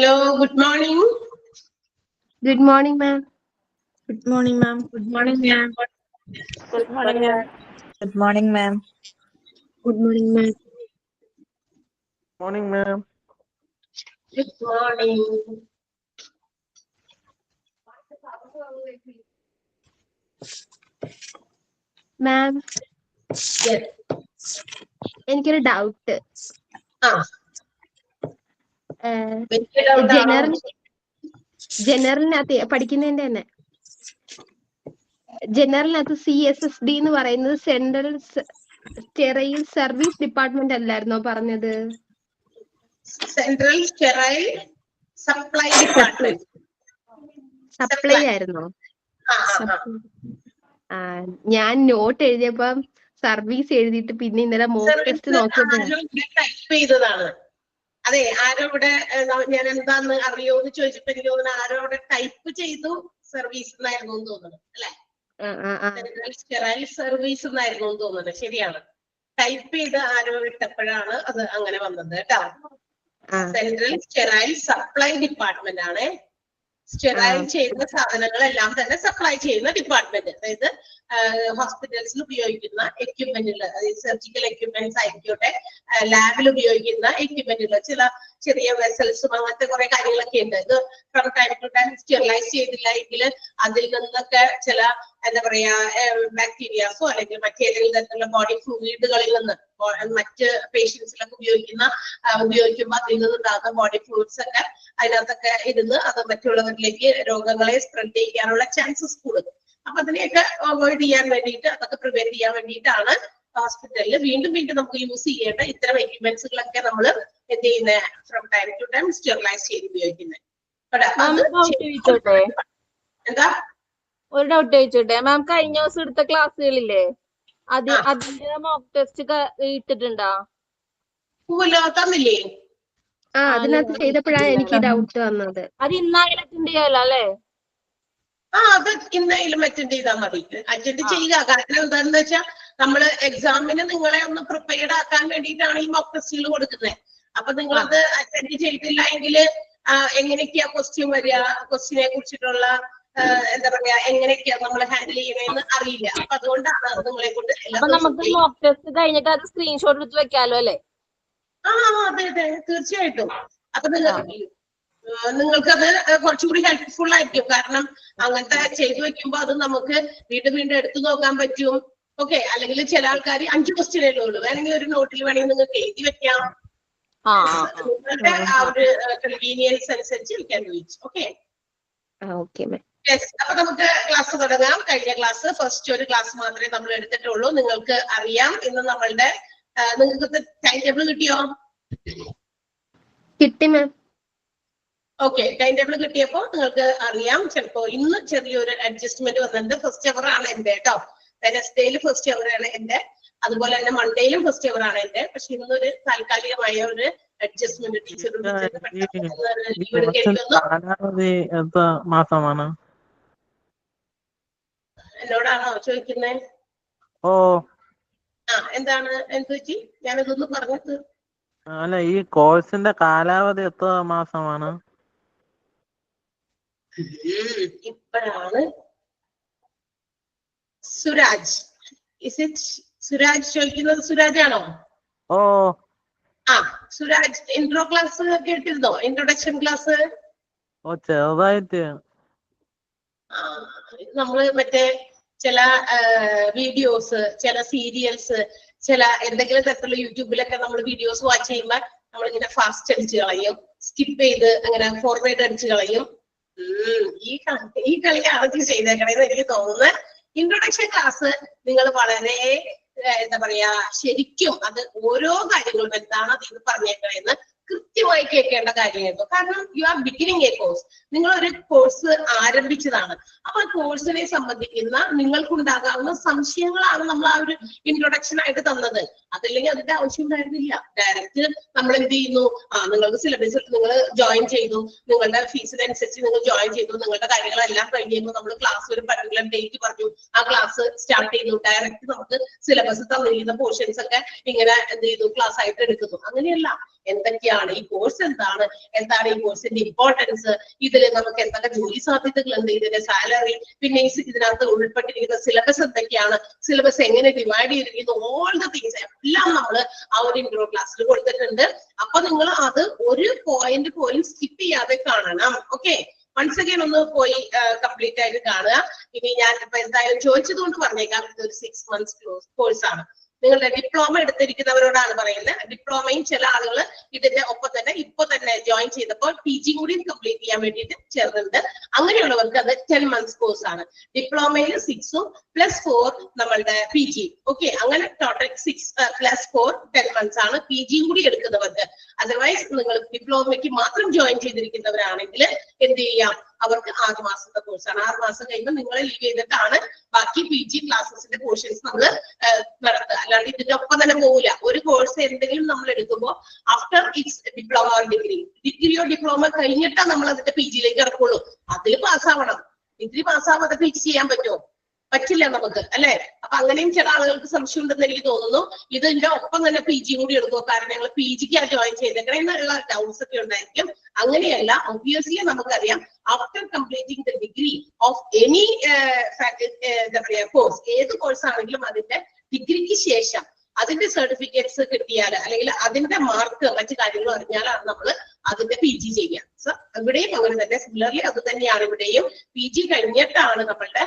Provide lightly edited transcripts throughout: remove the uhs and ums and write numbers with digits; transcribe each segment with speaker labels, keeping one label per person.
Speaker 1: Hello, good morning.
Speaker 2: Good morning, ma'am.
Speaker 3: Good morning, ma'am.
Speaker 1: Good morning, ma'am.
Speaker 3: Good morning, ma'am.
Speaker 4: Good morning, ma'am.
Speaker 2: Good morning, ma'am.
Speaker 5: Morning, ma'am.
Speaker 1: Good morning.
Speaker 2: Ma'am,
Speaker 1: Yes.
Speaker 2: എനിക്കൊരു doubt. ജനറലിനകത്ത് പഠിക്കുന്നതിന്റെ തന്നെ ജനറലിനകത്ത് CSSD എന്ന് പറയുന്നത് central sterile service department അല്ലായിരുന്നോ പറഞ്ഞത്?
Speaker 1: Central sterile supply department.
Speaker 2: Supply ആയിരുന്നോ? ഞാൻ not എഴുതിയപ്പം service എഴുതിയിട്ട് പിന്നെ ഇന്നലെ മോക്ക് ടെസ്റ്റ് നോക്കിയപ്പോഴാണ്
Speaker 1: ടൈപ്പ് ചെയ്തതാണ്. അതെ, ആരോ ഇവിടെ ഞാൻ എന്താന്ന് അറിയോന്ന് ചോദിച്ചപ്പോ എനിക്ക് തോന്നുന്നു ആരോ ഇവിടെ ടൈപ്പ് ചെയ്തു സർവീസ് എന്നായിരുന്നു തോന്നുന്നത് അല്ലെ? സെൻട്രൽ സ്റ്റെറൈൽ സർവീസ് എന്നായിരുന്നു തോന്നുന്നത്. ശരിയാണ്, ടൈപ്പ് ചെയ്ത് ആരോ ഇട്ടപ്പോഴാണ് അത് അങ്ങനെ വന്നത് കേട്ടോ. സെൻട്രൽ സ്റ്റെറൈൽ സപ്ലൈ ഡിപ്പാർട്ട്മെന്റ് ആണ്. സ്റ്റെറൈൽ ചെയ്യുന്ന സാധനങ്ങളെല്ലാം തന്നെ സപ്ലൈ ചെയ്യുന്ന ഡിപ്പാർട്ട്മെന്റ്. അതായത് ഹോസ്പിറ്റൽസിൽ ഉപയോഗിക്കുന്ന എക്യുപ്മെന്റുകൾ, അതായത് സർജിക്കൽ എക്യുപ്മെന്റ്സ് ആയിക്കോട്ടെ, ലാബിൽ ഉപയോഗിക്കുന്ന എക്യുപ്മെന്റുകൾ, ചില ചെറിയ വെസൽസും അങ്ങനത്തെ കുറെ കാര്യങ്ങളൊക്കെ ഉണ്ട്. ഇത് from time to time sterilize ചെയ്തില്ല എങ്കിൽ അതിൽ നിന്നൊക്കെ ചില എന്താ പറയാ ബാക്ടീരിയാസോ അല്ലെങ്കിൽ മറ്റേതെങ്കിലും തരത്തിലുള്ള ബോഡി ഫ്ലൂയിഡുകളിൽ നിന്ന് മറ്റ് പേഷ്യൻസിലൊക്കെ ഉപയോഗിക്കുമ്പോൾ അതിൽ നിന്നുണ്ടാകുന്ന ബോഡി ഫ്ലൂയിഡ്സ് ഒക്കെ അതിനകത്തൊക്കെ ഇരുന്ന് അത് മറ്റുള്ളവരിലേക്ക് രോഗങ്ങളെ സ്പ്രെഡ് ചെയ്യാനുള്ള ചാൻസസ് കൂടും. അപ്പൊ അതിനെയൊക്കെ അവോയ്ഡ് ചെയ്യാൻ വേണ്ടിയിട്ട്, അതൊക്കെ പ്രിവെന്റ് ചെയ്യാൻ വേണ്ടിയിട്ടാണ് ഹോസ്പിറ്റലിൽ വീണ്ടും വീണ്ടും നമുക്ക് യൂസ് ചെയ്യേണ്ട ഇത്തരം എക്യുപ്മെന്റ്സുകളൊക്കെ നമ്മൾ എന്ത് ചെയ്യുന്നത്, from time to time sterilize ചെയ്ത് ഉപയോഗിക്കുന്നത്. എന്താ
Speaker 3: ഒരു ഡൗട്ട് ചോദിച്ചോട്ടെ മാം? കഴിഞ്ഞ ദിവസം എടുത്ത ക്ലാസ്സുകളില്ലേ, അതിന്റെ മോക്ക് ടെസ്റ്റ് ഇട്ടിട്ടുണ്ടോ?
Speaker 1: തന്നില്ലേ?
Speaker 2: അതിനകത്ത് ചെയ്തപ്പോഴാണ് എനിക്ക് ഡൗട്ട് വന്നത്.
Speaker 3: അത് ഇന്നായാലും അറ്റൻഡ് ചെയ്യാലോ അല്ലേ?
Speaker 1: അത് ഇന്നായാലും അറ്റൻഡ് ചെയ്താൽ മതി. അറ്റൻഡ് ചെയ്യുക. കാരണം എന്താണെന്ന് വെച്ചാൽ നമ്മള് എക്സാമിന് നിങ്ങളെ ഒന്ന് പ്രിപ്പയർഡ് ആക്കാൻ വേണ്ടിയിട്ടാണ് ഈ മോക്ക് ടെസ്റ്റുകൾ കൊടുക്കുന്നത്. അപ്പൊ നിങ്ങളത് അറ്റൻഡ് ചെയ്തില്ല എങ്കിൽ എങ്ങനെയൊക്കെയാ ക്വസ്റ്റ്യൻ വരിക, ക്വസ്റ്റ്യനെ കുറിച്ചിട്ടുള്ള എന്താ പറയാ എങ്ങനെയൊക്കെയാ നമ്മൾ ഹാൻഡിൽ ചെയ്യണമെന്ന് അറിയില്ല. അപ്പൊ അതുകൊണ്ടാണ് നിങ്ങളെ കൊണ്ട്
Speaker 3: നമുക്ക് മോക്ക് ടെസ്റ്റ് കഴിഞ്ഞിട്ട് അത് സ്ക്രീൻഷോട്ട് എടുത്ത് വെക്കാലോ അല്ലേ?
Speaker 1: അതെ അതെ, തീർച്ചയായിട്ടും. അപ്പൊ നിങ്ങൾക്കത് കുറച്ചുകൂടി ഹെൽപ്ഫുൾ ആയിരിക്കും. കാരണം അങ്ങനത്തെ ചെയ്തു വെക്കുമ്പോ അത് നമുക്ക് വീണ്ടും വീണ്ടും എടുത്തു നോക്കാൻ പറ്റും. ഓക്കെ, അല്ലെങ്കിൽ ചില ആൾക്കാർ 5 ക്വസ്റ്റ്യനേ ഉള്ളൂ, വേണമെങ്കിൽ ഒരു നോട്ടിൽ വേണമെങ്കിൽ നിങ്ങൾക്ക് എഴുതി വെക്കാം. നിങ്ങളുടെ ആ ഒരു കൺവീനിയൻസ് അനുസരിച്ച് you can do it. Okay. അപ്പൊ നമുക്ക് ക്ലാസ് തുടങ്ങാം. കഴിഞ്ഞ ക്ലാസ് ഫസ്റ്റ് ഒരു ക്ലാസ് മാത്രമേ നമ്മൾ എടുത്തിട്ടുള്ളൂ. നിങ്ങൾക്ക് അറിയാം ഇന്ന് നമ്മളുടെ നിങ്ങൾക്ക് ടൈം ടേബിൾ കിട്ടിയോ?
Speaker 2: കിട്ടി മാം.
Speaker 1: ഓക്കെ, ടൈം ടേബിൾ കിട്ടിയപ്പോ നിങ്ങൾക്ക് അറിയാം ചിലപ്പോ ഇന്ന് ചെറിയൊരു അഡ്ജസ്റ്റ്മെന്റ് വന്നിട്ടുണ്ട്. ഫസ്റ്റ് അവർ ആണ് എന്റെ കേട്ടോ. വെനസ്ഡേയിൽ ഫസ്റ്റ് അവർ ആണ് എന്റെ, അതുപോലെ തന്നെ മൺഡേയിലും ഫസ്റ്റ് അവർ ആണ് എന്റെ. പക്ഷെ ഇന്നൊരു താൽക്കാലികമായ ഒരു അഡ്ജസ്റ്റ്മെന്റ് ടീച്ചർ
Speaker 5: മാസമാണ്.
Speaker 1: എന്നോടാണോ ചോദിക്കുന്നത്? എന്താണ് എന്ത് പറ്റി? ഞാനിതൊന്ന് പറഞ്ഞത്.
Speaker 5: അല്ല, ഈ കോഴ്സിന്റെ കാലാവധി എത്ര മാസമാണ്?
Speaker 1: ഇപ്പോഴാണ് സുരാജ്, ഇസ് ഇറ്റ് സുരാജ് ചോദിക്കുന്നത്? സുരാജ് ആണോ? സുരാജ് ഇൻട്രോ ക്ലാസ് കേട്ടിരുന്നോ? ഇൻട്രൊഡക്ഷൻ ക്ലാസ്
Speaker 5: ചെറുതായിട്ട്.
Speaker 1: നമ്മള് മറ്റേ ചില വീഡിയോസ്, ചില സീരിയൽസ്, ചില എന്തെങ്കിലും തരത്തിലുള്ള യൂട്യൂബിലൊക്കെ നമ്മൾ വീഡിയോസ് വാച്ച് ചെയ്യുമ്പോൾ നമ്മളിങ്ങനെ ഫാസ്റ്റ് അടിച്ച് കളയും, സ്കിപ്പ് ചെയ്ത് അങ്ങനെ ഫോർവേഡ് അടിച്ച് കളയും. ഈ കളിയാണ് ചെയ്തേക്കണേന്ന് എനിക്ക് തോന്നുന്നത്. ഇൻട്രൊഡക്ഷൻ ക്ലാസ് നിങ്ങൾ വളരെ എന്താ പറയാ ശരിക്കും അത് ഓരോ കാര്യങ്ങളും എന്താണ് അത് ഇത് പറഞ്ഞേക്കണേന്ന് കൃത്യമായി കേൾക്കേണ്ട കാര്യമായിരുന്നു. കാരണം you are beginning A course. നിങ്ങൾ ഒരു കോഴ്സ് ആരംഭിച്ചതാണ്. അപ്പൊ കോഴ്സിനെ സംബന്ധിക്കുന്ന നിങ്ങൾക്കുണ്ടാകാവുന്ന സംശയങ്ങളാണ് നമ്മൾ ആ ഒരു ഇൻട്രൊഡക്ഷൻ ആയിട്ട് തന്നത്. അതല്ലെങ്കിൽ അതിന്റെ ആവശ്യം ഉണ്ടായിരുന്നില്ല. ഡയറക്റ്റ് നമ്മൾ എന്ത് ചെയ്യുന്നു, നിങ്ങൾക്ക് സിലബസ് നിങ്ങൾ ജോയിൻ ചെയ്തു, നിങ്ങളുടെ ഫീസിനനുസരിച്ച് നിങ്ങൾ ജോയിൻ ചെയ്തു, നിങ്ങളുടെ കാര്യങ്ങളെല്ലാം കഴിയുമ്പോൾ നമ്മൾ ക്ലാസ് ഒരു പർട്ടിക്കുലർ ഡേറ്റ് പറഞ്ഞു, ആ ക്ലാസ് സ്റ്റാർട്ട് ചെയ്തു. ഡയറക്റ്റ് നമുക്ക് സിലബസ് തന്നിരിക്കുന്ന പോർഷൻസ് ഒക്കെ ഇങ്ങനെ എന്ത് ചെയ്തു ക്ലാസ് ആയിട്ട് എടുക്കുന്നു. അങ്ങനെയല്ല. എന്തൊക്കെയാണ് ഈ കോഴ്സ്, എന്താണ് ഈ കോഴ്സിന്റെ ഇമ്പോർട്ടൻസ്, ഇതിൽ നമുക്ക് എന്തൊക്കെ ജോലി സാധ്യതകളുണ്ട്, ഇതിന്റെ സാലറി, പിന്നെ ഇതിനകത്ത് ഉൾപ്പെട്ടിരിക്കുന്ന സിലബസ് എന്തൊക്കെയാണ്, സിലബസ് എങ്ങനെ ഡിവൈഡ് ചെയ്തിരിക്കുന്നു, ഓൾ ദ തിങ്സ് എല്ലാം നമ്മൾ ആ ഒരു ഇൻട്രോ ക്ലാസ്സിൽ കൊടുത്തിട്ടുണ്ട്. അപ്പൊ നിങ്ങൾ അത് ഒരു പോയിന്റ് പോലും സ്കിപ്പ് ചെയ്യാതെ കാണണം. ഓക്കെ, വൺസ് അഗൈൻ ഒന്ന് പോയി കംപ്ലീറ്റ് ആയിട്ട് കാണുക. ഇനി ഞാൻ ഇപ്പൊ എന്തായാലും ചോദിച്ചത് കൊണ്ട് പറഞ്ഞേക്കാം, ഇതൊരു 6 months കോഴ്സ് ആണ്. നിങ്ങളുടെ ഡിപ്ലോമ എടുത്തിരിക്കുന്നവരോടാണ് പറയുന്നത്. ഡിപ്ലോമയും ചില ആളുകൾ ഇതിന്റെ ഒപ്പം തന്നെ ഇപ്പൊ തന്നെ ജോയിൻ ചെയ്തപ്പോൾ PG കൂടി കംപ്ലീറ്റ് ചെയ്യാൻ വേണ്ടിയിട്ട് ചേർന്നിട്ടുണ്ട്. അങ്ങനെയുള്ളവർക്ക് അത് 10 months കോഴ്സ് ആണ്. ഡിപ്ലോമയിൽ 6 + 4 നമ്മളുടെ PG. ഓക്കെ, അങ്ങനെ ടോട്ടൽ 6 + 4 10 months ആണ്. PG കൂടി എടുക്കുന്നവർക്ക്. അതർവൈസ് നിങ്ങൾ ഡിപ്ലോമയ്ക്ക് മാത്രം ജോയിൻ ചെയ്തിരിക്കുന്നവരാണെങ്കിൽ എന്ത് ചെയ്യാം, അവർക്ക് 6 മാസത്തെ കോഴ്സാണ്. 6 മാസം കഴിയുമ്പോൾ നിങ്ങളെ ലീവ് ചെയ്തിട്ടാണ് ബാക്കി PG ക്ലാസ്സസിന്റെ പോർഷൻസ് നമ്മൾ നടത്തുക. അല്ലാണ്ട് ഇതിന്റെ ഒപ്പം തന്നെ പോകില്ല. ഒരു കോഴ്സ് എന്തെങ്കിലും നമ്മൾ എടുക്കുമ്പോൾ ആഫ്റ്റർ ഇറ്റ്സ് ഡിപ്ലോമ ഓർ ഡിഗ്രിയോ ഡിപ്ലോമ കഴിഞ്ഞിട്ടാണ് നമ്മൾ അതിന്റെ PGയിലേക്ക് ഇറക്കുള്ളൂ. അതിൽ പാസ്സാവണം. ഡിഗ്രി പാസ്സാവാതെ PG ചെയ്യാൻ പറ്റുമോ? പറ്റില്ല നമുക്ക്, അല്ലെ? അപ്പൊ അങ്ങനെയും ചില ആളുകൾക്ക് സംശയം ഉണ്ടെന്ന് എനിക്ക് തോന്നുന്നു. ഇതിന്റെ ഒപ്പം തന്നെ PG കൂടി എടുക്കുമോ, കാരണം ഞങ്ങൾ PGക്കാ ജോയിൻ ചെയ്തേക്കണം എന്നുള്ള ഡൗട്ട്സ് ഒക്കെ ഉണ്ടായിരിക്കും. അങ്ങനെയല്ല, ഒബ്വിയസ്ലി നമുക്കറിയാം after completing the degree of any എന്താ പറയാ കോഴ്സ്, ഏത് കോഴ്സ് ആണെങ്കിലും അതിന്റെ ഡിഗ്രിക്ക് ശേഷം അതിന്റെ സർട്ടിഫിക്കറ്റ്സ് കിട്ടിയാൽ അല്ലെങ്കിൽ അതിന്റെ മാർക്ക് മറ്റു കാര്യങ്ങൾ അറിഞ്ഞാലാണ് നമ്മൾ അതിന്റെ PG ചെയ്യുക. സോ ഇവിടെയും അങ്ങനെ തന്നെ സിമിലർലി അത് തന്നെയാണ് ഇവിടെയും. PG കഴിഞ്ഞിട്ടാണ് നമ്മളുടെ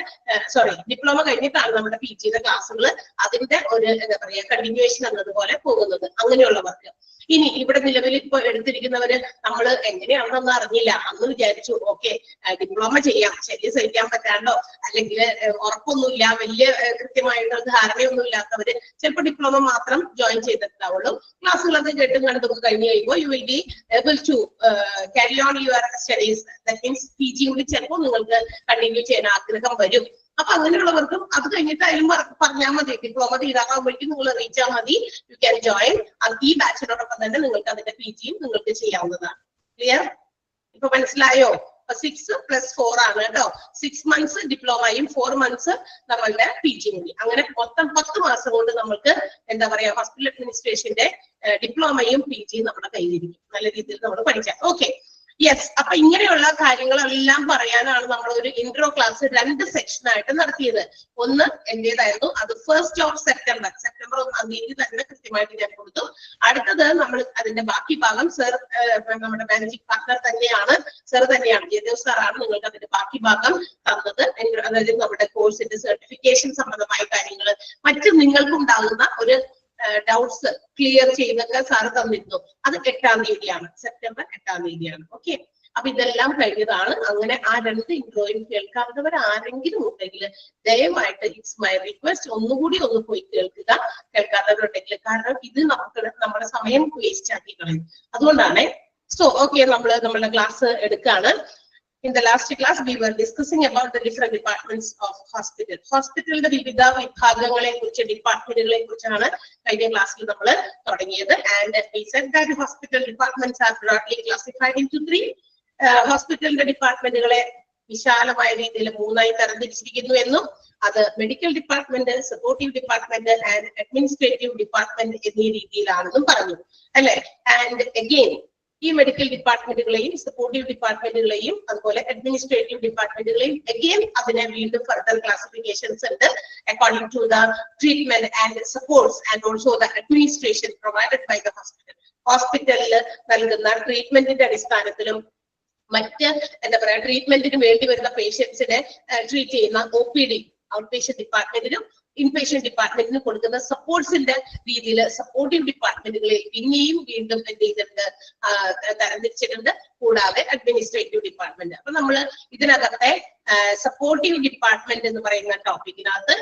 Speaker 1: ഡിപ്ലോമ കഴിഞ്ഞിട്ടാണ് നമ്മുടെ PGയുടെ ക്ലാസ്സുകൾ അതിന്റെ ഒരു എന്താ പറയാ കണ്ടിന്യൂവേഷൻ എന്നതുപോലെ പോകുന്നത്. അങ്ങനെയുള്ളവർക്ക് ഇനി ഇവിടെ നിലവിൽ ഇപ്പൊ എടുത്തിരിക്കുന്നവര് നമ്മൾ എങ്ങനെയാണെന്നൊന്നും അറിഞ്ഞില്ല, അന്ന് വിചാരിച്ചു ഓക്കെ ഡിപ്ലോമ ചെയ്യാം, ശല്യം സഹിക്കാൻ പറ്റാണ്ടോ അല്ലെങ്കിൽ ഉറപ്പൊന്നുമില്ല, വലിയ കൃത്യമായിട്ടുള്ള ധാരണയൊന്നും ഇല്ലാത്തവര് ചിലപ്പോൾ ഡിപ്ലോമ മാത്രം ജോയിൻ ചെയ്തിട്ടുണ്ടാവുള്ളൂ. ക്ലാസ്സുകളൊക്കെ കേട്ടും കണ്ടതൊക്കെ കഴിഞ്ഞ് കഴിയുമ്പോൾ you will be able to carry on your studies. That means PG കൂടി ചിലപ്പോൾ നിങ്ങൾക്ക് കണ്ടിന്യൂ ചെയ്യാൻ ആഗ്രഹം വരും. അപ്പൊ അങ്ങനെയുള്ളവർക്കും അത് കഴിഞ്ഞിട്ടായാലും പറഞ്ഞാൽ മതി, ഡിപ്ലോമ തീരാറാകുമ്പോഴേക്കും നിങ്ങൾ അറിയിച്ചാൽ മതി, യു ക്യാൻ ജോയിൻ. ഈ ബാച്ചിനോടൊപ്പം തന്നെ നിങ്ങൾക്ക് അതിന്റെ PGയും നിങ്ങൾക്ക് ചെയ്യാവുന്നതാണ്. ക്ലിയർ? ഇപ്പൊ മനസ്സിലായോ? 6 + 4 ആണ് കേട്ടോ. 6 months ഡിപ്ലോമയും 4 months നമ്മളുടെ PG കൂടി. അങ്ങനെ മൊത്തം 10 മാസം കൊണ്ട് നമ്മൾക്ക് എന്താ പറയാ ഹോസ്പിറ്റൽ അഡ്മിനിസ്ട്രേഷന്റെ ഡിപ്ലോമയും PGയും നമ്മുടെ കയ്യിലിരിക്കും. നല്ല രീതിയിൽ നമ്മൾ പഠിക്കാം. Okay, yes. അപ്പൊ ഇങ്ങനെയുള്ള കാര്യങ്ങളെല്ലാം പറയാനാണ് നമ്മൾ ഒരു ഇൻട്രോ ക്ലാസ് 2 സെക്ഷനായിട്ട് നടത്തിയത്. ഒന്ന് എന്റേതായിരുന്നു, അത് 1st of September 1 തന്നെ കൃത്യമായിട്ട് ഞാൻ കൊടുത്തു. അടുത്തത് നമ്മൾ അതിന്റെ ബാക്കി ഭാഗം സർ നമ്മുടെ മാനേജിംഗ് പാർട്ണർ തന്നെയാണ്, ജയദേവ് സാറാണ് നിങ്ങൾക്ക് അതിന്റെ ബാക്കി ഭാഗം തന്നത്. അതായത് നമ്മുടെ കോഴ്സിന്റെ സർട്ടിഫിക്കേഷൻ സംബന്ധമായ കാര്യങ്ങൾ, മറ്റ് നിങ്ങൾക്കുണ്ടാകുന്ന ഒരു ഡൗട്ട്സ് ക്ലിയർ ചെയ്തൊക്കെ സാറ് തന്നിരുന്നു. അത് 8ാം തീയതിയാണ്, സെപ്റ്റംബർ 8ാം തീയതിയാണ്. ഓക്കെ, അപ്പൊ ഇതെല്ലാം കഴിഞ്ഞതാണ്. അങ്ങനെ ആ 2 ഇൻട്രോയും കേൾക്കാത്തവർ ആരെങ്കിലും ഉണ്ടെങ്കിൽ ദയവായിട്ട് ഇറ്റ്സ് മൈ റിക്വസ്റ്റ് ഒന്നുകൂടി ഒന്ന് പോയി കേൾക്കാത്തവരുണ്ടെങ്കിൽ, കാരണം ഇത് നമുക്ക് നമ്മുടെ സമയം വേസ്റ്റ് ആക്കി കളയും. അതുകൊണ്ടാണ്. സോ ഓക്കെ, നമ്മളുടെ class എടുക്കാണ്. In the last class, we were discussing about the different departments of hospital. Hospitalന്റെ വിവിധ വിഭാഗങ്ങളെ കുറിച്ച്, ഡിപ്പാർട്ട്മെന്റുകളെ കുറിച്ചാണ് കഴിഞ്ഞ ക്ലാസ്സിൽ നമ്മൾ തുടങ്ങിയത്. And we said that hospital departments are broadly classified into 3. ഹോസ്പിറ്റലിന്റെ ഡിപ്പാർട്ട്മെന്റുകളെ വിശാലമായ രീതിയിൽ 3ആയി തരംതിരിച്ചിരിക്കുന്നു എന്നും, അത് medical department, supportive department and administrative department എന്നീ രീതിയിലാണെന്നും പറഞ്ഞു, അല്ലെ? ആൻഡ് അഗെയിൻ ഈ മെഡിക്കൽ ഡിപ്പാർട്ട്മെന്റുകളെയും സപ്പോർട്ടീവ് ഡിപ്പാർട്ട്മെന്റുകളെയും അതുപോലെ അഡ്മിനിസ്ട്രേറ്റീവ് ഡിപ്പാർട്ട്മെന്റുകളെയും അഗെയിൻ അതിനെ വീണ്ടും ഫർദർ ക്ലാസിഫിക്കേഷൻസ് ഉണ്ട് according to the treatment and supports and also the administration provided by the hospital. ഹോസ്പിറ്റലിൽ നൽകുന്ന ട്രീറ്റ്മെന്റിന്റെ അടിസ്ഥാനത്തിലും മറ്റ് എന്താ പറയാ ട്രീറ്റ്മെന്റിന് വേണ്ടി വരുന്ന പേഷ്യൻസിനെ ട്രീറ്റ് ചെയ്യുന്ന OPD ഔട്ട് പേഷ്യന്റ് ഡിപ്പാർട്ട്മെന്റിനും ഇൻപേഷ്യന്റ് ഡിപ്പാർട്ട്മെന്റിന് കൊടുക്കുന്ന സപ്പോർട്ട്സിന്റെ രീതിയിൽ സപ്പോർട്ടീവ് ഡിപ്പാർട്ട്മെന്റുകളെ പിന്നെയും വീണ്ടും എന്ത് ചെയ്തിട്ടുണ്ട്, തരംതിരിച്ചിട്ടുണ്ട്. കൂടാതെ അഡ്മിനിസ്ട്രേറ്റീവ് ഡിപ്പാർട്ട്മെന്റ്. അപ്പൊ നമ്മൾ ഇതിനകത്തെ സപ്പോർട്ടീവ് ഡിപ്പാർട്ട്മെന്റ് എന്ന് പറയുന്ന ടോപ്പിക്കിനകത്ത്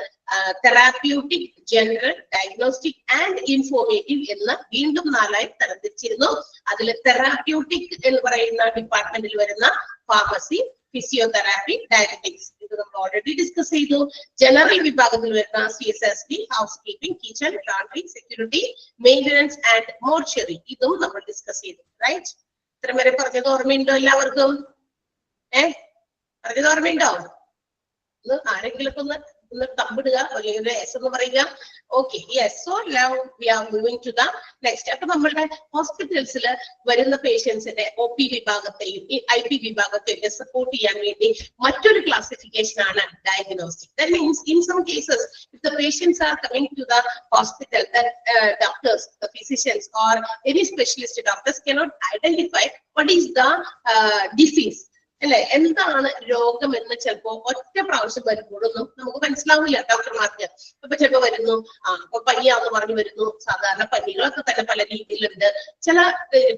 Speaker 1: therapeutic, general, diagnostic and informative എന്ന് വീണ്ടും 4ആയി തരംതിരിച്ചിരുന്നു. അതിൽ തെറാപ്യൂട്ടിക് എന്ന് പറയുന്ന ഡിപ്പാർട്ട്മെന്റിൽ വരുന്ന ഫാർമസി, ഫിസിയോതെറാപ്പി, ഡയബറ്റിക്സ് ഇത് നമ്മൾ ഓൾറെഡി ഡിസ്കസ് ചെയ്തു. ജനറൽ വിഭാഗത്തിൽ വരുന്ന CSSD, house keeping, kitchen, laundry, security, maintenance and mortuary ഇതും നമ്മൾ ഡിസ്കസ് ചെയ്തു. റൈറ്റ്? ഇത്രയും വരെ പറഞ്ഞത് ഓർമ്മയുണ്ടോ എല്ലാവർക്കും? പറഞ്ഞത് ഓർമ്മയുണ്ടോ? ആരെങ്കിലും ഒന്ന് ഒന്ന് തമ്പിടുക, അല്ലെങ്കിൽ ഒരു എസ് എന്ന് പറയുക. Okay, yes. So now we are moving to the next. അപ്പൊ നമ്മളുടെ ഹോസ്പിറ്റൽസിൽ വരുന്ന പേഷ്യൻസിന്റെ OP വിഭാഗത്തെയും IP വിഭാഗത്തെയും സപ്പോർട്ട് ചെയ്യാൻ വേണ്ടി മറ്റൊരു ക്ലാസിഫിക്കേഷൻ ആണ് diagnostic. That means in some cases if the patients are coming to the hospital, that doctors, the physicians or any specialist doctors cannot identify what is the disease, അല്ലെ, എന്താണ് രോഗം എന്ന് ചിലപ്പോ ഒറ്റ പ്രാവശ്യം വരുമ്പോഴൊന്നും നമുക്ക് മനസ്സിലാവില്ല ഡോക്ടർമാർക്ക്. അപ്പൊ ചിലപ്പോ വരുന്നു, അപ്പൊ പനിയാന്ന് പറഞ്ഞു വരുന്നു. സാധാരണ പനികളൊക്കെ തന്നെ പല രീതിയിലുണ്ട്. ചില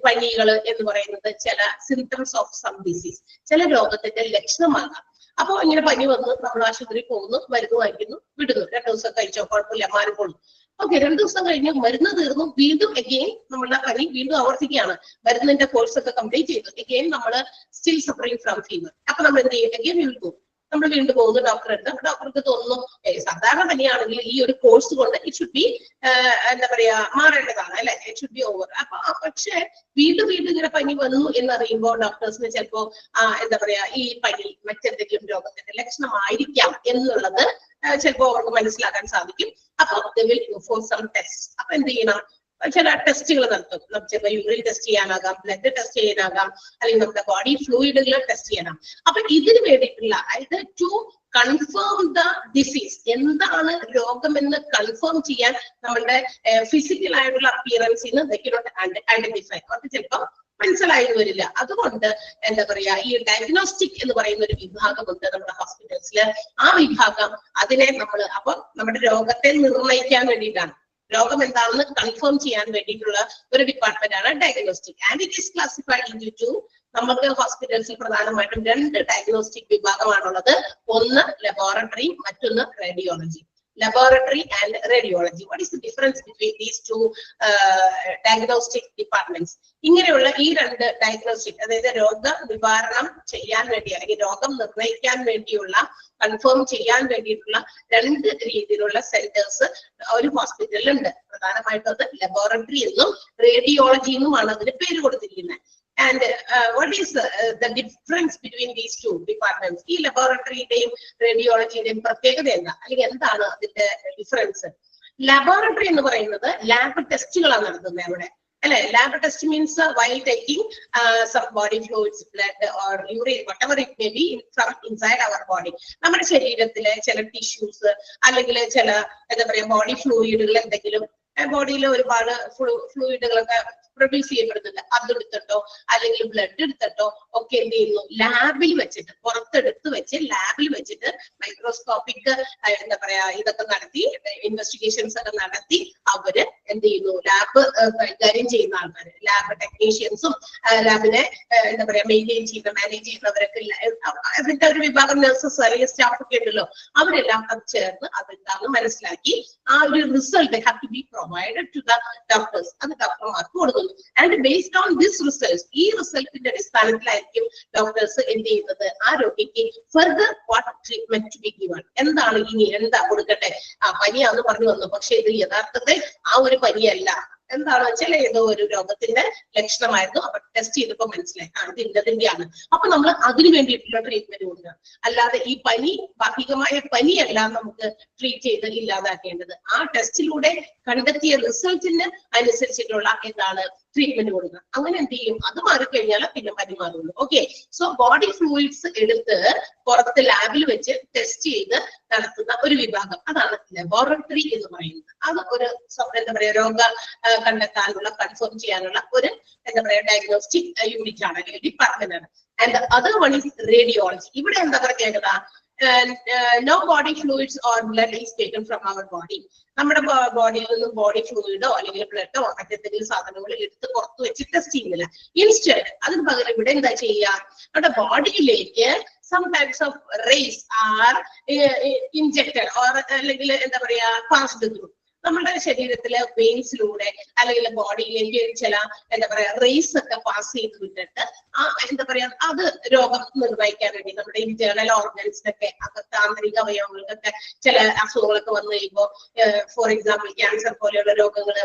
Speaker 1: പനികൾ എന്ന് പറയുന്നത് ചില സിംറ്റംസ് ഓഫ് സം ഡിസീസ്, ചില രോഗത്തിന്റെ ലക്ഷണമാകാം. അപ്പൊ ഇങ്ങനെ പനി വന്ന് നമ്മൾ ആശുപത്രിയിൽ പോകുന്നു, മരുന്ന് വാങ്ങിക്കുന്നു, വിടുന്നു. 2 ദിവസം കഴിച്ചോ, കുഴപ്പമില്ല, മാറിപ്പോളും. ഓക്കെ, 2 ദിവസം കഴിഞ്ഞ് മരുന്ന് തീർന്നു, വീണ്ടും എഗെയിൻ നമ്മളുടെ പനി വീണ്ടും ആവർത്തിക്കുകയാണ്. മരുന്നിന്റെ കോഴ്സ് ഒക്കെ കംപ്ലീറ്റ് ചെയ്തു, എഗെയിൻ നമ്മൾ സ്റ്റിൽ സഫറിങ് ഫ്രം ഫീവർ. അപ്പൊ നമ്മൾ എന്ത് ചെയ്യും? എഗെയിൻ വീണ്ടും നമ്മൾ വീണ്ടും പോകുന്നു ഡോക്ടറെ അടുത്ത്. ഡോക്ടർക്ക് തോന്നുന്നു സാധാരണ പനിയാണെങ്കിൽ ഈ ഒരു കോഴ്സ് കൊണ്ട് ഇറ്റ് ഷുഡ് ബി എന്താ പറയാ മാറേണ്ടതാണ്, അല്ലെ, ഇറ്റ് ഷുഡ് ബി ഓവർ. അപ്പൊ പക്ഷെ വീണ്ടും ഇങ്ങനെ പനി വന്നു എന്നറിയുമ്പോൾ ഡോക്ടേഴ്സിന് ചിലപ്പോ എന്താ പറയാ ഈ പനി മറ്റെന്തെങ്കിലും രോഗത്തിന്റെ ലക്ഷണമായിരിക്കാം എന്നുള്ളത് ചിലപ്പോ അവർക്ക് മനസ്സിലാക്കാൻ സാധിക്കും. അപ്പൊ ഫോർ സം ടെസ്റ്റ്. അപ്പൊ എന്ത് ചെയ്യണം? ചില ടെസ്റ്റുകൾ നടത്തും. ചിലപ്പോൾ യൂറിൻ ടെസ്റ്റ് ചെയ്യാനാകാം, ബ്ലഡ് ടെസ്റ്റ് ചെയ്യാനാകാം, അല്ലെങ്കിൽ നമ്മുടെ ബോഡി ഫ്ലൂയിഡുകൾ ടെസ്റ്റ് ചെയ്യാനാകും. അപ്പൊ ഇതിന് വേണ്ടിയിട്ടുള്ള, അതായത് ടു കൺഫേം ദ ഡിസീസ്, എന്താണ് രോഗമെന്ന് കൺഫേം ചെയ്യാൻ നമ്മളുടെ ഫിസിക്കൽ ആയിട്ടുള്ള അപ്പിയറൻസിന് ഐഡന്റിഫൈ അവർക്ക് ചിലപ്പോൾ മനസ്സിലായി വരില്ല. അതുകൊണ്ട് എന്താ പറയാ ഈ ഡയഗ്നോസ്റ്റിക് എന്ന് പറയുന്ന ഒരു വിഭാഗമുണ്ട് നമ്മുടെ ഹോസ്പിറ്റൽസിൽ. ആ വിഭാഗം അതിനെ അപ്പൊ നമ്മുടെ രോഗത്തെ നിർണ്ണയിക്കാൻ വേണ്ടിയിട്ടാണ്, രോഗം എന്താണെന്ന് കൺഫേം ചെയ്യാൻ വേണ്ടിയിട്ടുള്ള ഒരു ഡിപ്പാർട്ട്മെന്റ് ആണ് diagnostic. And it is classified in two നമുക്ക് ഹോസ്പിറ്റൽസിൽ പ്രധാനമായിട്ടും 2 ഡയഗ്നോസ്റ്റിക് വിഭാഗമാണുള്ളത്. ഒന്ന് ലബോറട്ടറി, മറ്റൊന്ന് radiology. Laboratory and radiology. What is the difference between these two diagnostic departments? ഇങ്ങനെയുള്ള ഈ 2 ഡയഗ്നോസ്റ്റിക്, അതായത് രോഗ നിവാരണം ചെയ്യാൻ വേണ്ടി അല്ലെങ്കിൽ രോഗം നിർണ്ണയിക്കാൻ വേണ്ടിയുള്ള, കൺഫേം ചെയ്യാൻ വേണ്ടിയിട്ടുള്ള 2 രീതിയിലുള്ള സെന്റേഴ്സ് ഒരു ഹോസ്പിറ്റലിൽ ഉണ്ട്. പ്രധാനമായിട്ടും അത് ലബോറട്ടറി എന്നും റേഡിയോളജി എന്നുമാണ് അതിന് പേര് കൊടുത്തിരിക്കുന്നത്. And what is the difference between these 2 departments? ഈ ലബോറട്ടറിയുടെയും റേഡിയോളജിയുടെയും പ്രത്യേകത എന്താ, അല്ലെങ്കിൽ എന്താണ് അതിന്റെ ഡിഫറൻസ്? ലബോറട്ടറി എന്ന് പറയുന്നത് ലാബ് ടെസ്റ്റുകളാണ് നടത്തുന്നത് അവിടെ, അല്ലെ. Lab test means while taking some body fluids, blood or urine, whatever it may be from inside our body. നമ്മുടെ ശരീരത്തിലെ ചില ടിഷ്യൂസ് അല്ലെങ്കിൽ ചില എന്താ പറയാ ബോഡി ഫ്ലൂയിഡുകൾ, എന്തെങ്കിലും ബോഡിയിൽ ഒരുപാട് ഫ്ലൂയിഡുകളൊക്കെ പ്രൊഡ്യൂസ് ചെയ്യപ്പെടുന്നുണ്ട്, അതെടുത്തിട്ടോ അല്ലെങ്കിൽ ബ്ലഡ് എടുത്തിട്ടോ ഒക്കെ എന്ത് ചെയ്യുന്നു? ലാബിൽ വെച്ചിട്ട്, പുറത്തെടുത്ത് വെച്ച് ലാബിൽ വെച്ചിട്ട് മൈക്രോസ്കോപ്പിക് എന്താ പറയാ ഇതൊക്കെ നടത്തി, ഇൻവെസ്റ്റിഗേഷൻസ് ഒക്കെ നടത്തി അവര് എന്ത് ചെയ്യുന്നു? ലാബ് കൈകാര്യം ചെയ്യുന്ന ആൾക്കാർ, ലാബ് ടെക്നീഷ്യൻസും ലാബിനെ എന്താ പറയാ മെയിൻറ്റെയിൻ ചെയ്യുന്ന, മാനേജ് ചെയ്യുന്നവരൊക്കെ, അതിന്റെ ഒരു വിഭാഗം നഴ്സസ് അല്ലെങ്കിൽ സ്റ്റാഫ് ഒക്കെ ഉണ്ടല്ലോ, അവരെല്ലാം അത് ചേർന്ന് അതെന്താണെന്ന് മനസ്സിലാക്കി ആ ഒരു result have to be provided to the doctors. അത് ഡോക്ടർമാർക്ക് കൊടുക്കുന്നു. And based on this result, ഈ റിസൾട്ടിന്റെ അടിസ്ഥാനത്തിലായിരിക്കും ഡോക്ടേഴ്സ് എന്ത് ചെയ്യുന്നത്? ആ രോഗിക്ക് further what treatment to be given, എന്താണ് ഇനി എന്താ കൊടുക്കട്ടെ. പനിയാന്ന് പറഞ്ഞു വന്നു, പക്ഷെ ഇത് യഥാർത്ഥത്തിൽ ആ ഒരു പനിയല്ല, എന്താണെന്ന് വെച്ചാൽ ഏതോ ഒരു രോഗത്തിന്റെ ലക്ഷണമായിരുന്നു. അപ്പൊ ടെസ്റ്റ് ചെയ്തപ്പോ മനസ്സിലായി ഇത് ഇന്നതിന്റെയാണ്. അപ്പൊ നമ്മൾ അതിനു വേണ്ടിയിട്ടുള്ള ട്രീറ്റ്മെന്റ് കൊടുക്കുക. അല്ലാതെ ഈ പനി ഭാഗികമായ പനിയല്ല നമുക്ക് ട്രീറ്റ് ചെയ്ത് ഇല്ലാതാക്കേണ്ടത്. ആ ടെസ്റ്റിലൂടെ കണ്ടെത്തിയ റിസൾട്ടിന് അനുസരിച്ചിട്ടുള്ള എന്താണ് ട്രീറ്റ്മെന്റ് കൊടുക്കുക. അങ്ങനെ എന്ത് ചെയ്യും? അത് മാറിക്കഴിഞ്ഞാൽ പിന്നെ പനി മാറുള്ളൂ. ഓക്കെ, സോ ബോഡി ഫ്ലൂയിഡ്സ് എടുത്ത് പുറത്ത് ലാബിൽ വെച്ച് ടെസ്റ്റ് ചെയ്ത് നടത്തുന്ന ഒരു വിഭാഗം, അതാണ് ലബോറട്ടറി എന്ന് പറയുന്നത്. അത് ഒരു എന്താ പറയാ രോഗ കണ്ടെത്താനുള്ള, കൺഫേം ചെയ്യാനുള്ള ഒരു എന്താ പറയാ ഡയഗ്നോസ്റ്റിക് യൂണിറ്റ് ആണ്, അല്ലെങ്കിൽ ഡിപ്പാർട്ട്മെന്റ് ആണ്. And other one is radiology. ഇവിടെ എന്താ പ്രത്യേകത? no body fluids or blood is taken from our body. നമ്മുടെ ബോഡിയിൽ നിന്നും ബോഡി ഫ്ലൂയിഡോ അല്ലെങ്കിൽ ബ്ലഡോ മറ്റെന്തെങ്കിലും സാധനങ്ങൾ എടുത്ത് പുറത്ത് വെച്ച് ടെസ്റ്റ് ചെയ്യുന്നില്ല. ഇൻസ്റ്റഡ് അതിന് പകരം ഇവിടെ എന്താ ചെയ്യുക? നമ്മുടെ ബോഡിയിലേക്ക് some types of rays are injected or അല്ലെങ്കിൽ എന്താ പറയാ passed through. നമ്മുടെ ശരീരത്തിലെ വെയിൻസിലൂടെ അല്ലെങ്കിൽ ബോഡിയിലേക്ക് ചില എന്താ പറയാ റേസ് ഒക്കെ പാസ് ചെയ്ത് വിട്ടിട്ട് എന്താ പറയാ അത് രോഗം നിർണ്ണയിക്കാൻ വേണ്ടി നമ്മുടെ ഇന്റേണൽ ഓർഗൻസിനൊക്കെ അകത്ത് ആന്തരിക അവയവങ്ങൾക്കൊക്കെ ചില അസുഖങ്ങളൊക്കെ വന്നു കഴിയുമ്പോൾ ഫോർ എക്സാമ്പിൾ ക്യാൻസർ പോലെയുള്ള രോഗങ്ങൾ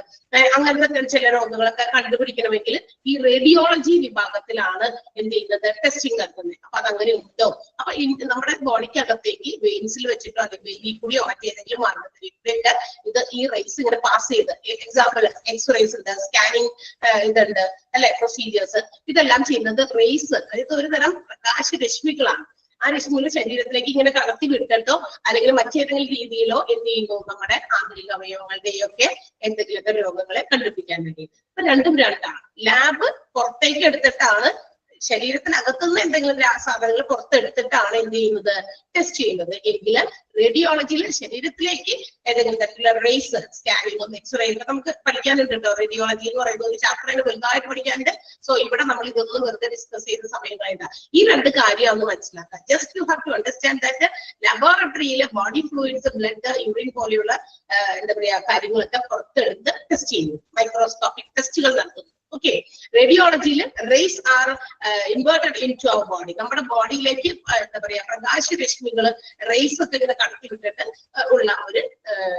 Speaker 1: അങ്ങനത്തെ ചില രോഗങ്ങളൊക്കെ കണ്ടുപിടിക്കണമെങ്കിൽ ഈ റേഡിയോളജി വിഭാഗത്തിലാണ് എന്ത് ചെയ്യുന്നത് ടെസ്റ്റിംഗ് നടത്തുന്നത്. അപ്പൊ അതങ്ങനെ ഉണ്ടോ? അപ്പൊ നമ്മുടെ ബോഡിക്കകത്തേക്ക് വെയിൻസിൽ വെച്ചിട്ടോ അല്ലെങ്കിൽ വെയിനിൽ കൂടിയോ മറ്റേതെങ്കിലും മാർഗത്തിലൂടെയൊക്കെ ഇത് ഈ റേസ് ഇങ്ങനെ പാസ് ചെയ്ത് എക്സാമ്പിൾ എക്സ്റേസ് ഉണ്ട്, സ്കാനിങ് ഇതുണ്ട് അല്ലെ, പ്രൊസീജിയേഴ്സ് ഇതെല്ലാം ചെയ്യുന്നത് റേസ്, അതായത് ഒരു തരം പ്രകാശരശ്മികളാണ്. ആ രശ്മികൾ ശരീരത്തിലേക്ക് ഇങ്ങനെ കടത്തി വിട്ടിട്ടോ അല്ലെങ്കിൽ മറ്റേതെങ്കിലും രീതിയിലോ എന്ത് ചെയ്യുന്നു നമ്മുടെ ആന്തരിക അവയവങ്ങളുടെയും ഒക്കെ എന്തെങ്കിലുമൊക്കെ രോഗങ്ങളെ കണ്ടുപിടിക്കാൻ വേണ്ടി. അപ്പൊ രണ്ടും രണ്ടാണ്. ലാബ് പുറത്തേക്ക് എടുത്തിട്ടാണ് ശരീരത്തിനകത്തുനിന്ന് എന്തെങ്കിലും സാധനങ്ങൾ പുറത്തെടുത്തിട്ടാണ് എന്ത് ചെയ്യുന്നത് ടെസ്റ്റ് ചെയ്യുന്നത്. എങ്കിൽ റേഡിയോളജിയിൽ ശരീരത്തിലേക്ക് ഏതെങ്കിലും തരത്തിലുള്ള റേസ് സ്കാനിങ്ങും എക്സ്റേ നമുക്ക് പഠിക്കാനുണ്ട് കേട്ടോ. റേഡിയോളജി എന്ന് പറയുന്നത് ഒരു ചാപ്റ്ററിന് വലുതായിട്ട് പഠിക്കാനുണ്ട്. സോ ഇവിടെ നമ്മൾ ഇതൊന്നും വെറുതെ ഡിസ്കസ് ചെയ്ത സമയം കളയണ്ട. ഈ രണ്ട് കാര്യമാണ് മനസ്സിലാക്കുക. Just you have to understand that ലബോറട്ടറിയിലെ ബോഡി ഫ്ലൂയിഡ്സ്, ബ്ലഡ്, യൂറിൻ പോലെയുള്ള എന്താ പറയാ കാര്യങ്ങളൊക്കെ പുറത്തെടുത്ത് ടെസ്റ്റ് ചെയ്യുന്നു, മൈക്രോസ്കോപ്പിക് ടെസ്റ്റുകൾ നടത്തുന്നു. ഓക്കെ, റേഡിയോളജിയിൽ rays are inverted into our body. നമ്മുടെ ബോഡിയിലേക്ക് എന്താ പറയാ പ്രകാശരശ്മികൾ റേസ് ഒക്കെ ഇങ്ങനെ കടത്തി വിട്ടിട്ട് ഉള്ള ഒരു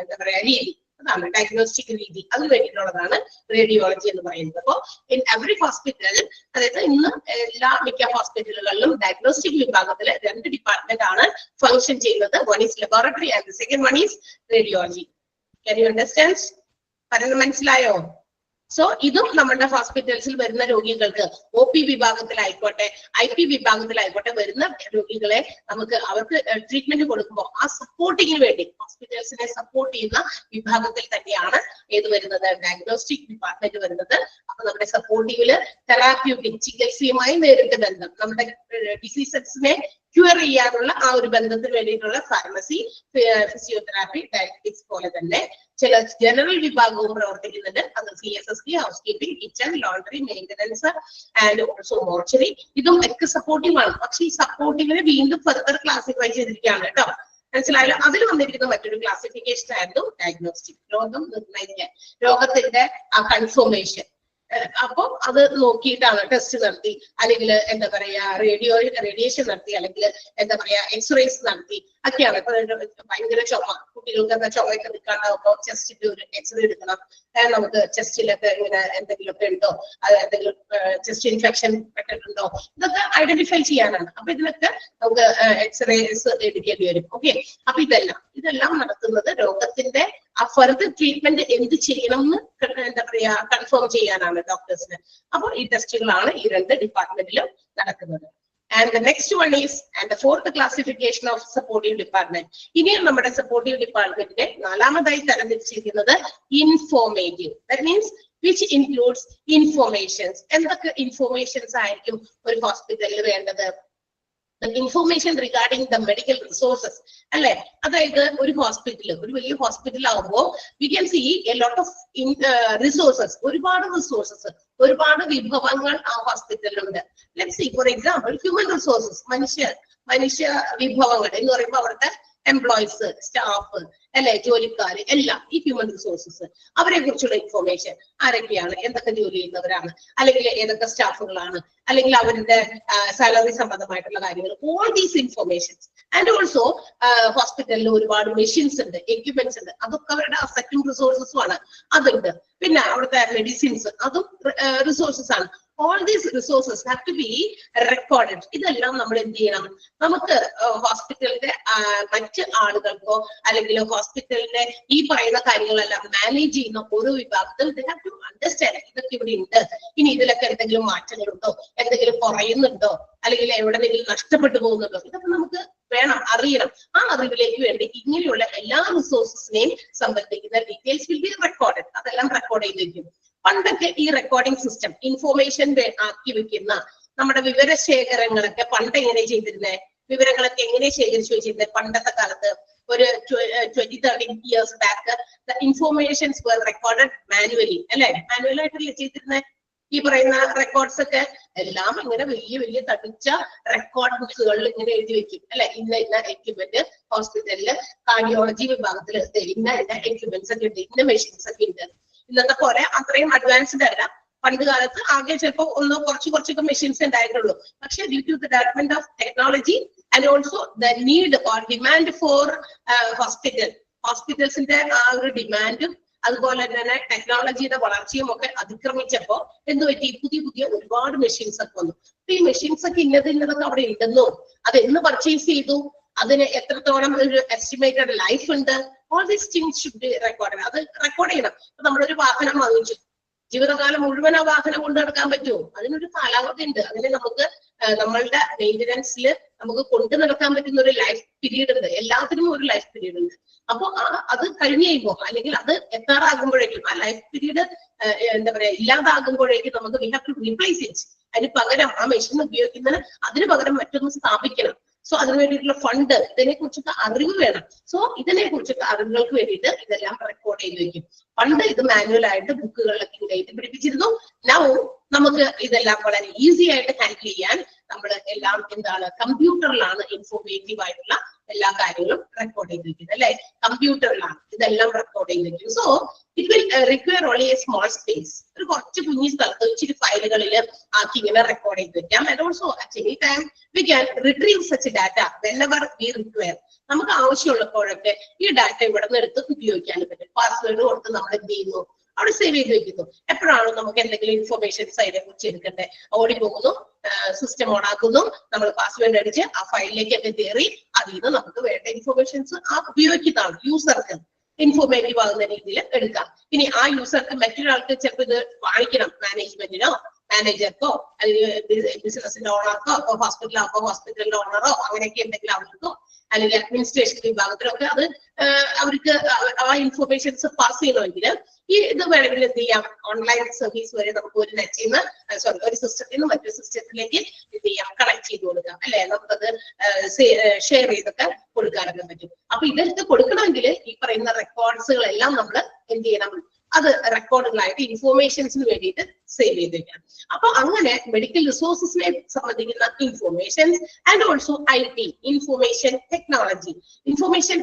Speaker 1: എന്താ പറയാ രീതി, അതാണ് ഡയഗ്നോസ്റ്റിക് രീതി. അതിന് വേണ്ടിയിട്ടുള്ളതാണ് റേഡിയോളജി എന്ന് പറയുന്നത്. അപ്പോൾ ഇൻ എവറി ഹോസ്പിറ്റൽ, അതായത് ഇന്ന് മിക്ക ഹോസ്പിറ്റലുകളിലും ഡയഗ്നോസ്റ്റിക് വിഭാഗത്തിൽ രണ്ട് ഡിപ്പാർട്ട്മെന്റ് ആണ് ഫംഗ്ഷൻ ചെയ്യുന്നത്. One is laboratory and the second one is radiology. Can you understand? പറയുന്നത് മനസ്സിലായോ? സോ ഇതും നമ്മുടെ ഹോസ്പിറ്റൽസിൽ വരുന്ന രോഗികൾക്ക് OP വിഭാഗത്തിലായിക്കോട്ടെ IP വിഭാഗത്തിലായിക്കോട്ടെ വരുന്ന രോഗികളെ നമുക്ക് അവർക്ക് ട്രീറ്റ്മെന്റ് കൊടുക്കുമ്പോൾ ആ സപ്പോർട്ടിങ്ങിന് വേണ്ടി ഹോസ്പിറ്റൽസിനെ സപ്പോർട്ട് ചെയ്യുന്ന വിഭാഗത്തിൽ തന്നെയാണ് ഏത് വരുന്നത്, ഡയഗ്നോസ്റ്റിക് ഡിപ്പാർട്ട്മെന്റ് വരുന്നത്. അപ്പൊ നമ്മുടെ സപ്പോർട്ടിങ്ങില് തെറാപ്യൂട്ടിക് ചികിത്സയുമായി നേരിട്ട് ബന്ധം, നമ്മുടെ ഡിസീസസിനെ ക്യൂർ ചെയ്യാനുള്ള ആ ഒരു ബന്ധത്തിന് വേണ്ടിയിട്ടുള്ള ഫാർമസി, ഫിസിയോതെറാപ്പി, ഡയബറ്റിക്സ് പോലെ തന്നെ ചില ജനറൽ വിഭാഗവും പ്രവർത്തിക്കുന്നുണ്ട്. അത് CSST, house keeping, kitchen, laundry, maintenance and also mortuary. ഇതും ഒക്കെ സപ്പോർട്ടീവ് ആണ്. പക്ഷെ ഈ സപ്പോർട്ടീവിനെ വീണ്ടും ഫർദർ ക്ലാസിഫൈ ചെയ്തിരിക്കുകയാണ് കേട്ടോ. മനസ്സിലായല്ലോ? അതിൽ വന്നിരിക്കുന്ന മറ്റൊരു ക്ലാസിഫിക്കേഷൻ ആയിരുന്നു ഡയഗ്നോസ്റ്റിക്, രോഗം നിർണ്ണയിക്കാൻ, രോഗത്തിന്റെ ആ കൺഫർമേഷൻ. അപ്പൊ അത് നോക്കിയിട്ടാണ് ടെസ്റ്റ് നടത്തി അല്ലെങ്കിൽ എന്താ പറയാ റേഡിയേഷൻ നടത്തി അല്ലെങ്കിൽ എന്താ പറയാ എക്സ്റേസ് നടത്തി ഒക്കെയാണ്. ഇപ്പൊ ഭയങ്കര ചുമ, കുട്ടികൾക്ക് ചുമയൊക്കെ നിൽക്കാണ്ടാവുമ്പോ ചെസ്റ്റിന്റെ ഒരു എക്സ്റേ എടുക്കണം. നമുക്ക് ചെസ്റ്റിലൊക്കെ ഇങ്ങനെ എന്തെങ്കിലുമൊക്കെ ഉണ്ടോ, അത് എന്തെങ്കിലും ചെസ്റ്റ് ഇൻഫെക്ഷൻ പെട്ടിട്ടുണ്ടോ, ഇതൊക്കെ ഐഡന്റിഫൈ ചെയ്യാനാണ്. അപ്പൊ ഇതിനൊക്കെ നമുക്ക് എക്സ്റേസ് എടുക്കേണ്ടി വരും. ഓക്കെ, അപ്പൊ ഇതെല്ലാം നടത്തുന്നത് രോഗത്തിന്റെ ആ ഫർദർ ട്രീറ്റ്മെന്റ് എന്ത് ചെയ്യണം എന്ന് എന്താ പറയാ കൺഫേം ചെയ്യാനാണ് ഡോക്ടേഴ്സിന്. അപ്പോൾ ഈ ടെസ്റ്റുകളാണ് ഈ രണ്ട് ഡിപ്പാർട്ട്മെന്റിലും നടക്കുന്നത്. And the next one is, and the fourth classification of supportive department. ഇനിയും നമ്മുടെ സപ്പോർട്ടീവ് ഡിപ്പാർട്ട്മെന്റിനെ നാലാമതായി തരംതിരിച്ചിരിക്കുന്നത് informative. That means which includes informations. എന്തൊക്കെ ഇൻഫോർമേഷൻസ് ആയിരിക്കും ഒരു ഹോസ്പിറ്റലിൽ വേണ്ടത്? Information regarding the medical resources അല്ലെ. അതായത് ഒരു ഹോസ്പിറ്റൽ, ഒരു വലിയ ഹോസ്പിറ്റൽ ആകുമ്പോൾ we can see a lot of resources, ഒരുപാട് റിസോഴ്സസ്, ഒരുപാട് വിഭവങ്ങൾ ആ ഹോസ്പിറ്റലിലുണ്ട്. Let's see for example human resources, മനുഷ്യ വിഭവങ്ങൾ എന്ന് പറയുമ്പോൾ അവിടുത്തെ എംപ്ലോയീസ്, സ്റ്റാഫ് അല്ലെ, ജോലിക്കാര് എല്ലാം ഈ ഹ്യൂമൻ റിസോഴ്സസ്. അവരെ കുറിച്ചുള്ള ഇൻഫോർമേഷൻ, ആരൊക്കെയാണ്, എന്തൊക്കെ ജോലി ചെയ്യുന്നവരാണ്, അല്ലെങ്കിൽ ഏതൊക്കെ സ്റ്റാഫുകളാണ്, അല്ലെങ്കിൽ അവരുടെ സാലറി സംബന്ധമായിട്ടുള്ള കാര്യങ്ങൾ, all these informations. And also ഹോസ്പിറ്റലിൽ ഒരുപാട് മെഷീൻസ് ഉണ്ട്, എക്യുപ്മെന്റ്സ് ഉണ്ട്, അതൊക്കെ അവരുടെ അസറ്റും റിസോഴ്സസും ആണ്, അതുണ്ട്. പിന്നെ അവിടുത്തെ മെഡിസിൻസ്, അതും റിസോഴ്സസ് ആണ്. All these resources have to be recorded. ഇതെല്ലാം നമ്മൾ എന്ത് ചെയ്യണം? നമുക്ക് ഹോസ്പിറ്റലിന്റെ മറ്റ് ആളുകൾക്കോ അല്ലെങ്കിൽ ഹോസ്പിറ്റലിന്റെ ഈ പറയുന്ന കാര്യങ്ങളെല്ലാം മാനേജ് ചെയ്യുന്ന ഓരോ വിഭാഗത്തിൽ they have to understand ഇതൊക്കെ ഇവിടെ ഉണ്ട്, ഇനി ഇതിലൊക്കെ എന്തെങ്കിലും മാറ്റങ്ങളുണ്ടോ, എന്തെങ്കിലും കുറയുന്നുണ്ടോ, അല്ലെങ്കിൽ എവിടെയെങ്കിലും നഷ്ടപ്പെട്ടു പോകുന്നുണ്ടോ, ഇതൊക്കെ നമുക്ക് വേണം, അറിയണം. ആ അറിവിലേക്ക് വേണ്ടി ഇങ്ങനെയുള്ള എല്ലാ റിസോഴ്സസിനെയും സംബന്ധിക്കുന്ന ഡീറ്റെയിൽസ് വിൽ ബി റെക്കോർഡഡ്. അതെല്ലാം റെക്കോർഡ് ചെയ്ത് വെക്കും. പണ്ടൊക്കെ ഈ റെക്കോർഡിംഗ് സിസ്റ്റം, ഇൻഫോർമേഷൻ ആക്കി വെക്കുന്ന നമ്മുടെ വിവരശേഖരങ്ങളൊക്കെ പണ്ട് എങ്ങനെ ചെയ്തിരുന്നത്, വിവരങ്ങളൊക്കെ എങ്ങനെ ശേഖരിച്ചു വെച്ചിരുന്നത്? പണ്ടത്തെ കാലത്ത് ഒരു 20-30 years back the informations were recorded manually അല്ലെ, മാനുവലായിട്ടല്ലേ ചെയ്തിരുന്നത്? ഈ പറയുന്ന റെക്കോർഡ്സ് ഒക്കെ എല്ലാം ഇങ്ങനെ വലിയ വലിയ തടിച്ച റെക്കോർഡ് ബുക്സുകളിൽ ഇങ്ങനെ എഴുതി വെക്കും അല്ലെ. ഇന്ന എക്യുപ്മെന്റ് ഹോസ്പിറ്റലില് കാർഡിയോളജി വിഭാഗത്തിൽ ഇന്ന എക്യുപ്മെന്റ്സ് ഒക്കെ ഉണ്ട്, ഇന്ന മെഷീൻസ് ഒക്കെ ഉണ്ട്. ഇന്നത്തെ പോലെ അത്രയും അഡ്വാൻസ്ഡ് അല്ല. പണ്ട് കാലത്ത് ആകെ ചിലപ്പോൾ കുറച്ചൊക്കെ മെഷീൻസ് ഉണ്ടായിട്ടുള്ളൂ. പക്ഷെ due to the development of technology and also the need or demand for ഹോസ്പിറ്റൽസിന്റെ ആ ഒരു ഡിമാൻഡും അതുപോലെ തന്നെ ടെക്നോളജിയുടെ വളർച്ചയും ഒക്കെ അതിക്രമിച്ചപ്പോ എന്ത് പറ്റി, പുതിയ ഒരുപാട് മെഷീൻസ് ഒക്കെ വന്നു. അപ്പൊ ഈ മെഷീൻസ് ഒക്കെ ഇന്നതൊക്കെ അവിടെ ഉണ്ടെന്നോ, അത് എന്ന് പർച്ചേസ് ചെയ്തു, അതിന് എത്രത്തോളം ഒരു എസ്റ്റിമേറ്റഡ് ലൈഫ് ഉണ്ട്, all these things should be record. അത് റെക്കോർഡ് ചെയ്യണം. ഇപ്പൊ നമ്മളൊരു വാഹനം വാങ്ങിച്ചു, ജീവിതകാലം മുഴുവൻ ആ വാഹനം കൊണ്ടു നടക്കാൻ പറ്റുമോ? അതിനൊരു കാലാവധി ഉണ്ട്. അതിന് നമുക്ക് നമ്മളുടെ മെയിൻ്റനൻസിൽ നമുക്ക് കൊണ്ടു നടക്കാൻ പറ്റുന്ന ഒരു ലൈഫ് പീരീഡ് ഉണ്ട്. എല്ലാത്തിനും ഒരു ലൈഫ് പീരീഡ് ഉണ്ട്. അപ്പൊ അത് കഴിഞ്ഞ് കഴിയുമ്പോ അല്ലെങ്കിൽ അത് എത്താറാകുമ്പോഴേക്കും ആ ലൈഫ് പീരീഡ് എന്താ പറയാ ഇല്ലാതാകുമ്പോഴേക്കും നമുക്ക് we have to replace it. അതിന് പകരം ആ മെഷീൻ ഉപയോഗിക്കുന്നതിന് അതിന് പകരം മറ്റൊന്ന് സ്ഥാപിക്കണം. സോ അതിന് വേണ്ടിയിട്ടുള്ള ഫണ്ട്, ഇതിനെ കുറിച്ചൊക്കെ അറിവ് വേണം. സോ ഇതിനെ കുറിച്ചൊക്കെ അറിവുകൾക്ക് വേണ്ടിയിട്ട് ഇതെല്ലാം റെക്കോർഡ് ചെയ്ത് വെക്കും. പണ്ട് ഇത് മാനുവൽ ആയിട്ട് ബുക്കുകളിലൊക്കെ എഴുതി പിടിപ്പിച്ചിരുന്നു. നൗ നമുക്ക് ഇതെല്ലാം വളരെ ഈസി ആയിട്ട് ഹാൻഡിൽ ചെയ്യാൻ നമ്മൾ എല്ലാം കമ്പ്യൂട്ടറിലാണ് ഇൻഫോർമേറ്റീവ് ആയിട്ടുള്ള എല്ലാ കാര്യങ്ങളും റെക്കോർഡ് ചെയ്ത് വെക്കുന്നത് അല്ലെ. കമ്പ്യൂട്ടറിലാണ് ഇതെല്ലാം റെക്കോർഡ് ചെയ്ത് വെക്കും. So it will require only A small space. ഒരു കുറച്ച് കുഞ്ഞി സ്ഥലത്ത് ഇച്ചിരി ഫയലുകളിൽ ആക്കി ഇങ്ങനെ റെക്കോർഡ് ചെയ്ത് വെക്കാം. And also at any time we can retrieve such data whenever V require. നമുക്ക് ആവശ്യമുള്ളപ്പോഴൊക്കെ ഈ ഡാറ്റ ഇവിടെ നിന്ന് എടുത്ത് ഉപയോഗിക്കാൻ പറ്റും. പാസ്വേഡ് കൊടുത്ത് നമ്മൾ എന്ത് ചെയ്യുന്നു, അവിടെ സേവ് ചെയ്ത് വെക്കുന്നു. എപ്പോഴാണോ നമുക്ക് എന്തെങ്കിലും ഇൻഫർമേഷൻസ് അതിനെ കുറിച്ച് എടുക്കണ്ടേ, ഓടി പോകുന്നു, സിസ്റ്റം ഓൺ ആക്കുന്നു, നമ്മൾ പാസ്വേഡ് അടിച്ച് ആ ഫയലിലേക്ക് ഒക്കെ കയറി അതിൽ നിന്ന് നമുക്ക് വേണ്ട ഇൻഫർമേഷൻസ് ഉപയോഗിക്കുന്നതാണ് യൂസർക്ക് ഇൻഫോർമേറ്റീവ് ആകുന്ന രീതിയിൽ എടുക്കാം. ഇനി ആ യൂസർക്ക് മറ്റൊരാൾക്ക് ചിലപ്പോൾ ഇത് വാങ്ങിക്കണം, മാനേജ്മെന്റിനോ മാനേജർക്കോ അല്ലെങ്കിൽ ബിസിനസിന്റെ ഓണർക്കോ, അപ്പൊ ഹോസ്പിറ്റലാകുമ്പോ ഹോസ്പിറ്റലിന്റെ ഓണറോ അങ്ങനെയൊക്കെ എന്തെങ്കിലും അവർക്കോ അല്ലെങ്കിൽ അഡ്മിനിസ്ട്രേഷൻ വിഭാഗത്തിലൊക്കെ അത് അവർക്ക് ആ ഇൻഫർമേഷൻസ് പാസ് ചെയ്യണമെങ്കിൽ ഈ ഇത് വേണമെങ്കിൽ എന്ത് ചെയ്യാം, ഓൺലൈൻ സർവീസ് വരെ നമുക്ക് ഒരു നെറ്റിൽ നിന്ന് ഒരു സിസ്റ്റത്തിൽ നിന്ന് മറ്റൊരു സിസ്റ്റത്തിലേക്ക് എന്ത് ചെയ്യാം, കണക്ട് ചെയ്ത് കൊടുക്കാം അല്ലെ. നമുക്കത് ഷെയർ ചെയ്തൊക്കെ കൊടുക്കാനൊക്കെ പറ്റും. അപ്പൊ ഇതൊക്കെ കൊടുക്കണമെങ്കിൽ ഈ പറയുന്ന റെക്കോർഡ്സുകളെല്ലാം നമ്മൾ എന്ത് ചെയ്യണം, അത് റെക്കോർഡുകളായിട്ട് ഇൻഫോർമേഷൻസിന് വേണ്ടിയിട്ട് സേവ് ചെയ്ത് വെക്കണം. അപ്പൊ അങ്ങനെ മെഡിക്കൽ റിസോഴ്സസിനെ സംബന്ധിക്കുന്ന informations and also IT information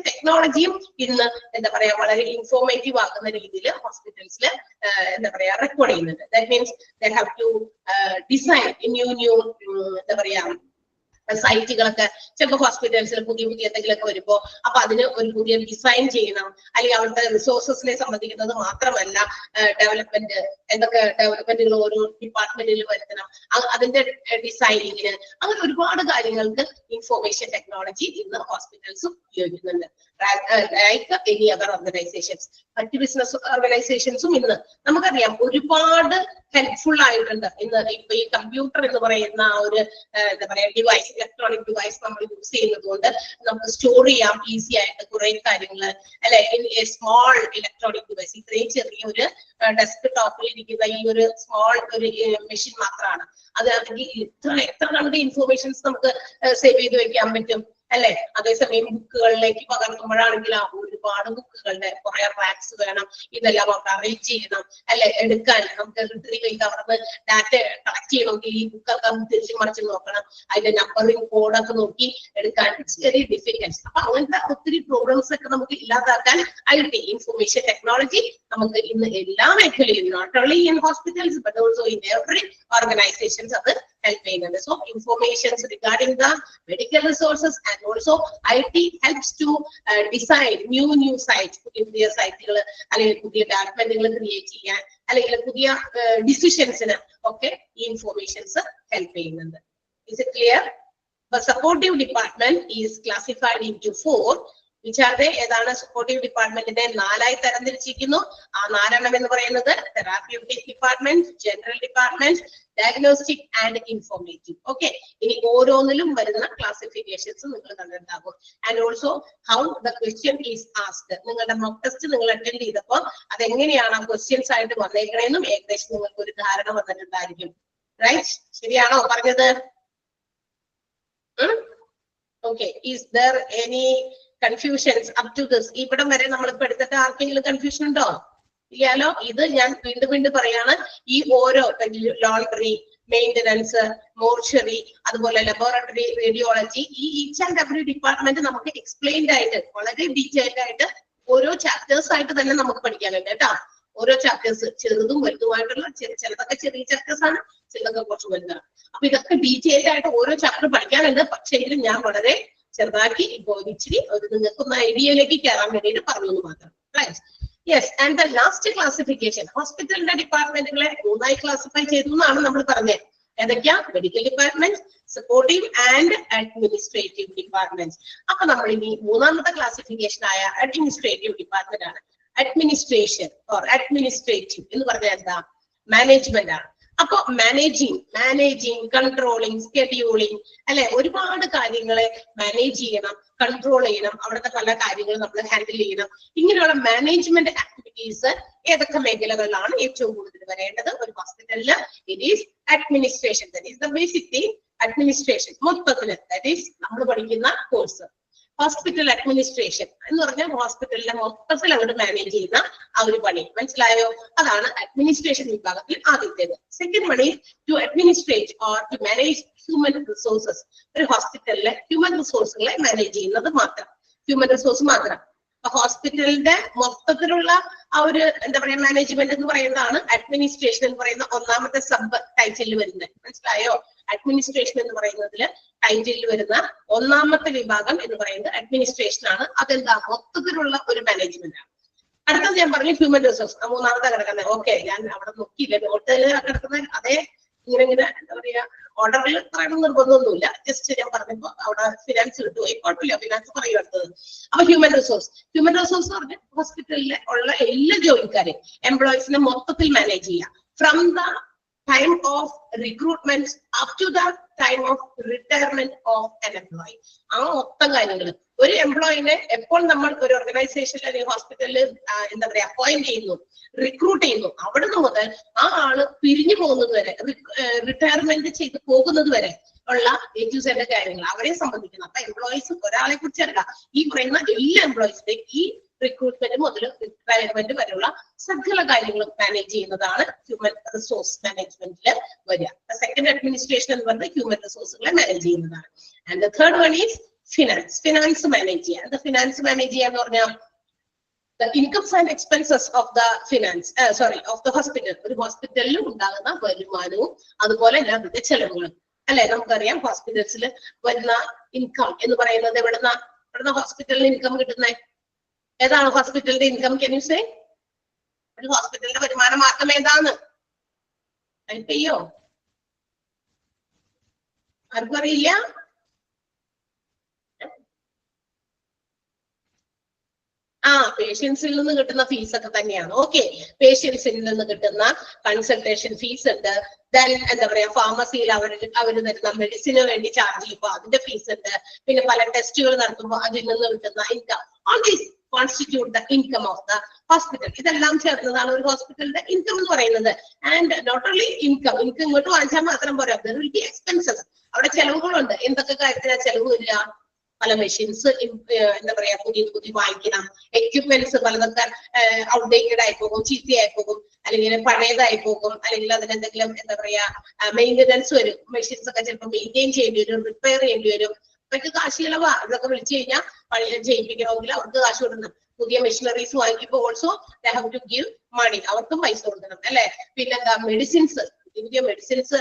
Speaker 1: ടെക്നോളജിയും ഇന്ന് എന്താ പറയാ വളരെ ഇൻഫോർമേറ്റീവ് ആക്കുന്ന രീതിയിൽ ഹോസ്പിറ്റൽസിൽ എന്താ പറയാ റെക്കോർഡ് ചെയ്യുന്നുണ്ട്. That means they have to design new എന്താ പറയാ സൈറ്റുകളൊക്കെ ചിലപ്പോൾ ഹോസ്പിറ്റൽസിൽ പുതിയ എന്തെങ്കിലുമൊക്കെ വരുമ്പോ അപ്പൊ അതിന് ഒരു പുതിയ ഡിസൈൻ ചെയ്യണം. അല്ലെങ്കിൽ അവരുടെ റിസോഴ്സസിനെ സംബന്ധിക്കുന്നത് മാത്രമല്ല, ഡെവലപ്മെന്റ് എന്തൊക്കെ ഡെവലപ്മെന്റുകൾ ഓരോ ഡിപ്പാർട്ട്മെന്റിൽ വരുത്തണം, അതിന്റെ ഡിസൈനിങ്ങിന്, അങ്ങനെ ഒരുപാട് കാര്യങ്ങൾക്ക് ഇൻഫോർമേഷൻ ടെക്നോളജി ഇന്ന് ഹോസ്പിറ്റൽസും ഉപയോഗിക്കുന്നുണ്ട്. ലൈക്ക് എനി അതർ ഓർഗനൈസേഷൻസ്, മറ്റ് ബിസിനസ് ഓർഗനൈസേഷൻസും ഇന്ന് നമുക്കറിയാം ഒരുപാട് ഹെൽപ്ഫുൾ ആയിട്ടുണ്ട്. ഇന്ന് ഇപ്പൊ ഈ കമ്പ്യൂട്ടർ എന്ന് പറയുന്ന ആ ഒരു എന്താ പറയാ ഡിവൈസ്, ഇലക്ട്രോണിക് ഡിവൈസ് നമ്മൾ യൂസ് ചെയ്യുന്നത് കൊണ്ട് നമുക്ക് സ്റ്റോർ ചെയ്യാം ഈസി ആയിട്ട് കുറെ കാര്യങ്ങൾ അല്ലെ. സ്മോൾ ഇലക്ട്രോണിക് ഡിവൈസ്, ഇത്രയും ചെറിയ ഒരു ഡെസ്ക് ടോപ്പിൽ ഇരിക്കുന്ന ഈ ഒരു സ്മോൾ ഒരു മെഷീൻ മാത്രമാണ്. അത് എത്ര നമ്മുടെ ഇൻഫോർമേഷൻസ് നമുക്ക് സേവ് ചെയ്ത് വെക്കാൻ പറ്റും അല്ലെ. അതേസമയം ബുക്കുകളിലേക്ക് പകർത്തുമ്പോഴാണെങ്കിൽ ഒരുപാട് ബുക്കുകളുടെ കുറെ റാക്സ് വേണം, ഇതെല്ലാം നമുക്ക് അറേഞ്ച് ചെയ്യണം അല്ലെ. എടുക്കാൻ നമുക്ക് റിട്രീവ് ചെയ്ത് അവിടുന്ന് ഡാറ്റ കളക്ട് ചെയ്യണമെങ്കിൽ ഈ ബുക്കൊക്കെ തിരിച്ചു മറിച്ച് നോക്കണം, അതിന്റെ നമ്പറിംഗ് കോഡൊക്കെ നോക്കി എടുക്കാൻ ഇറ്റ്സ് വെരി ഡിഫിക്കൽട്ട്. അപ്പൊ അങ്ങനത്തെ ഒത്തിരി പ്രോബ്ലംസ് ഒക്കെ നമുക്ക് ഇല്ലാതാക്കാൻ IT ഇൻഫോർമേഷൻ ടെക്നോളജി നമുക്ക് ഇന്ന് എല്ലാ മേഖലയിലും, not only in hospitals but also in every organizations അത് ഹെൽപ്പ് ചെയ്യുന്നുണ്ട്. So informations regarding the medical resources and also IT helps to design new sites, പുതിയ സൈറ്റുകൾ അല്ലെങ്കിൽ പുതിയ ഡെവലപ്മെന്റുകൾ ക്രിയേറ്റ് ചെയ്യാൻ അല്ലെങ്കിൽ പുതിയ ഡിസിഷൻസിന് ഒക്കെ ഈ ഇൻഫോർമേഷൻസ് ഹെൽപ്പ് ചെയ്യുന്നുണ്ട്. Is it clear? The supportive department is classified into 4. Which are they? ഏതാണ് സപ്പോർട്ടീവ് ഡിപ്പാർട്ട്മെന്റിനെ 4ആയി തരംതിരിച്ചിരിക്കുന്നു. ആ 4 എണ്ണം എന്ന് പറയുന്നത് therapeutic department, general department, diagnostic and informative. Okay, ഇനി ഓരോന്നിലും വരുന്ന ക്ലാസിഫിക്കേഷൻസ് നിങ്ങൾ കണ്ടിട്ടുണ്ടാകും. And also how the question is asked. നിങ്ങളുടെ മോക്ക് ടെസ്റ്റ് നിങ്ങൾ അറ്റൻഡ് ചെയ്തപ്പോൾ അതെങ്ങനെയാണ് ആ ക്വസ്റ്റ്യൻസ് ആയിട്ട് വന്നേക്കണേന്നും ഏകദേശം നിങ്ങൾക്ക് ഒരു ധാരണ വന്നിട്ടുണ്ടായിരിക്കും. റൈറ്റ്? ശരിയാണോ പറഞ്ഞത്? Okay, is there any confusions up to this? ഇവിടം വരെ നമ്മളിപ്പോ എടുത്തിട്ട് ആർക്കെങ്കിലും കൺഫ്യൂഷൻ ഉണ്ടോ? ഇല്ലാലോ? ഇത് ഞാൻ വീണ്ടും പറയാണ്. ഈ ഓരോ ലോണ്ടറി, മെയിന്റനൻസ്, മോർച്ചറി, അതുപോലെ ലബോറട്ടറി, റേഡിയോളജി, ഈ ഈച്ച് ആൻഡ് എവറി ഡിപ്പാർട്ട്മെന്റ് നമുക്ക് എക്സ്പ്ലെയിൻഡ് ആയിട്ട് വളരെ ഡീറ്റെയിൽഡ് ആയിട്ട് ഓരോ ചാപ്റ്റേഴ്സ് ആയിട്ട് തന്നെ നമുക്ക് പഠിക്കാനുണ്ട് കേട്ടോ. ഓരോ ചാപ്റ്റേഴ്സ് ചെറുതും വലുതുമായിട്ടുള്ള, ചിലതൊക്കെ ചെറിയ ചാപ്റ്റേഴ്സ് ആണ്, ചിലതൊക്കെ കുറച്ച് വലുതാണ്. അപ്പൊ ഇതൊക്കെ ഡീറ്റെയിൽഡ് ആയിട്ട് ഓരോ ചാപ്റ്റർ പഠിക്കാനുണ്ട്. പക്ഷേ ഞാൻ വളരെ ചെറുതാക്കി ഇപ്പൊ ഇച്ചിരി ഒരു നിങ്ങൾക്കൊന്ന് ഐഡിയയിലേക്ക് കയറാൻ വേണ്ടിയിട്ട് പറഞ്ഞു എന്ന് മാത്രം. Right. Yes. And the last classification, ഹോസ്പിറ്റലിന്റെ ഡിപ്പാർട്ട്മെന്റുകളെ 3ആയി ക്ലാസിഫൈ ചെയ്തു എന്നാണ് നമ്മൾ പറഞ്ഞത്. ഏതൊക്കെയാ? Medical department, supportive and administrative department. അപ്പൊ നമ്മൾ ഇനി 3ാമത്തെ ക്ലാസിഫിക്കേഷൻ ആയ അഡ്മിനിസ്ട്രേറ്റീവ് ഡിപ്പാർട്ട്മെന്റ് ആണ്. അഡ്മിനിസ്ട്രേഷൻ ഓർ അഡ്മിനിസ്ട്രേറ്റീവ് എന്ന് പറഞ്ഞാൽ എന്താ? മാനേജ്മെന്റ് ആണ്. അപ്പൊ മാനേജിങ്, കൺട്രോളിങ്, സ്കെഡ്യൂളിങ്, അല്ലെ, ഒരുപാട് കാര്യങ്ങളെ മാനേജ് ചെയ്യണം, കൺട്രോൾ ചെയ്യണം, അവിടുത്തെ പല കാര്യങ്ങളും നമ്മൾ ഹാൻഡിൽ ചെയ്യണം. ഇങ്ങനെയുള്ള മാനേജ്മെന്റ് ആക്ടിവിറ്റീസ് ഏതൊക്കെ മേഖലകളിലാണ് ഏറ്റവും കൂടുതൽ വരേണ്ടത് ഒരു ഹോസ്പിറ്റലില്? It is administration. That is the basic thing. Administration മൊത്തത്തില്, ദാറ്റ് ഈസ് നമ്മൾ പഠിക്കുന്ന കോഴ്സ്. ഹോസ്പിറ്റൽ അഡ്മിനിസ്ട്രേഷൻ എന്ന് പറഞ്ഞാൽ ഹോസ്പിറ്റലിനെ മൊത്തത്തിൽ അങ്ങോട്ട് മാനേജ് ചെയ്യുന്ന ആ ഒരു പണി. മനസ്സിലായോ? അതാണ് അഡ്മിനിസ്ട്രേഷൻ വിഭാഗത്തിൽ ആദ്യത്തേത്. Second one is to administrate or to manage human resources. ഒരു ഹോസ്പിറ്റലിലെ ഹ്യൂമൻ റിസോഴ്സുകളെ മാനേജ് ചെയ്യുന്നത് മാത്രം, ഹ്യൂമൻ റിസോഴ്സ് മാത്രം. ഹോസ്പിറ്റലിന്റെ മൊത്തത്തിലുള്ള ആ ഒരു എന്താ പറയാ മാനേജ്മെന്റ് എന്ന് പറയുന്നതാണ് അഡ്മിനിസ്ട്രേഷൻ എന്ന് പറയുന്ന 1ാമത്തെ സബ് ടൈറ്റിൽ വരുന്നത്. മനസ്സിലായോ? അഡ്മിനിസ്ട്രേഷൻ എന്ന് പറയുന്നതില് ടൈറ്റിൽ വരുന്ന 1ാമത്തെ വിഭാഗം എന്ന് പറയുന്നത് അഡ്മിനിസ്ട്രേഷൻ ആണ്. അതെന്താ? മൊത്തത്തിലുള്ള ഒരു മാനേജ്മെന്റ് ആണ്. അടുത്തത് ഞാൻ പറഞ്ഞു ഹ്യൂമൻ റിസോഴ്സ്, 3ാമത്തെ കിടക്കുന്നത്. ഓക്കെ, ഞാൻ അവിടെ നോക്കിയില്ല, നോട്ടിൽ കിടക്കുന്ന അതേ ഇങ്ങനെ എന്താ പറയാ ഓർഡറിൽ പറയണം നിർബന്ധമൊന്നുമില്ല. ജസ്റ്റ് ഞാൻ പറഞ്ഞപ്പോ അവിടെ ഫിനാൻസ് കിട്ടുപോയി, കുഴപ്പമില്ല, ഫിനാൻസ് പറയും അടുത്തത്. അപ്പൊ ഹ്യൂമൻ റിസോഴ്സ് എന്ന് പറഞ്ഞാൽ ഹോസ്പിറ്റലിലെ ഉള്ള എല്ലാ ജോലിക്കാരെയും എംപ്ലോയീസിനെ മൊത്തത്തിൽ മാനേജ് ചെയ്യുക. From the time of recruitment up to the time of retirement of an employee. ആ മൊത്തം കാര്യങ്ങൾ ഒരു എംപ്ലോയിനെ എപ്പോൾ നമ്മൾ ഒരു ഓർഗനൈസേഷനിൽ അല്ലെങ്കിൽ ഹോസ്പിറ്റലിൽ എന്താ പറയാ അപ്പോയിന്റ് ചെയ്യുന്നു, റിക്രൂട്ട് ചെയ്യുന്നു, അവിടുന്ന് മുതൽ ആ ആള് പിരിഞ്ഞു പോകുന്നത് വരെ, റിട്ടയർമെന്റ് ചെയ്ത് പോകുന്നത് വരെ ഉള്ള A-Z കാര്യങ്ങൾ അവരെ സംബന്ധിക്കുന്നു. അപ്പൊ എംപ്ലോയീസ് ഒരാളെ കുറിച്ചല്ല, ഈ പറയുന്ന എല്ലാ എംപ്ലോയീസിന്റെയും ഈ റിക്രൂട്ട്മെന്റ് മുതൽ റിട്ടയർമെന്റ് വരെയുള്ള സകല കാര്യങ്ങളും മാനേജ് ചെയ്യുന്നതാണ് ഹ്യൂമൻ റിസോഴ്സ് മാനേജ്മെന്റിൽ വരിക. സെക്കൻഡ് അഡ്മിനിസ്ട്രേഷൻ എന്ന് പറഞ്ഞാൽ ഹ്യൂമൻ റിസോഴ്സുകളെ മാനേജ് ചെയ്യുന്നതാണ്. And the third one is finance manage ചെയ്യുക. ഫിനാൻസ് മാനേജ് ചെയ്യാന്ന് പറഞ്ഞാൽ the incomes and expenses of the of the hospital. ഒരു ഹോസ്പിറ്റലിൽ ഉണ്ടാകുന്ന വരുമാനവും അതുപോലെ തന്നെ അതിന്റെ ചെലവുകളും, അല്ലെ? നമുക്കറിയാം ഹോസ്പിറ്റൽസിൽ വരുന്ന ഇൻകം എന്ന് പറയുന്നത് എവിടുന്ന ഹോസ്പിറ്റലിന് ഇൻകം കിട്ടുന്നത്? ഏതാണ് ഹോസ്പിറ്റലിന്റെ ഇൻകം? Can you say? ഒരു ഹോസ്പിറ്റലിന്റെ വരുമാന മാർഗം ഏതാണ്? ചെയ്യോ? ആർക്കും അറിയില്ല? പേഷ്യൻസിൽ നിന്ന് കിട്ടുന്ന ഫീസ് ഒക്കെ തന്നെയാണ്. ഓക്കെ, പേഷ്യൻസിൽ നിന്ന് കിട്ടുന്ന കൺസൾട്ടേഷൻ ഫീസ് ഉണ്ട്. ദെൻ എന്താ പറയാ ഫാർമസിയിൽ അവർ തരുന്ന മെഡിസിന് വേണ്ടി ചാർജ് ചെയ്യുമ്പോൾ അതിന്റെ ഫീസ് ഉണ്ട്. പിന്നെ പല ടെസ്റ്റുകൾ നടത്തുമ്പോൾ അതിൽ നിന്ന് കിട്ടുന്ന income. All these constitute the income of the hospital. ഇതെല്ലാം ചേർന്നതാണ് ഒരു ഹോസ്പിറ്റലിന്റെ ഇൻകം എന്ന് പറയുന്നത്. ആൻഡ് നോട്ട് ഓൺലി ഇൻകം ഇങ്ങോട്ട് വാങ്ങിച്ചാൽ മാത്രം പോരാ, ദർ വിൽ ബി എക്സ്പെൻസസ്. അവിടെ ചെലവുകളുണ്ട്. എന്തൊക്കെ കാര്യത്തിനാ ചെലവ് വരിക? പല മെഷീൻസ് എന്താ പറയാ പുതിയ വാങ്ങിക്കണം, എക്യുപ്മെന്റ്സ് പലതൊക്കെ ഔട്ട്ഡേറ്റഡ് ആയി പോകും, ചീത്തയായി പോകും, അല്ലെങ്കിൽ പഴയതായി പോകും, അല്ലെങ്കിൽ അതിനെന്തെങ്കിലും എന്താ പറയാ മെയിന്റനൻസ് വരും. മെഷീൻസ് ഒക്കെ ചിലപ്പോൾ മെയിൻറ്റെയിൻ ചെയ്യേണ്ടി വരും, റിപ്പയർ ചെയ്യേണ്ടി വരും. അവർക്ക് കാശ് ചിലവാ. ഇതൊക്കെ വിളിച്ചു കഴിഞ്ഞാൽ പഴയ ചെയ്യിപ്പിക്കണമെങ്കിൽ അവർക്ക് കാശ് കൊടുക്കണം. പുതിയ മെഷീനറീസ് വാങ്ങിക്കുമ്പോൾ also they have to give money, അവർക്കും പൈസ കൊടുക്കണം, അല്ലെ? പിന്നെന്താ മെഡിസിൻസ്, പുതിയ മെഡിസിൻസ്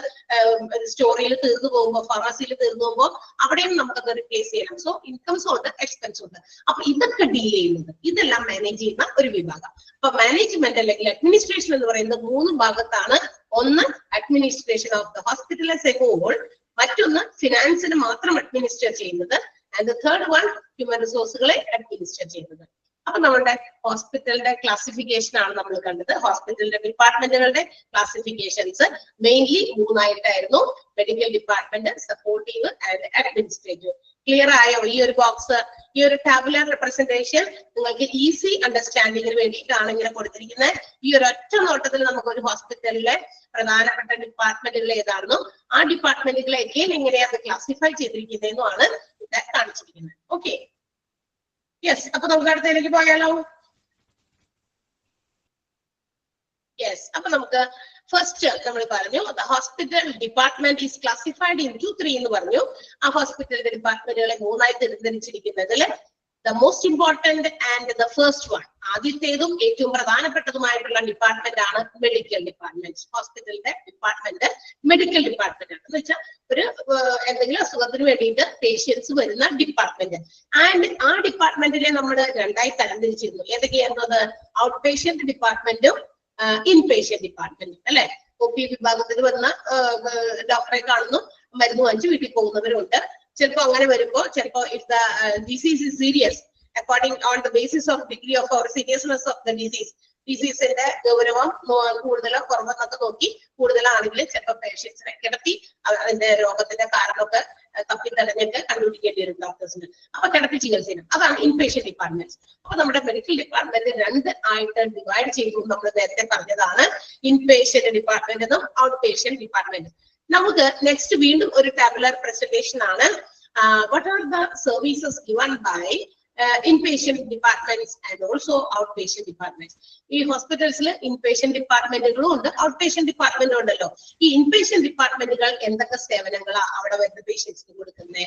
Speaker 1: സ്റ്റോറിൽ തീർന്നു പോകുമ്പോൾ, ഫാർമസിയിൽ തീർന്നു പോകുമ്പോൾ അവിടെയും നമുക്കത് റിപ്ലേസ് ചെയ്യണം. സോ ഇൻകംസും ഉണ്ട്, എക്സ്പെൻസും ഉണ്ട്. അപ്പൊ ഇതൊക്കെ ഡീൽ ചെയ്യുന്നത്, ഇതെല്ലാം മാനേജ് ചെയ്യുന്ന ഒരു വിഭാഗം. അപ്പൊ മാനേജ്മെന്റ് അല്ലെങ്കിൽ അഡ്മിനിസ്ട്രേഷൻ എന്ന് പറയുന്നത് 3 ഭാഗത്താണ്. ഒന്ന് administration of the hospital as a whole, മറ്റൊന്ന് ഫിനാൻസിന് മാത്രം അഡ്മിനിസ്റ്റർ ചെയ്യുന്നത്, and the third one human റിസോഴ്സുകളെ അഡ്മിനിസ്റ്റർ ചെയ്യുന്നത്. അപ്പൊ നമ്മുടെ ഹോസ്പിറ്റലിന്റെ ക്ലാസിഫിക്കേഷൻ ആണ് നമ്മൾ കണ്ടത്. ഹോസ്പിറ്റലിന്റെ ഡിപ്പാർട്ട്മെന്റുകളുടെ ക്ലാസിഫിക്കേഷൻസ് മെയിൻലി 3 ആയിട്ടായിരുന്നു: medical department, supportive and administrative. Clear ആയോ? ഈ ഒരു ബോക്സ്, ഈ ഒരു ടാബുലർ റെപ്രസെന്റേഷൻ നിങ്ങൾക്ക് ഈസി അണ്ടർസ്റ്റാൻഡിങ്ങിന് വേണ്ടിയിട്ടാണ് ഇങ്ങനെ കൊടുത്തിരിക്കുന്നത്. ഈ ഒരു ഒറ്റ നോട്ടത്തിൽ നമുക്ക് ഒരു ഹോസ്പിറ്റലിലെ പ്രധാനപ്പെട്ട ഡിപ്പാർട്ട്മെന്റുകൾ ഏതാണെന്നും ആ ഡിപ്പാർട്ട്മെന്റുകളെയൊക്കെ എങ്ങനെയാണ് ക്ലാസിഫൈ ചെയ്തിരിക്കുന്നതെന്നുമാണ് ഇവിടെ കാണിച്ചിരിക്കുന്നത്. Okay, yes. അപ്പൊ നമുക്ക് അടുത്തതിലേക്ക് പോയാലോ? യെസ്. അപ്പൊ നമുക്ക് ഫസ്റ്റ് നമ്മൾ പറഞ്ഞു the hospital department is classified in 2-3 എന്ന് പറഞ്ഞു. ആ ഹോസ്പിറ്റലിന്റെ ഡിപ്പാർട്ട്മെന്റുകളെ 3ആയി തിരിച്ചിരിക്കുന്നതിൽ the most important and the first one, ആദ്യത്തേതും ഏറ്റവും പ്രധാനപ്പെട്ടതുമായിട്ടുള്ള ഡിപ്പാർട്ട്മെന്റ് ആണ് മെഡിക്കൽ ഡിപ്പാർട്ട്മെന്റ്. ഹോസ്പിറ്റലിന്റെ ഡിപ്പാർട്ട്മെന്റ് മെഡിക്കൽ ഡിപ്പാർട്ട്മെന്റ് ആണ്. എന്ന് വെച്ചാൽ ഒരു എന്തെങ്കിലും അസുഖത്തിന് വേണ്ടിയിട്ട് പേഷ്യൻസ് വരുന്ന ഡിപ്പാർട്ട്മെന്റ്. ആൻഡ് ആ ഡിപ്പാർട്ട്മെന്റിനെ നമ്മൾ 2ആയി തരംതിരിച്ചിരുന്നു. ഏതൊക്കെയായിരുന്നത്? ഔട്ട് പേഷ്യന്റ് ഡിപ്പാർട്ട്മെന്റും ഇൻ പേഷ്യന്റ് ഡിപ്പാർട്ട്മെന്റ്, അല്ലെ? OP വിഭാഗത്തിൽ വന്ന ഡോക്ടറെ കാണുന്നു, മരുന്ന് വാങ്ങിച്ച് വീട്ടിൽ പോകുന്നവരുണ്ട്. ചിലപ്പോ അങ്ങനെ വരുമ്പോ ചിലപ്പോ if the disease is serious according on the basis of degree of our seriousness of the ഡിസീസിന്റെ ഗൗരവം കൂടുതലോ കുറവെന്നൊക്കെ നോക്കി കൂടുതലാണെങ്കിൽ ചിലപ്പോൾ പേഷ്യൻസിനെ കിടത്തി അതിന്റെ രോഗത്തിന്റെ കാരണമൊക്കെ തപ്പിത്തടഞ്ഞിട്ട് കണ്ടുപിടിക്കേണ്ടി വരും ഡോക്ടേഴ്സിന്. അപ്പൊ കിടത്തി ചികിത്സിക്കണം. അതാണ് ഇൻപേഷ്യന്റ് ഡിപ്പാർട്ട്മെന്റ്. അപ്പൊ നമ്മുടെ മെഡിക്കൽ ഡിപ്പാർട്ട്മെന്റ് 2 ആയിട്ട് ഡിവൈഡ് ചെയ്തു. നമ്മൾ നേരത്തെ പറഞ്ഞതാണ് ഇൻപേഷ്യന്റ് ഡിപ്പാർട്ട്മെന്റ് എന്നും ഔട്ട് പേഷ്യന്റ് ഡിപ്പാർട്ട്മെന്റ്. നമുക്ക് നെക്സ്റ്റ് വീണ്ടും ഒരു ടാബുലർ പ്രസന്റേഷൻ ആണ്. What are the services given by inpatient departments and also outpatient departments. ഈ ഹോസ്പിറ്റൽസിൽ ഇൻപേഷ്യന്റ് ഡിപ്പാർട്ട്മെന്റുകളും ഉണ്ട്, ഔട്ട് പേഷ്യന്റ് ഡിപ്പാർട്ട്മെന്റും ഉണ്ടല്ലോ. ഈ ഇൻപേഷ്യന്റ് ഡിപ്പാർട്ട്മെന്റുകൾ എന്തൊക്കെ സേവനങ്ങളാണ് അവിടെ വരുന്ന പേഷ്യൻസിന് കൊടുക്കുന്നത്,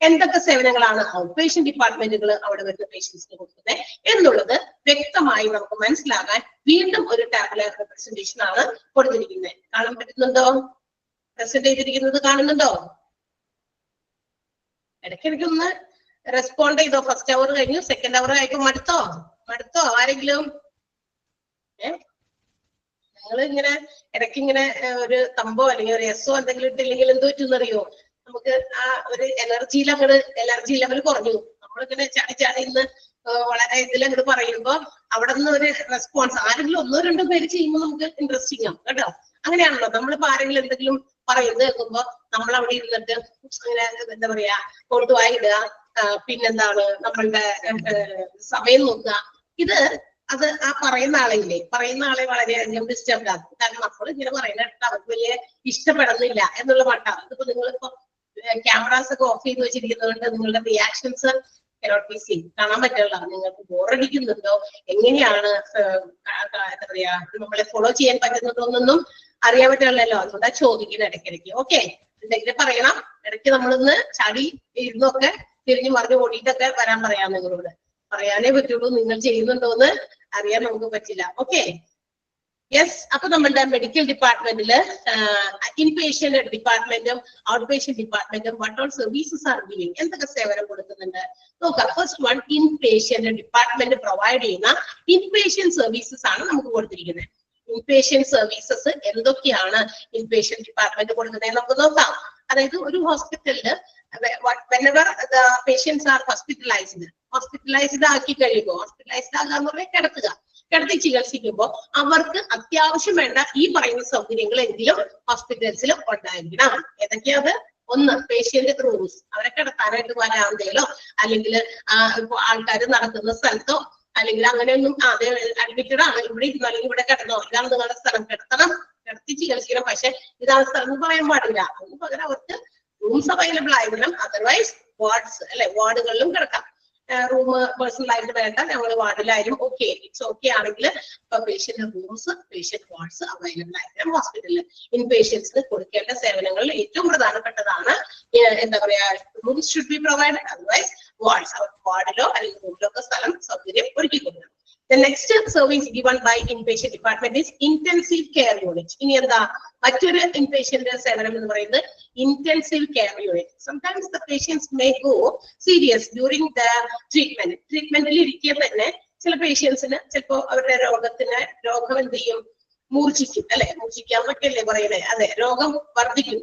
Speaker 1: എന്തൊക്കെ സേവനങ്ങളാണ് ഔട്ട് പേഷ്യന്റ് ഡിപ്പാർട്ട്മെന്റുകൾ അവിടെ വരുന്ന പേഷ്യൻസിന് കൊടുക്കുന്നത് എന്നുള്ളത് വ്യക്തമായി നമുക്ക് മനസ്സിലാകാൻ വീണ്ടും ഒരു ടാബുലർ റെപ്രസെന്റേഷൻ ആണ് കൊടുത്തിരിക്കുന്നത്. കാണാൻ പറ്റുന്നുണ്ടോ? പ്രസന്റ് ചെയ്തിരിക്കുന്നത് കാണുന്നുണ്ടോ? ഇടയ്ക്കിടയ്ക്കൊന്ന് റെസ്പോണ്ട് ചെയ്തോ. ഫസ്റ്റ് അവർ കഴിഞ്ഞു, സെക്കൻഡ് അവർ കഴിഞ്ഞു. മടുത്തോ ആരെങ്കിലും? നിങ്ങൾ ഇങ്ങനെ ഇടയ്ക്ക് ഇങ്ങനെ ഒരു തമ്പോ അല്ലെങ്കിൽ ഒരു എസ്സോ എന്തെങ്കിലും ഇട്ടില്ലെങ്കിൽ എന്ത് പറ്റുമെന്നറിയോ? നമുക്ക് ആ ഒരു എനർജി ലെവൽ കുറഞ്ഞു. നമ്മളിങ്ങനെ ചാടി ഇന്ന് വളരെ ഇതിലങ്ങോട്ട് പറയുമ്പോ അവിടെ നിന്ന് ഒരു റെസ്പോൺസ് ആരെങ്കിലും 1-2 പേര് ചെയ്യുമ്പോൾ നമുക്ക് ഇൻട്രസ്റ്റിംഗ് ആവും കേട്ടോ. അങ്ങനെയാണല്ലോ നമ്മളിപ്പോ ആരെങ്കിലും എന്തെങ്കിലും പറയുന്നത് കേൾക്കുമ്പോ നമ്മൾ അവിടെ ഇരുന്നിട്ട് ഇങ്ങനെ എന്താ പറയാ കൊണ്ടുപോയിടുക, പിന്നെന്താണ് നമ്മളുടെ സമയം നോക്കുക. അത് ആ പറയുന്ന ആളെ വളരെയധികം ഡിസ്റ്റർബ് ആകും. കാരണം നമ്മൾ ഇങ്ങനെ പറയുന്ന അവർക്ക് വലിയ ഇഷ്ടപ്പെടുന്നില്ല എന്നുള്ള മട്ടാണ്. ഇതിപ്പോ നിങ്ങളിപ്പോ ക്യാമറാസ് ഒക്കെ ഓഫ് ചെയ്ത് വെച്ചിരിക്കുന്നതുകൊണ്ട് നിങ്ങളുടെ റിയാക്ഷൻസ് കാണാൻ പറ്റുള്ള. നിങ്ങൾക്ക് ബോറടിക്കുന്നുണ്ടോ, എങ്ങനെയാണ് എന്താ പറയാ നമ്മളെ ഫോളോ ചെയ്യാൻ പറ്റുന്നതോന്നൊന്നും അറിയാൻ പറ്റുള്ളല്ലോ. അതുകൊണ്ടാ ചോദിക്കുന്നത് ഇടയ്ക്കിടയ്ക്ക്. ഓക്കെ, എന്തെങ്കിലും പറയണം. ഇടയ്ക്ക് നമ്മളിന്ന് ചാടി ഇരുന്നൊക്കെ തിരിഞ്ഞു മറിഞ്ഞു ഓടിയിട്ടൊക്കെ വരാൻ പറയാം. നിങ്ങളോട് പറയാനേ പറ്റുള്ളൂ, നിങ്ങൾ ചെയ്യുന്നുണ്ടോന്ന് അറിയാൻ നമുക്ക് പറ്റില്ല. Okay, yes. അപ്പൊ നമ്മളുടെ മെഡിക്കൽ ഡിപ്പാർട്ട്മെന്റില് ഇൻപേഷ്യന്റ് ഡിപ്പാർട്ട്മെന്റും ഔട്ട് പേഷ്യന്റ് ഡിപ്പാർട്ട്മെന്റും what all services are giving, എന്തൊക്കെ സേവനം കൊടുക്കുന്നുണ്ട് നോക്കാം. First one, inpatient department provide ചെയ്യുന്ന ഇൻപേഷ്യന്റ് സർവീസസ് ആണ് നമുക്ക് കൊടുത്തിരിക്കുന്നത്. ഇൻപേഷ്യന്റ് സർവീസസ് എന്തൊക്കെയാണ് ഇൻപേഷ്യന്റ് ഡിപ്പാർട്ട്മെന്റ് കൊടുക്കുന്നത് നമുക്ക് നോക്കാം. അതായത് ഒരു ഹോസ്പിറ്റലില് whenever the patients are hospitalized ആക്കി കഴിയുമ്പോൾ, ഹോസ്പിറ്റലൈസ്ഡ് ആകാന്ന് പറഞ്ഞാൽ കിടത്തി ചികിത്സിക്കുമ്പോൾ അവർക്ക് അത്യാവശ്യം വേണ്ട ഈ പറയുന്ന സൗകര്യങ്ങൾ എങ്കിലും ഹോസ്പിറ്റൽസിൽ ഉണ്ടായിരിക്കണം. ഏതൊക്കെയത്? ഒന്ന്, പേഷ്യന്റ് റൂംസ്, അവരെ കിടത്താനായിട്ട് വരാന്തയിലോ അല്ലെങ്കിൽ ആൾക്കാർ നടക്കുന്ന സ്ഥലത്തോ അല്ലെങ്കിൽ അങ്ങനെയൊന്നും അതെ അഡ്മിറ്റഡ് ആണ് ഇവിടെ ഇരുന്നോ അല്ലെങ്കിൽ ഇവിടെ കിടന്നോ, ഇതാണ് നിങ്ങളുടെ സ്ഥലം, കിടത്തി ചികിത്സിക്കണം. പക്ഷെ ഇതാണ് സ്ഥലം എന്ന് പറയാൻ പാടില്ല. അതിന് പകരം അവർക്ക് റൂംസ് അവൈലബിൾ ആയിരിക്കണം. അതർവൈസ് വാർഡ്സ് അല്ലെ, വാർഡുകളിലും കിടക്കാം. റൂം പേഴ്സണൽ ആയിട്ട് വേണ്ട, ഞങ്ങൾ വാർഡിലായാലും ഓക്കെ, ഇറ്റ്സ് ഓക്കെ ആണെങ്കിൽ patient rooms, patient wards available ആയിരിക്കണം ഹോസ്പിറ്റലിൽ. ഇൻ പേഷ്യൻസിന് കൊടുക്കേണ്ട സേവനങ്ങളിൽ ഏറ്റവും പ്രധാനപ്പെട്ടതാണ് എന്താ പറയാ, rooms should be provided. Otherwise wards, വാർഡിലോ അല്ലെങ്കിൽ റൂമിലോ ഒക്കെ സ്ഥലം സൗകര്യം ഒരുക്കി കൊടുക്കണം. The next service given by inpatient department is intensive care unit. ഇനി എന്താ മറ്റൊരു inpatient സേവനം എന്ന് പറയുന്നത് intensive care unit. Sometimes the patients may go serious during the treatment. ട്രീറ്റ്മെന്റിൽ ഇരിക്കെ തന്നെ ചില പേഷ്യൻസിന് ചിലപ്പോ അവരുടെ രോഗം എന്ത് ചെയ്യും, മൂർച്ഛിക്കും അല്ലെ, മൂർച്ഛിക്കാൻ പറ്റില്ലേ പറയുന്നത്, അതെ, രോഗം വർദ്ധിക്കും,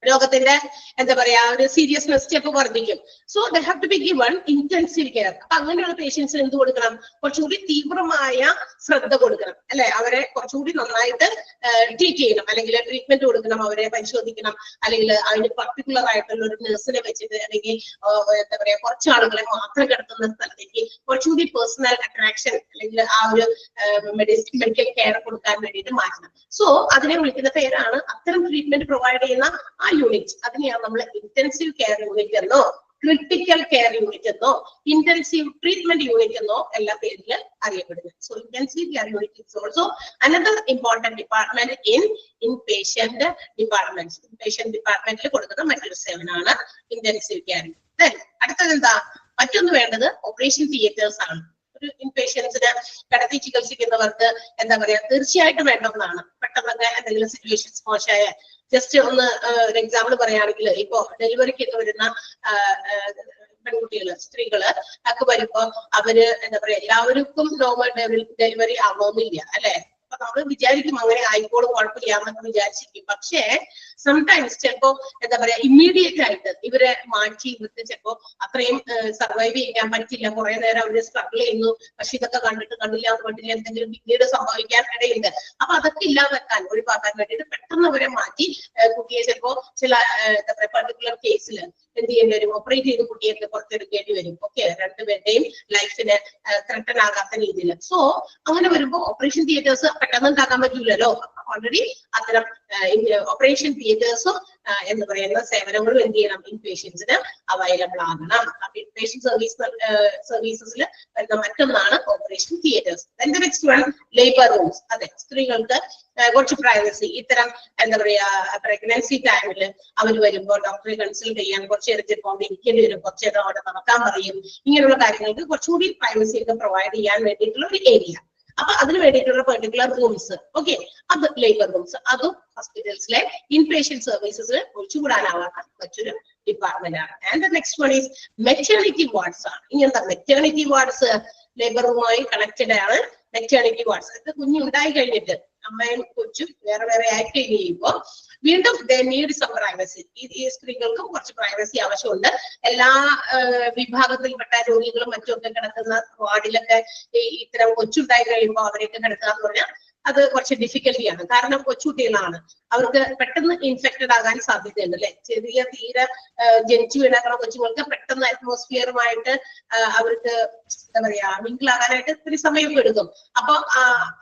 Speaker 1: രോഗത്തിന്റെ എന്താ പറയാ ഒരു സീരിയസ്നെസ് സ്റ്റെപ്പ് വർദ്ധിക്കും. So they have to be given intensive care. അപ്പൊ അങ്ങനെയുള്ള പേഷ്യൻസിന് എന്ത് കൊടുക്കണം, കുറച്ചുകൂടി തീവ്രമായ ശ്രദ്ധ കൊടുക്കണം അല്ലെ, അവരെ കുറച്ചുകൂടി നന്നായിട്ട് ട്രീറ്റ് ചെയ്യണം, അല്ലെങ്കിൽ ട്രീറ്റ്മെന്റ് കൊടുക്കണം, അവരെ പരിശോധിക്കണം, അല്ലെങ്കിൽ അതിന് പർട്ടിക്കുലർ ആയിട്ടുള്ള ഒരു നഴ്സിനെ വെച്ചിട്ട് അല്ലെങ്കിൽ എന്താ പറയാ കുറച്ച് ആളുകളെ മാത്രം കിടത്തുന്ന സ്ഥലത്തേക്ക് കുറച്ചുകൂടി പേഴ്സണൽ അട്രാക്ഷൻ അല്ലെങ്കിൽ ആ ഒരു മെഡിക്കൽ കെയർ കൊടുക്കാൻ വേണ്ടിയിട്ട് മാറ്റണം. സോ അതിനെ വിളിക്കുന്ന പേരാണ്, അത്തരം ട്രീറ്റ്മെന്റ് പ്രൊവൈഡ് ചെയ്യുന്ന ആ യൂണിറ്റ്, അതിനെയാണ് നമ്മൾ ഇന്റൻസീവ് കെയർ യൂണിറ്റ് എന്നോ ക്രിട്ടിക്കൽ കെയർ യൂണിറ്റ് എന്നോ ഇന്റൻസീവ് ട്രീറ്റ്മെന്റ് യൂണിറ്റ് എന്നോ എല്ലാ പേരിൽ അറിയപ്പെടുന്നത്. So intensive care unit is also another important department in patient department. Patient ഡിപ്പാർട്ട്മെന്റിൽ കൊടുക്കുന്ന മറ്റൊരു സേവനമാണ് ഇന്റൻസീവ് കെയർ. അടുത്തത് എന്താ? മറ്റൊന്ന് വേണ്ടത് ഓപ്പറേഷൻ തിയേറ്റേഴ്സ് ആണ്. ഒരു ഇൻപേഷ്യൻസിന് കിടത്തി ചികിത്സിക്കുന്നവർക്ക് എന്താ പറയാ തീർച്ചയായിട്ടും വേണ്ടതാണ്. പെട്ടെന്നൊക്കെ എന്തെങ്കിലും സിറ്റുവേഷൻസ് മോശമായ ജസ്റ്റ് ഒന്ന് ഒരു എക്സാമ്പിൾ പറയുകയാണെങ്കിൽ ഇപ്പോ ഡെലിവറിക്ക് വരുന്ന പെൺകുട്ടികള് സ്ത്രീകള് ഒക്കെ വരുമ്പോ അവര് എന്താ പറയാ എല്ലാവർക്കും നോർമൽ ഡെലിവറി ആവണമെന്നില്ല അല്ലെ. അപ്പൊ നമ്മൾ വിചാരിക്കും അങ്ങനെ ആയിക്കോളും കുഴപ്പമില്ലാന്നൊക്കെ വിചാരിച്ചിരിക്കും. പക്ഷേ സംടൈംസ് ചിലപ്പോ എന്താ പറയാ ഇമ്മീഡിയറ്റ് ആയിട്ട് ഇവരെ മാറ്റി ഇവർക്ക് ചിലപ്പോ അത്രയും സർവൈവ് ചെയ്യാൻ പറ്റില്ല. കുറെ നേരം അവര് സ്ട്രഗിൾ ചെയ്യുന്നു. പക്ഷെ ഇതൊക്കെ കണ്ടില്ല എന്ന് പറ്റില്ല എന്തെങ്കിലും പിന്നീട് സംഭവിക്കാൻ ഇടയുണ്ട്. അപ്പൊ അതൊക്കെ ഇല്ലാതാക്കാൻ ഒഴിവാക്കാൻ വേണ്ടിയിട്ട് പെട്ടെന്ന് അവരെ മാറ്റി കുട്ടിയെ ചിലപ്പോ ചില എന്താ പറയാ പർട്ടിക്കുലർ കേസിൽ എന്ത് ചെയ്യേണ്ടി വരും? ഓപ്പറേറ്റ് ചെയ്ത് കുട്ടിയൊക്കെ പുറത്തെടുക്കേണ്ടി വരും. ഓക്കെ, രണ്ടുപേരുടെയും ലൈഫിന് ത്രട്ടൻ ആകാത്ത രീതിയിൽ. സോ അങ്ങനെ വരുമ്പോ ഓപ്പറേഷൻ തിയേറ്റേഴ്സ് പെട്ടെന്ന് ഉണ്ടാക്കാൻ പറ്റൂലല്ലോ. ഓൾറെഡി അത്തരം ഓപ്പറേഷൻ തിയേറ്റേഴ്സും എന്ന് പറയുന്ന സേവനങ്ങളും എന്ത് ചെയ്യണം? ഇൻപേഷ്യൻസിന് അവൈലബിൾ ആകണം. ഇൻപേഷ്യൻ സർവീസസിൽ വരുന്ന മറ്റൊന്നാണ് operation theatres. Next one labour rooms. അതെ, സ്ത്രീകൾക്ക് കുറച്ച് പ്രൈവസി. ഇത്തരം എന്താ പറയാ പ്രഗ്നൻസി ടൈമിൽ അവർ വരുമ്പോൾ ഡോക്ടറെ കൺസൾട്ട് ചെയ്യാൻ കുറച്ച് നേരത്തിൽ ഇരിക്കേണ്ടി വരും. കുറച്ച് നേരം അവിടെ നടക്കാൻ പറയും. ഇങ്ങനെയുള്ള കാര്യങ്ങൾക്ക് കുറച്ചുകൂടി പ്രൈവസി ഒക്കെ പ്രൊവൈഡ് ചെയ്യാൻ വേണ്ടിയിട്ടുള്ള ഒരു ഏരിയ. അപ്പൊ അതിന് വേണ്ടിയിട്ടുള്ള പെർട്ടിക്കുലർ റൂംസ്. ഓക്കെ, അത് ലേബർ റൂംസ്. അതും ഹോസ്പിറ്റൽസിലെ ഇൻപേഷ്യൻ സർവീസസിൽ ഒഴിച്ചുകൂടാനാവാത്ത മറ്റൊരു ഡിപ്പാർട്ട്മെന്റ് ആണ്. And next one is maternity wards ആണ്. ഇങ്ങനത്തെ മെറ്റേണിറ്റി വാർഡ്സ് ലേബർ റൂമുമായി കണക്റ്റഡ് ആണ്. മെറ്റേണിറ്റി വാർഡ്സ് ഇത് കുഞ്ഞുണ്ടായി കഴിഞ്ഞിട്ട് അമ്മയും കൊച്ചും വേറെ വേറെ ആയി കഴിയുമ്പോ വീണ്ടും നീഡ് സം പ്രൈവസി. ഈ സ്ത്രീകൾക്കും കുറച്ച് പ്രൈവസി ആവശ്യമുണ്ട്. എല്ലാ വിഭാഗത്തിൽപ്പെട്ട രോഗികളും മറ്റുമൊക്കെ കിടക്കുന്ന വാർഡിലൊക്കെ ഇത്തരം കൊച്ചുണ്ടായി കഴിയുമ്പോൾ അവരെയൊക്കെ കിടക്കുക എന്ന് പറഞ്ഞാൽ അത് കുറച്ച് ഡിഫിക്കൽട്ടിയാണ്. കാരണം കൊച്ചുകുട്ടികളാണ്, അവർക്ക് പെട്ടെന്ന് ഇൻഫെക്റ്റഡ് ആകാൻ സാധ്യതയുണ്ട് അല്ലെ. ചെറിയ തീരെ ജനിച്ചു വീണാക്കുന്ന കൊച്ചുങ്ങൾക്ക് പെട്ടെന്ന് അറ്റ്മോസ്ഫിയറുമായിട്ട് അവർക്ക് എന്താ പറയാ മിങ്കിളാകാനായിട്ട് ഇത്തിരി സമയം എടുക്കും. അപ്പൊ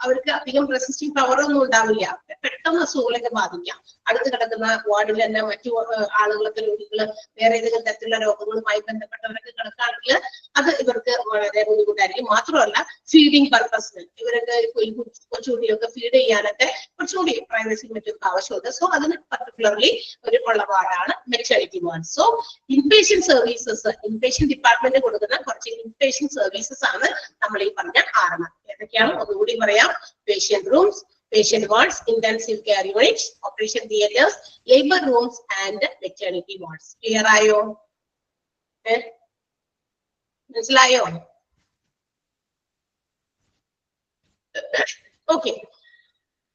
Speaker 1: അവർക്ക് അധികം റെസിസ്റ്റിംഗ് പവർ ഒന്നും ഉണ്ടാവില്ല. പെട്ടെന്ന് അസുഖങ്ങളൊക്കെ ബാധിക്കാം. അടുത്ത് കിടക്കുന്ന വാർഡിൽ തന്നെ മറ്റു ആളുകളൊക്കെ രോഗികള് വേറെ ഏതെങ്കിലും തരത്തിലുള്ള രോഗങ്ങളുമായി ബന്ധപ്പെട്ടവരൊക്കെ കിടക്കുകയാണെങ്കിൽ അത് ഇവർക്ക് വളരെ ബുദ്ധിമുട്ടായിരിക്കും. മാത്രമല്ല ഫീഡിങ് പർപ്പസിന് ഇവരൊക്കെ കൊച്ചുകുട്ടികൾക്ക് ഫീഡ് ചെയ്യാനൊക്കെ കുറച്ചുകൂടി പ്രൈവസി മറ്റും ആവശ്യമുണ്ട്. സോ അതിന് പർട്ടിക്കുലർലി ഒരു ഉള്ള വാർഡാണ് maternity ward. So inpatient services, inpatient department കൊടുക്കുന്ന കുറച്ച് ഇൻപേഷ്യൻ സർവീസസ് ആണ് നമ്മൾ ഈ പറഞ്ഞ 6. ഏതൊക്കെയാണ് ഒന്നുകൂടി പറയാം? Patient rooms, patient wards, intensive care units, operation theaters, labor rooms and maternity wards. Clear ayo? Manasilayo? Okay.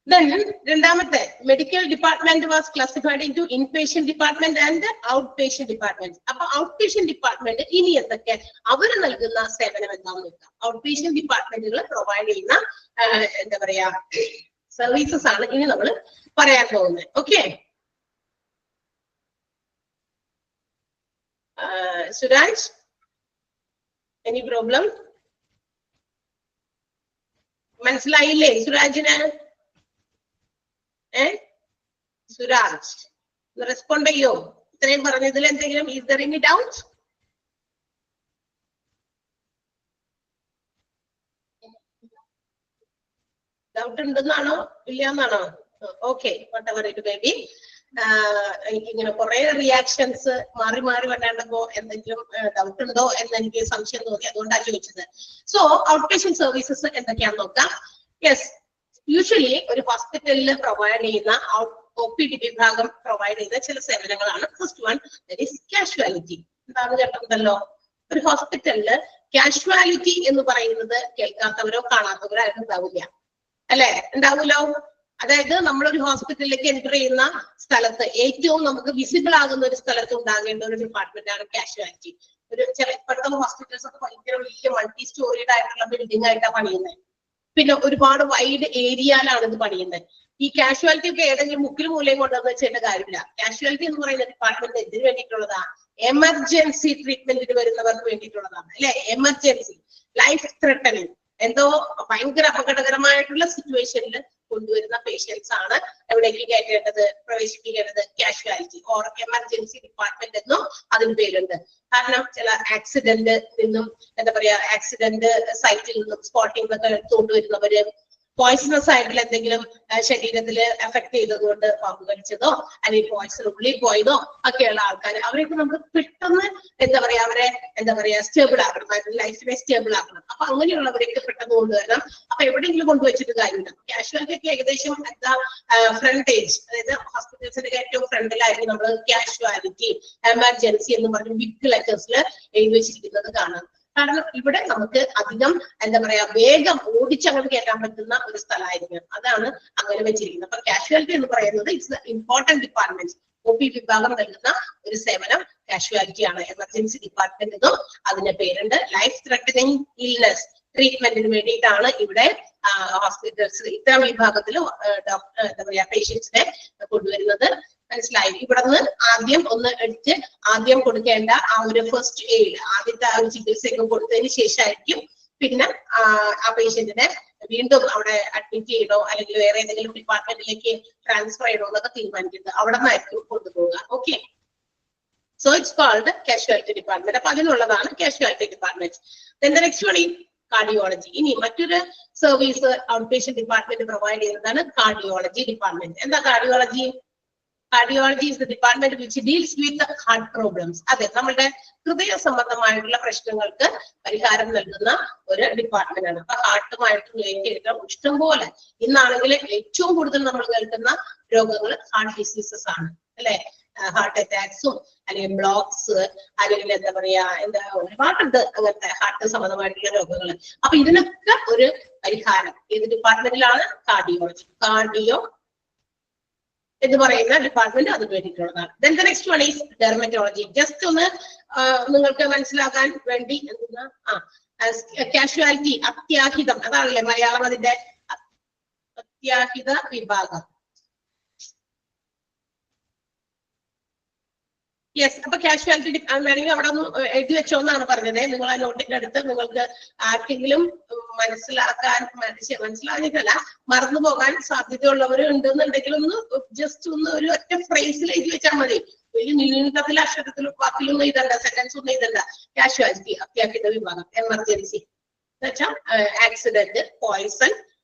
Speaker 1: Then രണ്ടാമത്തെ medical department was classified into inpatient department and outpatient department. അപ്പൊ outpatient department ഇനി എന്തൊക്കെ അവർ നൽകുന്ന സേവനം എന്താണെന്ന് നോക്കാം. outpatient ഡിപ്പാർട്ട്മെന്റുകൾ provide ചെയ്യുന്ന എന്താ പറയാ സർവീസസ് ആണ് ഇനി നമ്മൾ പറയാൻ പോകുന്നത്. Okay, Suraj, any problem? മനസ്സിലായില്ലേ സുരാജിന്? സുരാജ് റെസ്പോണ്ട് ചെയ്യോ? ഇത്രയും പറഞ്ഞതിൽ എന്തെങ്കിലും is there any doubt? Doubt ഉണ്ടെന്നാണോ ഇല്ലാന്നാണോ? Okay, whatever it may be. എനിക്കിങ്ങനെ കുറെ റിയാക്ഷൻസ് മാറി മാറി വരാണ്ടപ്പോ എന്തെങ്കിലും ഡൗട്ട് ഉണ്ടോ എന്ന് എനിക്ക് സംശയം തോന്നി, അതുകൊണ്ടാണ് ചോദിച്ചത്. സോ ഔട്ട് പേഷ്യന്റ് സർവീസസ് എന്തൊക്കെയാണെന്ന് നോക്കാം. യെസ്, യൂഷ്വലി ഒരു ഹോസ്പിറ്റലിൽ പ്രൊവൈഡ് ചെയ്യുന്ന OPD വിഭാഗം പ്രൊവൈഡ് ചെയ്യുന്ന ചില സേവനങ്ങളാണ്. First one is casualty. എന്താണെന്ന് കേട്ടിട്ടുണ്ടല്ലോ? ഒരു ഹോസ്പിറ്റലില് കാഷ്വാലിറ്റി എന്ന് പറയുന്നത് കേൾക്കാത്തവരോ കാണാത്തവരോ ആരും ഉണ്ടാവില്ല അല്ലെ? ഉണ്ടാവുമല്ലോ. അതായത് നമ്മളൊരു ഹോസ്പിറ്റലിലേക്ക് എൻ്റർ ചെയ്യുന്ന സ്ഥലത്ത് ഏറ്റവും നമുക്ക് വിസിബിൾ ആകുന്ന ഒരു സ്ഥലത്ത് ഉണ്ടാകേണ്ട ഒരു ഡിപ്പാർട്ട്മെന്റ് ആണ് കാഷ്വാലിറ്റി. ഒരു ചില ഇപ്പോഴത്തെ ഹോസ്പിറ്റൽസ് ഒക്കെ ഭയങ്കര വലിയ മൾട്ടി സ്റ്റോറീഡ് ആയിട്ടുള്ള ബിൽഡിംഗ് ആയിട്ടാണ് പണിയുന്നത്. പിന്നെ ഒരുപാട് വൈഡ് ഏരിയയിലാണ് ഇത് പണിയുന്നത്. ഈ കാഷ്വാലിറ്റി ഒക്കെ ഏതെങ്കിലും മുക്കിൽ മൂലയും കൊണ്ടുവന്ന് വെച്ചേണ്ട കാര്യമില്ല. കാഷ്വാലിറ്റി എന്ന് പറയുന്ന ഡിപ്പാർട്ട്മെന്റ് എന്തിനു വേണ്ടിയിട്ടുള്ളതാണ്? എമർജൻസി ട്രീറ്റ്മെന്റിന് വരുന്നവർക്ക് വേണ്ടിയിട്ടുള്ളതാണ് അല്ലെ. എമർജൻസി, ലൈഫ് ത്രെട്ടനിങ്, എന്തോ ഭയങ്കര അപകടകരമായിട്ടുള്ള സിറ്റുവേഷനിൽ കൊണ്ടുവരുന്ന പേഷ്യൻസ് ആണ് എവിടേക്ക് കയറ്റേണ്ടത്, പ്രവേശിപ്പിക്കേണ്ടത് കാഷ്വാലിറ്റി ഓർ എമർജൻസി ഡിപ്പാർട്ട്മെന്റ് എന്നും അതിന് പേരുണ്ട്. കാരണം ചില ആക്സിഡന്റ് നിന്നും എന്താ പറയാ ആക്സിഡന്റ് സൈറ്റിൽ നിന്നും സ്പോട്ടിൽ നിന്നൊക്കെ കൊണ്ടുവരുന്നവര് പോയിസണസ് ആയിട്ടുള്ള എന്തെങ്കിലും ശരീരത്തിൽ എഫക്ട് ചെയ്തതുകൊണ്ട് പാമ്പ് കടിച്ചതോ അല്ലെങ്കിൽ പോയിസൺ ഉള്ളിൽ പോയതോ ഒക്കെയുള്ള ആൾക്കാർ അവരൊക്കെ നമുക്ക് പെട്ടെന്ന് എന്താ പറയാ അവരെ എന്താ പറയാ സ്റ്റേബിൾ ആക്കണം, ലൈഫിനെ സ്റ്റേബിൾ ആക്കണം. അപ്പൊ അങ്ങനെയുള്ളവരെയൊക്കെ പെട്ടെന്ന് കൊണ്ടുവരണം. അപ്പൊ എവിടെയെങ്കിലും കൊണ്ടുവച്ചിട്ട് കാര്യമില്ല. കാഷ്വാലിറ്റി ഏകദേശം എന്താ ഫ്രണ്ടേജ്, അതായത് ഹോസ്പിറ്റൽസിന്റെ ഏറ്റവും ഫ്രണ്ടിലായിരിക്കും നമ്മൾ കാഷ്വാലിറ്റി എമർജൻസി എന്ന് പറഞ്ഞ് ബിഗ് ലെറ്റേഴ്സിൽ എഴുതി വെച്ചിരിക്കുന്നത് കാണാം. കാരണം ഇവിടെ നമുക്ക് അധികം എന്താ പറയാ വേഗം ഓടിച്ചങ്ങോട്ട് കയറ്റാൻ പറ്റുന്ന ഒരു സ്ഥലമായിരിക്കും, അതാണ് അങ്ങനെ വെച്ചിരിക്കുന്നത്. അപ്പൊ കാഷ്വാലിറ്റി എന്ന് പറയുന്നത് ഇറ്റ്സ് ഇമ്പോർട്ടന്റ് ഡിപ്പാർട്ട്മെന്റ്. OP വിഭാഗം നൽകുന്ന ഒരു സേവനം കാഷ്വാലിറ്റി ആണ്. എമർജൻസി ഡിപ്പാർട്ട്മെന്റ് എന്നും അതിന്റെ പേരുണ്ട്. ലൈഫ് ത്രെട്ടനിങ് ഇൽനെസ് ട്രീറ്റ്മെന്റിന് വേണ്ടിയിട്ടാണ് ഇവിടെ ഹോസ്പിറ്റൽസ് ഇത്തരം വിഭാഗത്തിൽ എന്താ പറയാ പേഷ്യൻസിനെ കൊണ്ടുവരുന്നത്. മനസ്സിലായി? ഇവിടെ നിന്ന് ആദ്യം ഒന്ന് എടുത്ത് ആദ്യം കൊടുക്കേണ്ട ആ ഒരു ഫസ്റ്റ് എയ്ഡ്, ആദ്യത്തെ ആ ഒരു ചികിത്സയൊക്കെ കൊടുത്തതിന് ശേഷമായിരിക്കും പിന്നെ ആ പേഷ്യന്റിനെ വീണ്ടും അവിടെ അഡ്മിറ്റ് ചെയ്യണോ അല്ലെങ്കിൽ വേറെ ഏതെങ്കിലും ഡിപ്പാർട്ട്മെന്റിലേക്ക് ട്രാൻസ്ഫർ ചെയ്യണോ എന്നൊക്കെ തീരുമാനിക്കുന്നത് അവിടെ നിന്നായിരിക്കും കൊണ്ടുപോകുക. Okay, so it's called casualty department. അപ്പൊ അതിനുള്ളതാണ് casualty department. Then the next one is cardiology. ഇനി മറ്റൊരു service out patient department provide ചെയ്യുന്നതാണ് കാർഡിയോളജി ഡിപ്പാർട്ട്മെന്റ്. എന്താ cardiology? Cardiology is the department which deals with the heart problems. അതെ, നമ്മുടെ ഹൃദയ സംബന്ധമായിട്ടുള്ള പ്രശ്നങ്ങൾക്ക് പരിഹാരം നൽകുന്ന ഒരു ഡിപ്പാർട്ട്മെന്റ് ആണ്. അപ്പൊ ഹാർട്ടുമായിട്ട് റിലേറ്റ് ഇഷ്ടംപോലെ ഇന്നാണെങ്കിൽ ഏറ്റവും കൂടുതൽ നമ്മൾ കേൾക്കുന്ന രോഗങ്ങൾ ഹാർട്ട് ഡിസീസസ് ആണ് അല്ലെ. ഹാർട്ട് അറ്റാക്സും അല്ലെങ്കിൽ ബ്ലോക്സ് അല്ലെങ്കിൽ എന്താ പറയാ ഒരുപാടുണ്ട് അങ്ങനത്തെ ഹാർട്ട് സംബന്ധമായിട്ടുള്ള രോഗങ്ങൾ. അപ്പൊ ഇതിനൊക്കെ ഒരു പരിഹാരം ഏത് ഡിപ്പാർട്ട്മെന്റിലാണ്? കാർഡിയോളജി. കാർഡിയോ എന്ന് പറയുന്ന ഡിപ്പാർട്ട്മെന്റ് അതിന് വേണ്ടിയിട്ടുള്ളതാണ്. Then the next one is dermatology. Just ഒന്ന് നിങ്ങൾക്ക് മനസ്സിലാക്കാൻ വേണ്ടി കാഷ്വാലിറ്റി അത്യാഹിതം, അതാണല്ലേ മലയാളം അതിന്റെ അത്യാഹിത വിഭാഗം. യെസ്, അപ്പൊ കാഷ്വാലിറ്റി വേണമെങ്കിൽ അവിടെ ഒന്ന് എഴുതി വെച്ചോ എന്നാണ് പറഞ്ഞത്. നിങ്ങൾ ആ നോട്ടിന്റെ അടുത്ത് നിങ്ങൾക്ക് ആർക്കെങ്കിലും മനസ്സിലാകാനിട്ടല്ല മറന്നു പോകാൻ സാധ്യതയുള്ളവർ ഉണ്ടെന്നുണ്ടെങ്കിൽ ഒന്ന് ജസ്റ്റ് ഒന്ന് ഒരു ഒറ്റ ഫ്രേസിൽ എഴുതി വെച്ചാൽ മതി. വലിയ നീണ്ടത്തിലെ അക്ഷരത്തിലും വാക്കിലൊന്നും എഴുതണ്ട, സെന്റൻസ് ഒന്നും എഴുതണ്ട. കാഷ്വാലിറ്റി അത്യാഹിത വിഭാഗം. എമർജൻസി എന്ന് വെച്ചാൽ ആക്സിഡന്റ്, പോയിസൺ,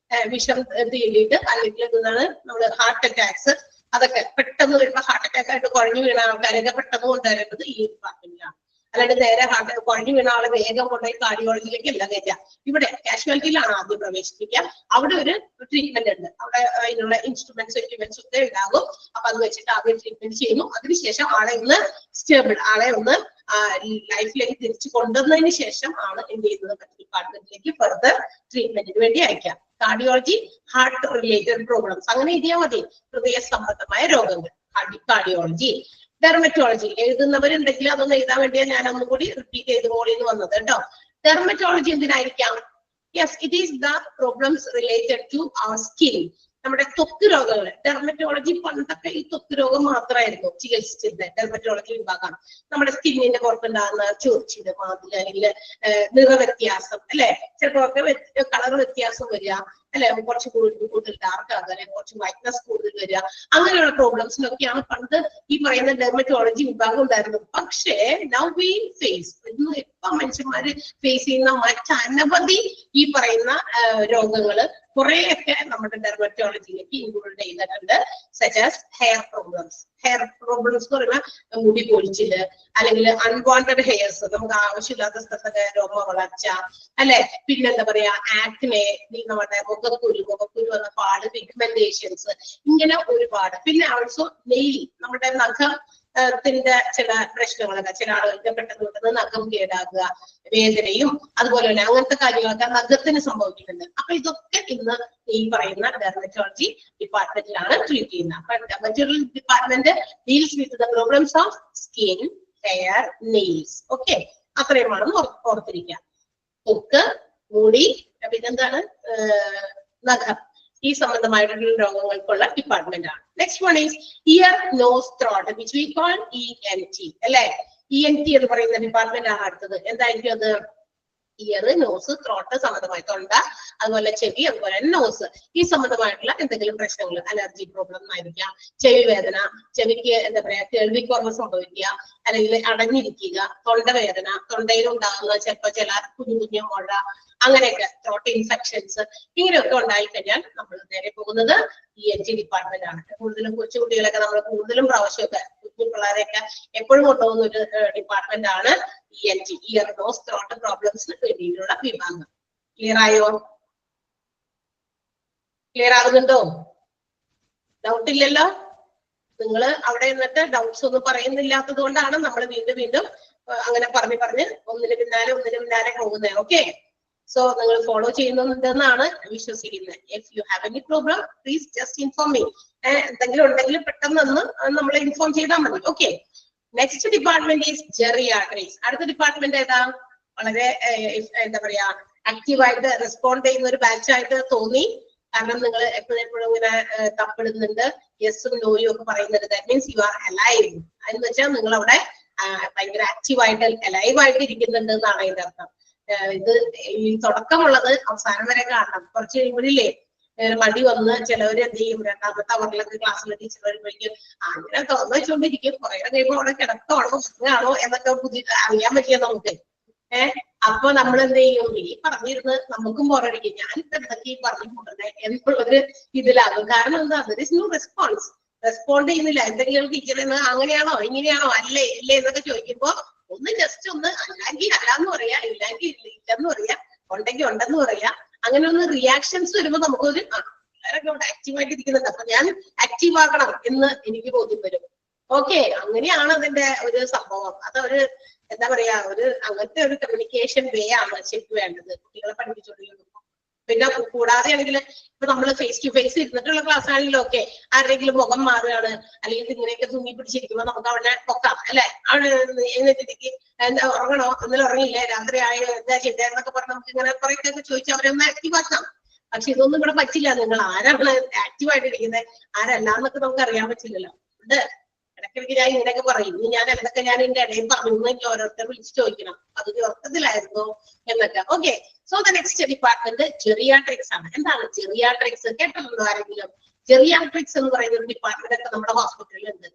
Speaker 1: വിഷം തീണ്ടിയിട്ട് അല്ലെങ്കിൽ എന്താണ് നമ്മള് ഹാർട്ട് അറ്റാക്സ്, അതൊക്കെ പെട്ടെന്ന് വരുമ്പോ ഹാർട്ട് അറ്റാക്ക് ആയിട്ട് കുഴഞ്ഞു വീണ ആൾക്കാരൊക്കെ പെട്ടെന്ന് കൊണ്ടുവരേണ്ടത് ഈ ഡിപ്പാർട്ട്മെന്റിലാണ്. അല്ലാണ്ട് നേരെ ഹാർട്ട് കുഴഞ്ഞു വീണ ആളെ വേഗം കൊണ്ടുപോയി കാർഡിയോളജിയിലേക്ക് എല്ലാം കയറ്റുക. ഇവിടെ കാഷ്വാലിറ്റിയിലാണ് ആദ്യം പ്രവേശിപ്പിക്കുക. അവിടെ ഒരു ട്രീറ്റ്മെന്റ് ഉണ്ട്. അവിടെ അതിനുള്ള ഇൻസ്ട്രുമെന്റ്സ് എക്യുപ്മെന്റ്സ് ഒക്കെ ഉണ്ടാകും. അപ്പൊ അത് വെച്ചിട്ട് ആദ്യം ട്രീറ്റ്മെന്റ് ചെയ്യുന്നു. അതിനുശേഷം ആളെ ഒന്ന് സ്റ്റേബിൾ, ആളെ ഒന്ന് ലൈഫിലേക്ക് തിരിച്ചു കൊണ്ടുവന്നതിന് ശേഷം ആണ് എന്ത് ചെയ്യുന്നത് മറ്റു ഡിപ്പാർട്ട്മെന്റിലേക്ക് ഫർദർ ട്രീറ്റ്മെന്റിന് വേണ്ടി അയക്കാം. കാർഡിയോളജി ഹാർട്ട് റിലേറ്റഡ് പ്രോബ്ലംസ് അങ്ങനെ എഴുതിയാൽ മതി. ഹൃദയ സംബന്ധമായ രോഗങ്ങൾ കാർഡിയോളജി. ഡെർമറ്റോളജി എഴുതുന്നവരുണ്ടെങ്കിൽ അതൊന്ന് എഴുതാൻ വേണ്ടിയാണ് ഞാൻ ഒന്നുകൂടി റിപ്പീറ്റ് ചെയ്ത് മോളിന്ന് വന്നത് കേട്ടോ. ഡെർമറ്റോളജി എന്തിനായിരിക്കാം? Yes, it is the problems related to our skin. നമ്മുടെ ത്വക്ക് രോഗങ്ങൾ. ഡെർമറ്റോളജി പണ്ടൊക്കെ ഈ ത്വക്ക് രോഗം മാത്രമായിരുന്നു ചികിത്സിച്ചിരുന്നത്. ഡെർമറ്റോളജി വിഭാഗം നമ്മുടെ സ്കിന്നിന്റെ പുറത്തുണ്ടാകുന്ന ചൊറിച്ചില്, മാതില്, അല്ലെങ്കിൽ നിറവ്യത്യാസം അല്ലെ, ചിലപ്പോ ഒക്കെ കളർ വ്യത്യാസം വരിക അല്ലെ, കുറച്ച് കൂടുതൽ ഡാർക്ക് ആകുക, അല്ലെങ്കിൽ കുറച്ച് വൈറ്റ്നസ് കൂടുതൽ വരിക, അങ്ങനെയുള്ള പ്രോബ്ലംസിനൊക്കെയാണ് പണ്ട് ഈ പറയുന്ന ഡെർമറ്റോളജി വിഭാഗം ഉണ്ടായിരുന്നത്. പക്ഷേ നൗ വി ഫേസ് ഇന്ന് ഇപ്പൊ മനുഷ്യന്മാര് ഫേസ് ചെയ്യുന്ന മറ്റനവധി ഈ പറയുന്ന രോഗങ്ങള് കുറെയൊക്കെ നമ്മുടെ ഡെർമറ്റോളജിയിലേക്ക് ഇൻക്ലൂഡ് ചെയ്തിട്ടുണ്ട്. Such as hair problems. Hair problems എന്ന് പറയുമ്പോൾ മുടി പൊഴിച്ചില്, അല്ലെങ്കിൽ അൺവാണ്ടഡ് ഹെയർസ്, നമുക്ക് ആവശ്യമില്ലാത്ത സ്ഥലത്തൊക്കെ രോമ വളർച്ച അല്ലെ, പിന്നെന്താ പറയാ ആക്നെ, നമ്മുടെ മുഖക്കുരു വന്ന പാട്, പിഗ്മെന്റേഷൻസ്, ഇങ്ങനെ ഒരുപാട്. പിന്നെ ഓൾസോ നെയിൽ, നമ്മുടെ നഖത്തിന്റെ ചില പ്രശ്നങ്ങളൊക്കെ ചില ആളുകൾക്ക് പെട്ടെന്ന് നഖം കേടാകുക, വേദനയും അതുപോലെ തന്നെ അങ്ങനത്തെ കാര്യങ്ങളൊക്കെ നഖത്തിന് സംഭവിക്കുന്നുണ്ട്. അപ്പൊ ഇതൊക്കെ ഇന്ന് ഈ പറയുന്ന ഡെർമറ്റോളജി ഡിപ്പാർട്ട്മെന്റിലാണ് ട്രീറ്റ് ചെയ്യുന്നത്. അപ്പൊ dermatology department deals with the problems of skin, hair, nails. Okay, അത്രയുമാണെന്ന് ഓർത്തിരിക്കുക. ത്വക്ക്, മുടി, പിന്നെന്താണ് നഖം, ഈ സംബന്ധമായിട്ടുള്ള രോഗങ്ങൾക്കുള്ള ഡിപ്പാർട്ട്മെന്റ് ആണ്. Next one is ear, nose, throat, which we call ENT അല്ലെ. ENT എന്ന് പറയുന്ന ഡിപ്പാർട്ട്മെന്റ് ആണ് അടുത്തത്. എന്തായിരിക്കും അത്? ഇയർ, നോസ്, ത്രോട്ട് സംബന്ധമായി, തൊണ്ട, അതുപോലെ ചെവി, അതുപോലെ നോസ്, ഈ സംബന്ധമായിട്ടുള്ള എന്തെങ്കിലും പ്രശ്നങ്ങൾ, അലർജി പ്രോബ്ലം ആയിരിക്കാം, ചെവി വേദന, ചെവിക്ക് എന്താ പറയാ കേൾവിക്കുറവ് സംഭവിക്കുക, അല്ലെങ്കിൽ അടഞ്ഞിരിക്കുക, തൊണ്ടവേദന, തൊണ്ടയിൽ ഉണ്ടാകുന്ന ചിലപ്പോൾ ചില കുഞ്ഞു കുഞ്ഞു മുഴ, അങ്ങനെയൊക്കെ ത്രോട്ട് ഇൻഫെക്ഷൻസ്, ഇങ്ങനെയൊക്കെ ഉണ്ടായിക്കഴിഞ്ഞാൽ നമ്മൾ നേരെ പോകുന്നത് ENT ഡിപ്പാർട്ട്മെന്റ് ആണ്. കൂടുതലും കൊച്ചുകുട്ടികളൊക്കെ നമ്മൾ കൂടുതലും പ്രാവശ്യമൊക്കെ കുഞ്ഞു പിള്ളേരെയൊക്കെ എപ്പോഴും കൊണ്ടുപോകുന്ന ഒരു ഡിപ്പാർട്ട്മെന്റ് ആണ് ENT, ഇയർ, നോസ്, ത്രോട്ട് പ്രോബ്ലംസിന് വേണ്ടിയിട്ടുള്ള വിഭാഗം. ക്ലിയർ ആയോ? ക്ലിയർ ആകുന്നുണ്ടോ? ഡൗട്ട് ഇല്ലല്ലോ? നിങ്ങൾ അവിടെ നിന്നിട്ട് ഡൗട്ട്സ് ഒന്നും പറയുന്നില്ലാത്തത് കൊണ്ടാണ് നമ്മൾ വീണ്ടും വീണ്ടും അങ്ങനെ പറഞ്ഞ് ഒന്നിന് പിന്നാലെ പോകുന്നത്. ഓക്കെ, സോ നിങ്ങൾ ഫോളോ ചെയ്യുന്നുണ്ടെന്നാണ് വിശ്വസിക്കുന്നത്. If you have any problem please just inform me. എന്തെങ്കിലും ഉണ്ടെങ്കിൽ പെട്ടെന്ന് നമ്മളെ ഇൻഫോം ചെയ്താൽ മതി. Okay, next department is geriatrics. അടുത്ത ഡിപ്പാർട്ട്മെന്റ് ഏതാ? വളരെ എന്താ പറയാ ആക്റ്റീവായിട്ട് റെസ്പോണ്ട് ചെയ്യുന്ന ഒരു ബാച്ചായിട്ട് തോന്നി. കാരണം നിങ്ങൾ എപ്പോഴും ഇങ്ങനെ തപ്പിടുന്നുണ്ട്, യെസും നോയും ഒക്കെ പറയുന്നുണ്ട്. That means you are alive. അതെന്ന് വെച്ചാൽ നിങ്ങൾ അവിടെ ഭയങ്കര ആക്റ്റീവായിട്ട് അലൈവായിട്ട് ഇരിക്കുന്നുണ്ട് എന്നാണ് അതിന്റെ അർത്ഥം. ഇത് ഈ തുടക്കമുള്ളത് അവസാനം വരെ കാണണം. കുറച്ച് കഴിയുമ്പോഴില്ലേ മടി വന്ന് ചിലവര് എന്ത് ചെയ്യും, രണ്ടാമത്തെ അവറിലൊക്കെ ക്ലാസ്സിലെ ടീച്ചർ വരുമ്പോഴേക്കും അങ്ങനെ തോന്നിച്ചുകൊണ്ടിരിക്കും. കുറെ കഴിയുമ്പോൾ അവിടെ കിടക്കാണോ ആണോ എന്നൊക്കെ അറിയാൻ പറ്റിയ നമുക്ക്. അപ്പൊ നമ്മൾ എന്ത് ചെയ്യും, ഈ പറഞ്ഞിരുന്ന് നമുക്കും ബോറടിക്കും. ഞാനിപ്പോ എന്തൊക്കെ ഈ പറഞ്ഞു കൂട്ടുന്നത് എന്നുള്ളൊരു ഇതിലാകും. കാരണം എന്താ, നോ റെസ്പോൺസ്, റെസ്പോണ്ട് ചെയ്യുന്നില്ല. എന്തെങ്കിലും ടീച്ചറിൽ നിന്ന് അങ്ങനെയാണോ ഇങ്ങനെയാണോ അല്ലേ ഇല്ലേ എന്നൊക്കെ ചോദിക്കുമ്പോ ഒന്ന് ജസ്റ്റ് ഒന്ന് അല്ലെങ്കിൽ അല്ലാന്ന് പറയാ, ഇല്ലെങ്കിൽ ഇല്ലെന്ന് പറയാ, ഉണ്ടെങ്കിൽ ഉണ്ടെന്ന് പറയാ. അങ്ങനെ ഒന്ന് റിയാക്ഷൻസ് വരുമ്പോ നമുക്കൊരു എല്ലാവരൊക്കെ ഇവിടെ ആക്റ്റീവായിട്ട് ഇരിക്കുന്നുണ്ട്, അപ്പൊ ഞാൻ ആക്റ്റീവ് ആകണം എന്ന് എനിക്ക് ബോധ്യം വരും. ഓക്കെ, അങ്ങനെയാണ് അതിന്റെ ഒരു സംഭവം. അതൊരു എന്താ പറയാ അങ്ങനത്തെ ഒരു കമ്മ്യൂണിക്കേഷൻ വേ ആണ് ശരിക്കും വേണ്ടത് കുട്ടികളെ പഠിപ്പിച്ചുകൊണ്ടിരിക്കുമ്പോൾ. പിന്നെ കൂടാതെ ആണെങ്കിൽ ഇപ്പൊ നമ്മൾ ഫേസ് ടു ഫേസ് ഇരുന്നിട്ടുള്ള ക്ലാസ് ആണെങ്കിലും ഒക്കെ ആരുടെയെങ്കിലും മുഖം മാറുകയാണ്, അല്ലെങ്കിൽ ഇങ്ങനെയൊക്കെ തൂങ്ങി പിടിച്ചിരിക്കുമ്പോ നമുക്ക് അവിടെ പൊക്കാം അല്ലെ, അവിടെ എന്നിട്ട് എന്താ ഉറങ്ങണോ, ഇന്നലെ ഉറങ്ങിയില്ലേ, രാത്രി ആയ എന്താ ചെയ്തതെന്നൊക്കെ പറഞ്ഞ് നമുക്ക് ഇങ്ങനെ കുറേയൊക്കെ ചോദിച്ചാൽ അവരെ ഒന്ന് ആക്റ്റീവ് ആക്കാം. പക്ഷെ ഇതൊന്നും ഇവിടെ പറ്റില്ല. നിങ്ങൾ ആരാണ് ആക്റ്റീവായിട്ടിരിക്കുന്നത് ആരല്ലാന്നൊക്കെ നമുക്ക് അറിയാൻ പറ്റില്ലല്ലോ. ഇത് ഇടയ്ക്കിടയ്ക്ക് ഞാൻ ഇങ്ങനെയൊക്കെ പറയും, ഞാൻ എന്തൊക്കെ ഞാൻ എന്റെ ഇടയിൽ പറഞ്ഞു എനിക്ക് ഓരോരുത്തർ വിളിച്ച് ചോദിക്കണം അത് ഉറക്കത്തിലായിരുന്നു എന്നൊക്കെ. Okay, so the next department geriatrics ആണ്. എന്താണ് ജെറിയാട്രിക്സ്? കേട്ടിട്ടുണ്ടോ ആരെങ്കിലും? ജെറിയാട്രിക്സ് എന്ന് പറയുന്ന ഒരു ഡിപ്പാർട്ട്മെന്റ് ഒക്കെ നമ്മുടെ ഹോസ്പിറ്റലിൽ ഉണ്ട്.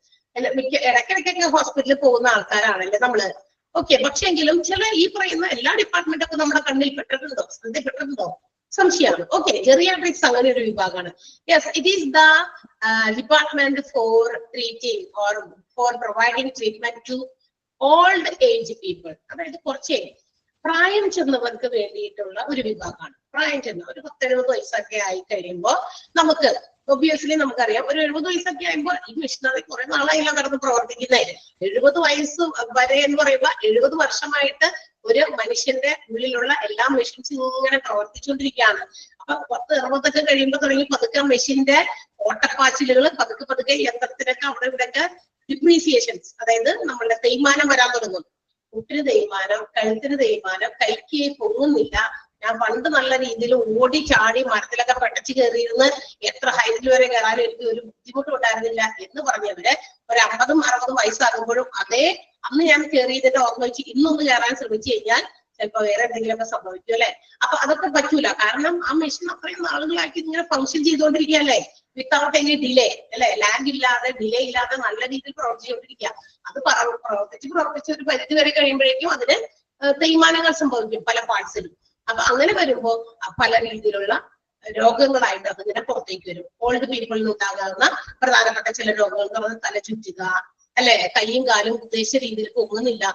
Speaker 1: ഇടയ്ക്കിടയ്ക്കൊക്കെ ഹോസ്പിറ്റലിൽ പോകുന്ന ആൾക്കാരാണല്ലേ നമ്മള്. ഓക്കെ, പക്ഷെങ്കിലും ചില ഈ പറയുന്ന എല്ലാ ഡിപ്പാർട്ട്മെന്റൊക്കെ നമ്മുടെ കണ്ണിൽ പെട്ടിട്ടുണ്ടോ സംശയമാണ്. ഓക്കെ, ജെറിയാട്രിക്സ് അങ്ങനെ ഒരു വിഭാഗമാണ്. Yes, it is the department for treating or for providing treatment to old age people. അതായത് കുറച്ച് പ്രായം ചെന്നവർക്ക് വേണ്ടിയിട്ടുള്ള ഒരു വിഭാഗമാണ്. പ്രായം ചെന്ന ഒരു 70 വയസ്സൊക്കെ ആയി കഴിയുമ്പോൾ നമുക്ക് ഒബിയസ്ലി നമുക്കറിയാം, ഒരു 70 വയസ്സൊക്കെ ആകുമ്പോൾ ഈ മിഷനറി കുറെ നാളായില്ല കടന്ന് പ്രവർത്തിക്കുന്നത്. 70 വയസ്സ് വരെ എന്ന് പറയുമ്പോൾ 70 വർഷമായിട്ട് ഒരു മനുഷ്യന്റെ ഉള്ളിലുള്ള എല്ലാ മെഷീൻസും ഇങ്ങനെ പ്രവർത്തിച്ചുകൊണ്ടിരിക്കുകയാണ്. അപ്പൊ 10-60 കഴിയുമ്പോൾ തുടങ്ങി പതുക്കെ മെഷീന്റെ ഓട്ടപ്പാച്ചിലുകൾ പതുക്കെ യന്ത്രത്തിനൊക്കെ അവിടെ ഇവിടെയൊക്കെ ഡിപ്രീസിയേഷൻസ്, അതായത് നമ്മളുടെ തേയ്മാനം വരാൻ തുടങ്ങും. മുട്ടിന് തേയ്മാനം, കഴുത്തിന് തേയ്മാനം, കൈക്ക് പൊങ്ങുന്നില്ല. ഞാൻ പണ്ട് നല്ല രീതിയിൽ ഓടി ചാടി മരത്തിലൊക്കെ പെട്ടച്ച് കയറിയിരുന്ന് എത്ര ഹൈറ്റിൽ വരെ കയറാനും എനിക്ക് ഒരു ബുദ്ധിമുട്ടും ഉണ്ടായിരുന്നില്ല എന്ന് പറഞ്ഞവര് ഒരു 50-60 വയസ്സാകുമ്പോഴും അതേ അന്ന് ഞാൻ കയറിയതിന്റെ ഓർമ്മ വെച്ച് ഇന്നൊന്ന് കയറാൻ ശ്രമിച്ചു കഴിഞ്ഞാൽ ചിലപ്പോ വേറെ എന്തെങ്കിലുമൊക്കെ സംഭവിക്കും അല്ലെ. അപ്പൊ അതൊക്കെ പറ്റൂല. കാരണം ആ മെഷീൻ അത്രയും നാളുകളാക്കി ഇങ്ങനെ ഫങ്ഷൻ ചെയ്തുകൊണ്ടിരിക്കുകയല്ലേ, വിത്തൗട്ട് എനി ഡിലേ അല്ലെ, ലാഗ് ഇല്ലാതെ ഡിലേ ഇല്ലാതെ നല്ല രീതിയിൽ പ്രവർത്തിച്ചുകൊണ്ടിരിക്കുക. അത് പ്രവർത്തിച്ച് ഒരു പരിധി വരെ കഴിയുമ്പോഴേക്കും അതിന് തേയ്മാനങ്ങൾ സംഭവിക്കും പല പാർട്സിലും. അപ്പൊ അങ്ങനെ വരുമ്പോ പല രീതിയിലുള്ള രോഗങ്ങളായിട്ട് അതിങ്ങനെ പുറത്തേക്ക് വരും. ഓൾഡ് പീപ്പിളിൽ ഉണ്ടാകാവുന്ന പ്രധാനപ്പെട്ട ചില രോഗങ്ങൾ തല ചുറ്റുക അല്ലെ, കൈയും കാലും ഉദ്ദേശിച്ച രീതിയിൽ പൊങ്ങുന്നില്ല.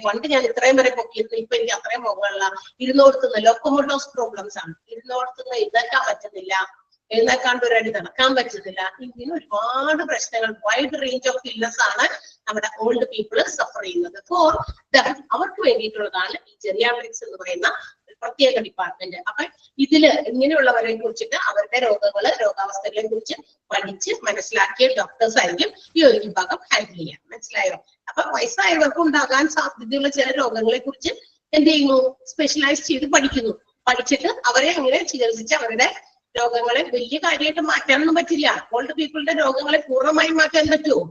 Speaker 1: പണ്ട് ഞാൻ ഇത്രയും വരെ പൊക്കിയിരുന്നു, ഇപ്പൊ എനിക്ക് അത്രയും പൊങ്ങുള്ള. ഇരുന്നോടത്തുനിന്ന് ലോക്കോമോട്ടോസ് പ്രോബ്ലംസ് ആണ്. ഇരുന്നോടത്തുനിന്ന് എഴുന്നേക്കാൻ പറ്റുന്നില്ല, എഴുന്നേക്കാണ്ട് ഒരടി നടക്കാൻ പറ്റുന്നില്ല. ഇങ്ങനെ ഒരുപാട് പ്രശ്നങ്ങൾ, വൈഡ് റേഞ്ച് ഓഫ് ഇൽനസ് ആണ് നമ്മുടെ ഓൾഡ് പീപ്പിൾ സഫർ ചെയ്യുന്നത്. ഫോർ അവർക്ക് വേണ്ടിയിട്ടുള്ളതാണ് ഈ ജെറിയാട്രിക്സ് എന്ന് പറയുന്ന പ്രത്യേക ഡിപ്പാർട്ട്മെന്റ്. അപ്പൊ ഇതില് ഇങ്ങനെയുള്ളവരെ കുറിച്ചിട്ട് അവരുടെ രോഗാവസ്ഥകളെ കുറിച്ച് പഠിച്ച് മനസ്സിലാക്കിയ ഡോക്ടേഴ്സ് ആയിരിക്കും ഈ ഒരു വിഭാഗം ഹാൻഡിൽ ചെയ്യാൻ. മനസ്സിലായോ? അപ്പൊ വയസ്സായവർക്ക് ഉണ്ടാകാൻ സാധ്യതയുള്ള ചില രോഗങ്ങളെ കുറിച്ച് എന്ത് ചെയ്യുന്നു, സ്പെഷ്യലൈസ് ചെയ്ത് പഠിച്ചിട്ട് അവരെ അങ്ങനെ ചികിത്സിച്ച് അവരുടെ രോഗങ്ങളെ വലിയ കാര്യമായിട്ട് മാറ്റാനൊന്നും പറ്റില്ല. ഓൾഡ് പീപ്പിളിന്റെ രോഗങ്ങളെ പൂർണ്ണമായും മാറ്റാൻ പറ്റുമോ?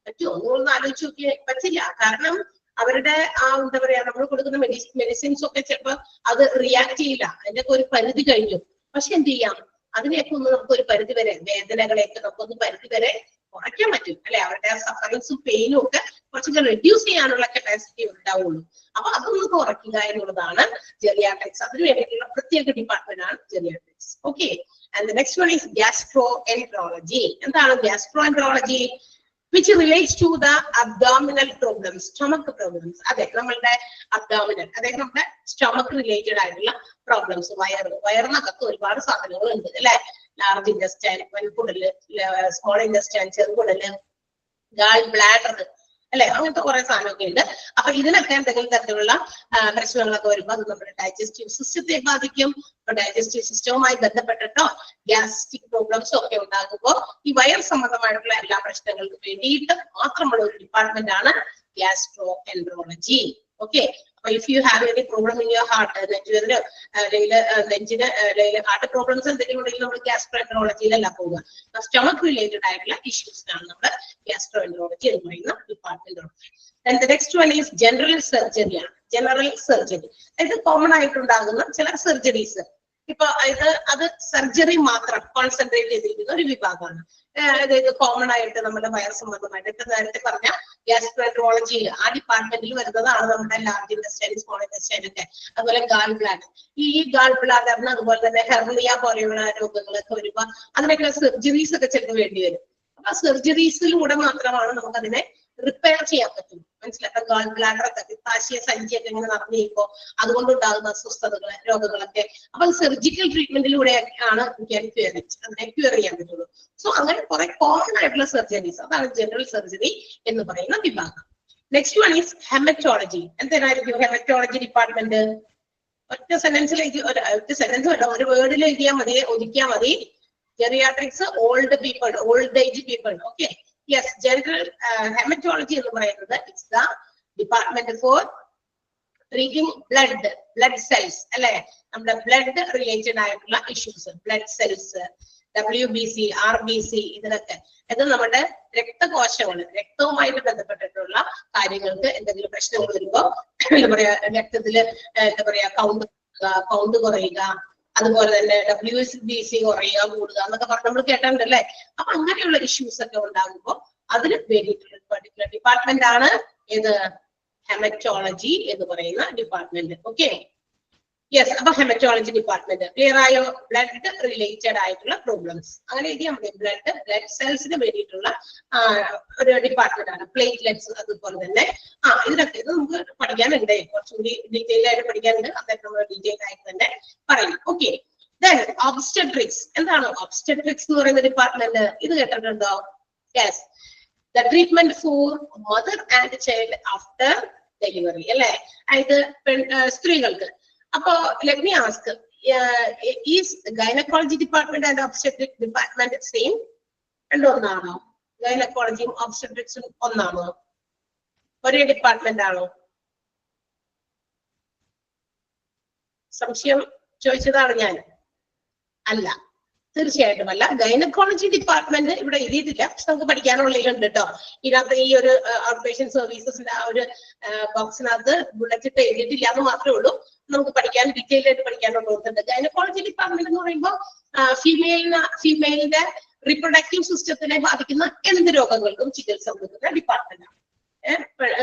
Speaker 1: നിങ്ങളൊന്ന് ആലോചിച്ച് നോക്കിയേ, പറ്റില്ല. കാരണം അവരുടെ ആ എന്താ പറയാ നമ്മൾ കൊടുക്കുന്ന മെഡിസിൻസ് ഒക്കെ ചിലപ്പോൾ അത് റിയാക്ട് ചെയ്യില്ല, അതിന്റെ ഒരു പരിധി കഴിഞ്ഞു. പക്ഷെ എന്ത് ചെയ്യാം, അതിനെയൊക്കെ ഒന്ന് നമുക്ക് ഒരു പരിധി വരെ, വേദനകളെയൊക്കെ നമുക്കൊന്ന് പരിധി വരെ കുറയ്ക്കാൻ പറ്റും അല്ലെ. അവരുടെ സഫറിങ്സും പെയിനും ഒക്കെ കുറച്ചൊക്കെ റെഡ്യൂസ് ചെയ്യാനുള്ള കപ്പാസിറ്റി ഉണ്ടാവുള്ളൂ. അപ്പൊ അതൊന്ന് കുറയ്ക്കുക എന്നുള്ളതാണ് ജെറിയാട്രിക്സ്. അതിന് വേണ്ടിയിട്ടുള്ള പ്രത്യേക ഡിപ്പാർട്ട്മെന്റ് ആണ് geriatrics. Okay, and the next one is gastroenterology. എന്താണ് gastroenterology? which relates to the abdominal problems, stomach problems. അതെ, നമ്മളുടെ അബ്ഡോമിനൽ, അതായത് നമ്മുടെ സ്റ്റൊമക് റിലേറ്റഡ് ആയിട്ടുള്ള പ്രോബ്ലംസ്. വയറിനകത്ത് ഒരുപാട് സാധനങ്ങൾ ഉണ്ട് അല്ലെ. ലാർജ് ഇൻഡസ്റ്റൈൻ, വൻകുടല്, സ്മോൾ ഇൻഡസ്റ്റൈൻ, ചെറുകുടല്, ഗാൾ ബ്ലാഡർ അല്ലെ, അങ്ങനത്തെ കുറെ സാധനമൊക്കെ ഉണ്ട്. അപ്പൊ ഇതിനൊക്കെ എന്തെങ്കിലും തരത്തിലുള്ള പ്രശ്നങ്ങളൊക്കെ വരുമ്പോൾ അത് നമ്മുടെ ഡൈജസ്റ്റീവ് സിസ്റ്റത്തെ ബാധിക്കും. ഡൈജസ്റ്റീവ് സിസ്റ്റവുമായി ബന്ധപ്പെട്ടിട്ടോ ഗ്യാസ്ട്രിക് പ്രോബ്ലംസും ഒക്കെ ഉണ്ടാകുമ്പോൾ ഈ വയർ സംബന്ധമായിട്ടുള്ള എല്ലാ പ്രശ്നങ്ങൾക്കും വേണ്ടിയിട്ട് മാത്രമുള്ള ഒരു ഡിപ്പാർട്ട്മെന്റ് ആണ് ഗ്യാസ്ട്രോഎൻട്രോളജി. ഓക്കെ, അപ്പൊ if you have any problem in your heart, നെഞ്ചിന് ഹാർട്ട് പ്രോബ്ലംസ് എന്തെങ്കിലും ഉണ്ടെങ്കിൽ നമ്മൾ ഗ്യാസ്ട്രോഎൻട്രോളജിയിലല്ല പോവുക. സ്റ്റൊമക് റിലേറ്റഡ് ആയിട്ടുള്ള ഇഷ്യൂസിനാണ് നമ്മൾ ഗ്യാസ്ട്രോഎൻട്രോളജി എന്ന് പറയുന്ന department. And the next one is general surgery. General surgery, അതായത് കോമൺ ആയിട്ടുണ്ടാകുന്ന ചില സർജറീസ്. ഇപ്പൊ അത് സർജറി മാത്രം കോൺസെൻട്രേറ്റ് ചെയ്തിരിക്കുന്ന ഒരു വിഭാഗമാണ്. അതായത് കോമൺ ആയിട്ട് നമ്മുടെ വയർ സംബന്ധമായിട്ട് ഇപ്പൊ നേരത്തെ പറഞ്ഞ ഗ്യാസ്ട്രോഎൻട്രോളജിയിൽ ആ ഡിപ്പാർട്ട്മെന്റിൽ വരുന്നതാണ് നമ്മുടെ ലാർജ് ഇൻഡസ്റ്റൈൻ, സ്മോൾ ഇൻഡസ്റ്റൈൻ ഒക്കെ. അതുപോലെ ഗാൾ ബ്ലാഡർ, ഈ ഗാൾ ബ്ലാഡറിന് അതുപോലെ തന്നെ ഹെർണിയ പോലെയുള്ള രോഗങ്ങളൊക്കെ വരുമ്പോൾ അതിനൊക്കെ സർജറീസ് ഒക്കെ ചിലപ്പോൾ വേണ്ടി വരും. അപ്പൊ സർജറീസിലൂടെ മാത്രമാണ് നമുക്ക് അതിനെ റിപ്പയർ ചെയ്യാൻ പറ്റും. മനസ്സിലാക്കാം. ഗാൾ ബ്ലാഡർ ഒക്കെ പിത്താശയ സഞ്ചിയൊക്കെ ഇങ്ങനെ നടന്നു കഴിയുമ്പോൾ അതുകൊണ്ടുണ്ടാകുന്ന അസ്വസ്ഥതകൾ, രോഗങ്ങളൊക്കെ, അപ്പൊ സർജിക്കൽ ട്രീറ്റ്മെന്റിലൂടെ ആണ് അതിനെ ക്യൂർ ചെയ്യാൻ പറ്റുള്ളൂ. സോ അങ്ങനെ കുറെ കോമൺ ആയിട്ടുള്ള സർജറീസ്, അതാണ് ജനറൽ സർജറി എന്ന് പറയുന്ന വിഭാഗം. Next one is haematology. എന്തായിരിക്കും ഹെമറ്റോളജി ഡിപ്പാർട്ട്മെന്റ്? ഒറ്റ സെന്റൻസിൽ ഒരു വേർഡിൽ എഴുതിയാൽ മതി, ഒതുക്കിയാൽ മതി. Geriatrics, old people, old age people. Okay, yes. General haematology എന്ന് പറയുന്നത് it's the department for treating blood cells അല്ലെ. നമ്മുടെ ബ്ലഡ് റിലേറ്റഡ് ആയിട്ടുള്ള issues, blood cells, WBC, RBC, ഇതിനൊക്കെ. ഇത് നമ്മുടെ രക്തകോശങ്ങൾ, രക്തവുമായിട്ട് ബന്ധപ്പെട്ടിട്ടുള്ള കാര്യങ്ങൾക്ക് എന്തെങ്കിലും പ്രശ്നങ്ങൾ വരുമ്പോൾ എന്താ പറയാ, രക്തത്തില് എന്താ പറയാ കൗണ്ട് കുറയുക, അതുപോലെ തന്നെ WBC കുറയുക, കൂടുക എന്നൊക്കെ പറഞ്ഞ് നമ്മൾ കേട്ടിട്ടുണ്ട് അല്ലെ. അപ്പൊ അങ്ങനെയുള്ള ഇഷ്യൂസ് ഒക്കെ ഉണ്ടാകുമ്പോൾ അതിന് വേണ്ടിയിട്ടുള്ള പർട്ടിക്കുലർ ഡിപ്പാർട്ട്മെന്റ് ആണ് ഏത്? ഹെമറ്റോളജി എന്ന് പറയുന്ന ഡിപ്പാർട്ട്മെന്റ്. Okay, yes. അപ്പൊ ഹെമറ്റോളജി ഡിപ്പാർട്ട്മെന്റ് ക്ലിയർ ആയോ? ബ്ലഡ് റിലേറ്റഡ് ആയിട്ടുള്ള പ്രോബ്ലംസ് അങ്ങനെ എഴുതിയാൽ മതി. ബ്ലഡ് സെൽസിന് വേണ്ടിയിട്ടുള്ള ഒരു ഡിപ്പാർട്ട്മെന്റ് ആണ്. പ്ലേറ്റ്ലെറ്റ്സ്, അതുപോലെ തന്നെ ഇതിനൊക്കെ ഇത് നമുക്ക് പഠിക്കാനുണ്ട്, കുറച്ചുകൂടി ഡീറ്റെയിൽ ആയിട്ട് പഠിക്കാനുണ്ട്. അതൊക്കെ നമ്മൾ ഡീറ്റെയിൽ ആയിട്ട് തന്നെ പറയും. Okay, then obstetrics. എന്താണ് ഒബ്സ്റ്റട്രിക്സ് എന്ന് പറയുന്ന ഡിപ്പാർട്ട്മെന്റ്? ഇത് കേട്ടിട്ടുണ്ടോ? Yes, the treatment four mother and child after delivery അല്ലെ. അതായത് സ്ത്രീകൾക്ക്. അപ്പൊ let me ask, is gynaecology department and obstetric department same? രണ്ടും ഒന്നാണോ? ഗൈനക്കോളജിയും ഒബ്സ്റ്റട്രിക്സും ഒന്നാണോ? ഒരേ ഡിപ്പാർട്ട്മെന്റ് ആണോ? സംശയം ചോദിച്ചതാണ് ഞാൻ. അല്ല, തീർച്ചയായിട്ടും അല്ല. ഗൈനക്കോളജി ഡിപ്പാർട്ട്മെന്റ് ഇവിടെ എഴുതിയിട്ടില്ല, പക്ഷെ നമുക്ക് പഠിക്കാനുള്ളതുണ്ട് കേട്ടോ. ഇതിനകത്ത് ഈ ഒരു ഔട്ട് പേഷ്യന്റ് സർവീസസിന്റെ ആ ഒരു ബോക്സിനകത്ത് ബുള്ളറ്റ് ഇട്ട് എഴുതിയിട്ടില്ല എന്ന് മാത്രമേ ഉള്ളൂ. നമുക്ക് പഠിക്കാൻ ഡീറ്റെയിൽ ആയിട്ട് പഠിക്കാനുള്ളതുണ്ട്. ഗൈനക്കോളജി ഡിപ്പാർട്ട്മെന്റ് എന്ന് പറയുമ്പോൾ ഫീമെയിലിന്റെ റീപ്രൊഡക്റ്റീവ് സിസ്റ്റത്തിനെ ബാധിക്കുന്ന എന്ത് രോഗങ്ങൾക്കും ചികിത്സ കൊടുക്കുന്ന ഡിപ്പാർട്ട്മെന്റാണ്.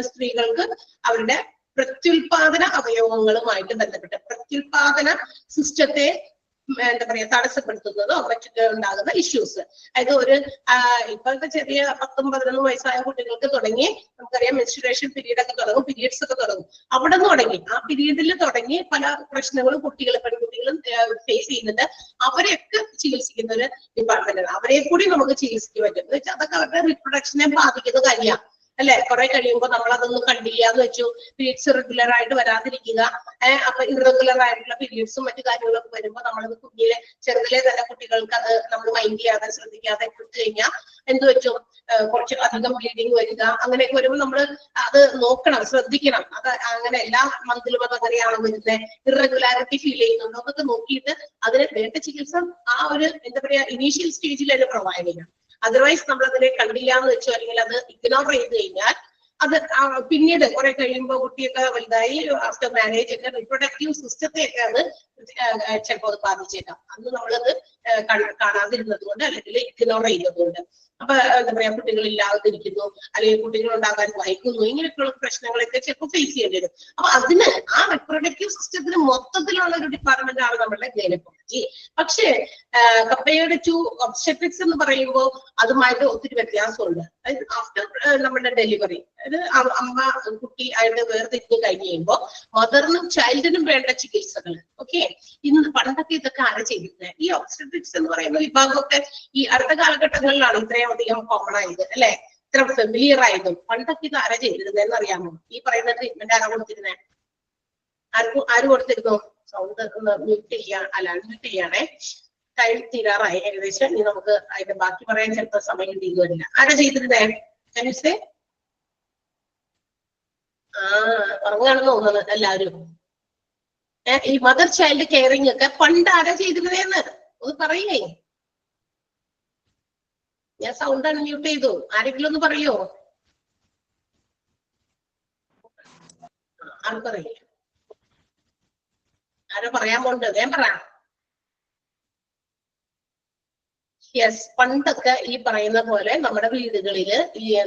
Speaker 1: സ്ത്രീകൾക്ക് അവരുടെ പ്രത്യുൽപാദന അവയവങ്ങളുമായിട്ട് ബന്ധപ്പെട്ട് പ്രത്യുൽപാദന സിസ്റ്റത്തെ എന്താ പറയാ തടസ്സപ്പെടുത്തുന്നതോ മറ്റൊക്കെ ഉണ്ടാകുന്ന ഇഷ്യൂസ്. അതായത് ഒരു ഇപ്പോഴത്തെ ചെറിയ 10-11 വയസ്സായ കുട്ടികൾക്ക് തുടങ്ങി നമുക്കറിയാം മെൻസ്ട്രുവേഷൻ പീരീഡ് ഒക്കെ തുടങ്ങും, പീരീഡ്സ് ഒക്കെ തുടങ്ങും. അവിടെ നിന്ന് തുടങ്ങി ആ പീരീഡിൽ തുടങ്ങി പല പ്രശ്നങ്ങളും പെൺകുട്ടികളും ഫേസ് ചെയ്യുന്നുണ്ട്. അവരെയൊക്കെ ചികിത്സിക്കുന്ന ഒരു ഡിപ്പാർട്ട്മെന്റ് ആണ്. അവരെ കൂടി നമുക്ക് ചികിത്സിക്കാൻ പറ്റും. എന്ന് വെച്ചാൽ അതൊക്കെ അവരുടെ റീപ്രൊഡക്ഷനെ ബാധിക്കുന്ന കാര്യമാണ് അല്ലെ. കുറെ കഴിയുമ്പോൾ നമ്മൾ അതൊന്നും കണ്ടില്ല എന്ന് വെച്ചു, പീരീഡ്സ് റെഗുലർ ആയിട്ട് വരാതിരിക്കുക. അപ്പൊ ഇറഗുലർ ആയിട്ടുള്ള പീരീഡ്സും മറ്റു കാര്യങ്ങളൊക്കെ വരുമ്പോൾ നമ്മളത് ചെറുതിലെ തന്നെ കുട്ടികൾക്ക് അത് നമ്മൾ മൈൻഡ് ചെയ്യാതെ ശ്രദ്ധിക്കാതെ കൊടുത്തു കഴിഞ്ഞാൽ എന്ത് വെച്ചു കുറച്ച് അധികം ബ്ലീഡിങ് വരിക. അങ്ങനെയൊക്കെ വരുമ്പോൾ നമ്മൾ അത് നോക്കണം, ശ്രദ്ധിക്കണം. അത് അങ്ങനെ എല്ലാ മന്തിലും അത് അങ്ങനെയാണ് വരുന്നത്, ഇറഗുലാരിറ്റി ഫീൽ ചെയ്യുന്നുണ്ടോ എന്നൊക്കെ നോക്കിയിട്ട് അതിന് വേണ്ട ചികിത്സ ആ ഒരു എന്താ പറയാ ഇനീഷ്യൽ സ്റ്റേജിൽ തന്നെ പ്രൊവൈഡ് ചെയ്യണം. അതർവൈസ് നമ്മൾ അതിനെ കണ്ടില്ല എന്ന് വെച്ചോ അല്ലെങ്കിൽ അത് ഇഗ്നോർ ചെയ്ത് കഴിഞ്ഞാൽ അത് പിന്നീട് കുറെ കഴിയുമ്പോൾ കുട്ടിയൊക്കെ വലുതായി ആഫ്റ്റർ മാരേജ് ഒക്കെ റിപ്രൊഡക്റ്റീവ് സിസ്റ്റത്തെയൊക്കെ അത് ചിലപ്പോൾ അത് ബാധിച്ചേക്കാം. അന്ന് നമ്മളത് കാണാതിരുന്നത് കൊണ്ട് അല്ലെങ്കിൽ ഇഗ്നോർ ചെയ്യുന്നത് കൊണ്ട്. അപ്പൊ എന്താ പറയാ, കുട്ടികൾ ഇല്ലാതിരിക്കുന്നു അല്ലെങ്കിൽ കുട്ടികൾ ഉണ്ടാകാൻ വൈകുന്നു, ഇങ്ങനെയൊക്കെയുള്ള പ്രശ്നങ്ങളൊക്കെ ചിലപ്പോൾ ഫേസ് ചെയ്യേണ്ടി വരും. അപ്പൊ അതിന് ആ റിപ്രൊഡക്റ്റീവ് സിസ്റ്റത്തിന് മൊത്തത്തിലുള്ള ഒരു ഡിപ്പാർട്ട്മെന്റ് ആണ് നമ്മുടെ ഗൈനക്കോളജി. പക്ഷേ കമ്പയർഡ് ടു ഒബ്സ്റ്റെട്രിക്സ് എന്ന് പറയുമ്പോൾ അതുമായിട്ട് ഒത്തിരി വ്യത്യാസമുണ്ട്. ആഫ്റ്റർ നമ്മുടെ ഡെലിവറി, അതായത് അമ്മ കുട്ടി ആയിട്ട് വേർതിരിഞ്ഞ് കഴിഞ്ഞ് കഴിയുമ്പോൾ മദറിനും ചൈൽഡിനും വേണ്ട ചികിത്സകൾ. ഓക്കെ, ഇന്ന് പണ്ടൊക്കെ ഇതൊക്കെ ആരാ ചെയ്തിരുന്നത്? ഈ ഒബ്സ്റ്റെട്രിക്സ് എന്ന് പറയുന്ന വിഭാഗമൊക്കെ ഈ അടുത്ത കാലഘട്ടങ്ങളിലാണ് ഇത്രയും അധികം കോമൺ ആയത്, അല്ലെ? ഇത്ര ഫെമിലിയർ ആയതും. പണ്ടൊക്കെ ഇത് ആരാ ചെയ്തിരുന്നതെന്ന് അറിയാമോ? ഈ പറയുന്ന ട്രീറ്റ്മെന്റ് ആരാ കൊടുത്തിരുന്നത്? ആര് കൊടുത്തിരുന്നു? സൗണ്ട് ഒന്ന് മ്യൂട്ട് ചെയ്യാൻ, അല്ല അൺമ്യൂട്ട് ചെയ്യാണേ. ടൈം തീരാറായി ഏകദേശം. ഇനി നമുക്ക് അതിന്റെ ബാക്കി പറയാൻ ചിലപ്പോൾ സമയം തീരുന്നില്ല. ആരാ ചെയ്തിരുന്നേ? മനസ്സേ ഉറങ്ങാണെന്ന് തോന്നുന്നത് എല്ലാവരും. ഈ മദർ ചൈൽഡ് കെയറിംഗ് ഒക്കെ പണ്ട് ആരാ ചെയ്തിരുന്നേന്ന് ഒന്ന് പറയേ. ഞാൻ സൗണ്ട് അൺമ്യൂട്ട് ചെയ്തു. ആരെങ്കിലും ഒന്ന് പറയോ? ആര് പറയേ? ആരാ പറയാൻ പോണ്ട്? ഞാൻ പറയാം. യെസ്, പണ്ടൊക്കെ ഈ പറയുന്ന പോലെ നമ്മുടെ വീടുകളില്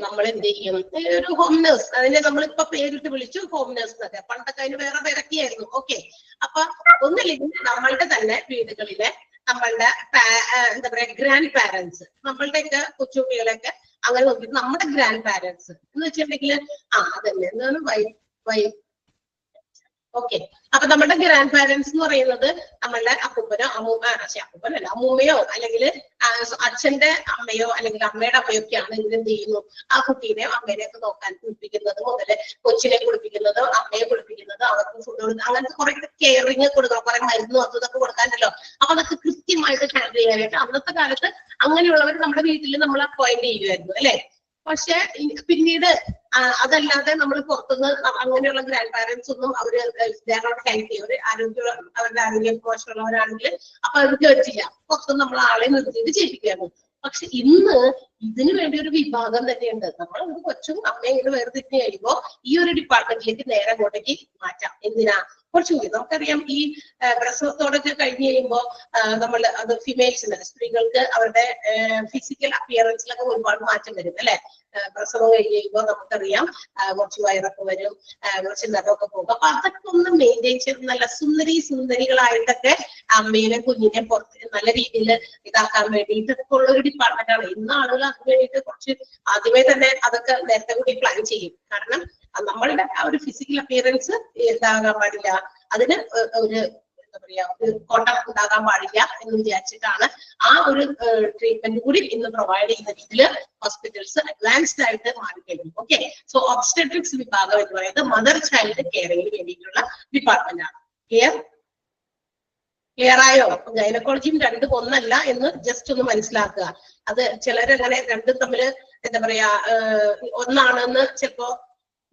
Speaker 1: നമ്മൾ എന്ത് ചെയ്യും? ഒരു ഹോം നേഴ്സ്, അതിനെ നമ്മളിപ്പോ പേരിട്ട് വിളിച്ചു ഹോം നേഴ്സ് എന്നൊക്കെ. പണ്ടൊക്കെ അതിന് വേറെ പേരൊക്കെയായിരുന്നു. ഓക്കെ, അപ്പൊ ഒന്നില്ലെങ്കിൽ നമ്മളുടെ തന്നെ വീടുകളിലെ നമ്മളുടെ എന്താ പറയാ ഗ്രാൻഡ് പാരന്റ്സ്, നമ്മളുടെയൊക്കെ കൊച്ചുകുട്ടികളെയൊക്കെ അങ്ങനെ നോക്കിയിട്ട് നമ്മുടെ ഗ്രാൻഡ് പാരന്റ്സ് എന്ന് വെച്ചിട്ടുണ്ടെങ്കിൽ അതന്നെ എന്താണ് ഓക്കെ. അപ്പൊ നമ്മുടെ ഗ്രാൻഡ് പാരന്റ്സ് എന്ന് പറയുന്നത് നമ്മളുടെ അപ്പൂപ്പനോ അപ്പൂപ്പനല്ല അമ്മൂമ്മയോ അല്ലെങ്കിൽ അച്ഛന്റെ അമ്മയോ അല്ലെങ്കിൽ അമ്മയുടെ അമ്മയോ ഒക്കെയാണ് എന്ത് ചെയ്യുന്നു, ആ കുട്ടീനെ അമ്മേനെ ഒക്കെ നോക്കാൻ കുളിപ്പിക്കുന്നത് മുതല് കൊച്ചിനെ കുളിപ്പിക്കുന്നത്, അമ്മയെ കുളിപ്പിക്കുന്നത്, അവർക്ക് ഫുഡ് കൊടുക്കുക, അങ്ങനത്തെ കുറെ കെയറിങ് കൊടുക്കണം, കുറെ മരുന്നും അതൊക്കെ കൊടുക്കാനല്ലോ. അപ്പൊ അതൊക്കെ കൃത്യമായിട്ട് ഹാൻഡിൽ ചെയ്യാനായിട്ട് അന്നത്തെ കാലത്ത് അങ്ങനെയുള്ളവർ നമ്മുടെ വീട്ടിൽ നമ്മൾ അപ്പോയിന്റ് ചെയ്യുമായിരുന്നു, അല്ലെ? പക്ഷെ പിന്നീട് അതല്ലാതെ നമ്മൾ പുറത്തുനിന്ന് അങ്ങനെയുള്ള ഗ്രാൻഡ് പാരന്റ്സ് ഒന്നും അവര് ഹെൽപ്പ് ചെയ്യും. അവരുടെ ആരോഗ്യം മോശമുള്ളവരാണെങ്കിൽ അപ്പൊ അവർക്ക് പറ്റില്ല, പുറത്തുനിന്ന് നമ്മൾ ആളെ നിർത്തിയിട്ട് ചെയ്യിപ്പിക്കായിരുന്നു. പക്ഷെ ഇന്ന് ഇതിനു വേണ്ടി ഒരു വിഭാഗം തന്നെയുണ്ട്. നമ്മൾ ഒരു കൊച്ചും അമ്മയെ ഇങ്ങനെ വേർതിരിഞ്ഞ് കഴിയുമ്പോൾ ഈ ഒരു ഡിപ്പാർട്ട്മെന്റിലേക്ക് നേരെ അങ്ങോട്ടേക്ക് മാറ്റാം. എന്തിനാ? കുറച്ചുകൂടി നമുക്കറിയാം, ഈ പ്രസവത്തോടൊക്കെ കഴിഞ്ഞ് കഴിയുമ്പോൾ നമ്മൾ അത് ഫിമെയിൽസിന്, സ്ത്രീകൾക്ക് അവരുടെ ഫിസിക്കൽ അപ്പിയറൻസിലൊക്കെ ഒരുപാട് മാറ്റം വരും, അല്ലെ? പ്രസവം കഴിഞ്ഞ് കഴിയുമ്പോൾ നമുക്കറിയാം കുറച്ച് വയറൊക്കെ വരും, കുറച്ച് നിറമൊക്കെ പോകും. അപ്പൊ അതൊക്കെ ഒന്ന് മെയിൻറ്റെയിൻ ചെയ്ത് നല്ല സുന്ദരികളായിട്ടൊക്കെ അമ്മേനെ കുഞ്ഞിനെ പുറത്ത് നല്ല രീതിയിൽ ഇതാക്കാൻ വേണ്ടിയിട്ടൊക്കെ ഉള്ള ഒരു ഡിപ്പാർട്ട്മെന്റ് ആണ്. ഇന്ന് ആളുകൾ അതിന് വേണ്ടിയിട്ട് കുറച്ച് ആദ്യമേ തന്നെ അതൊക്കെ നേരത്തെ കൂടി പ്ലാൻ ചെയ്യും. കാരണം നമ്മളുടെ ആ ഒരു ഫിസിക്കൽ അപ്പിയറൻസ് എന്താകാൻ പാടില്ല, അതിന് ഒരു എന്താ പറയാ ഒരു കോട്ടം ഉണ്ടാകാൻ പാടില്ല എന്ന് വിചാരിച്ചിട്ടാണ് ആ ഒരു ട്രീറ്റ്മെന്റ് കൂടി ഇന്ന് പ്രൊവൈഡ് ചെയ്യുന്ന രീതിയിൽ ഹോസ്പിറ്റൽസ് അഡ്വാൻസ്ഡ് ആയിട്ട് മാറിക്കഴിഞ്ഞു. ഓക്കെ, സോ ഒബ്സ്റ്റെട്രിക്സ് വിഭാഗം എന്ന് പറയുന്നത് മദർ ചൈൽഡ് കെയറിംഗിന് വേണ്ടിയിട്ടുള്ള ഡിപ്പാർട്ട്മെന്റ് ആണ്. ക്ലിയർ ആയോ? ഗൈനക്കോളജിയും രണ്ടും ഒന്നല്ല എന്ന് ജസ്റ്റ് ഒന്ന് മനസ്സിലാക്കുക. അത് ചിലരങ്ങനെ രണ്ടും തമ്മിൽ എന്താ പറയാ ഒന്നാണെന്ന് ചിലപ്പോ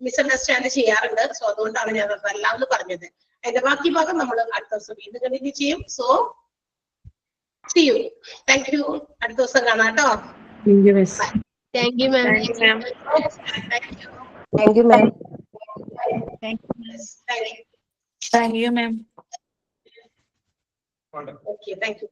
Speaker 1: മിസ്അണ്ടർസ്റ്റാൻഡ് ചെയ്യാറുണ്ട്. സോ അതുകൊണ്ടാണ് ഞാൻ അതെല്ലാം എന്ന് പറഞ്ഞത്. അതിന്റെ ബാക്കി ഭാഗം നമ്മൾ അടുത്ത ദിവസം വീണ്ടും കണ്ടിന്യൂ ചെയ്യും. So see you. Thank you. അടുത്ത ദിവസം കാണാം കേട്ടോ.
Speaker 2: Thank you ma'am.
Speaker 3: Thank you ma'am.
Speaker 1: Okay, thank you.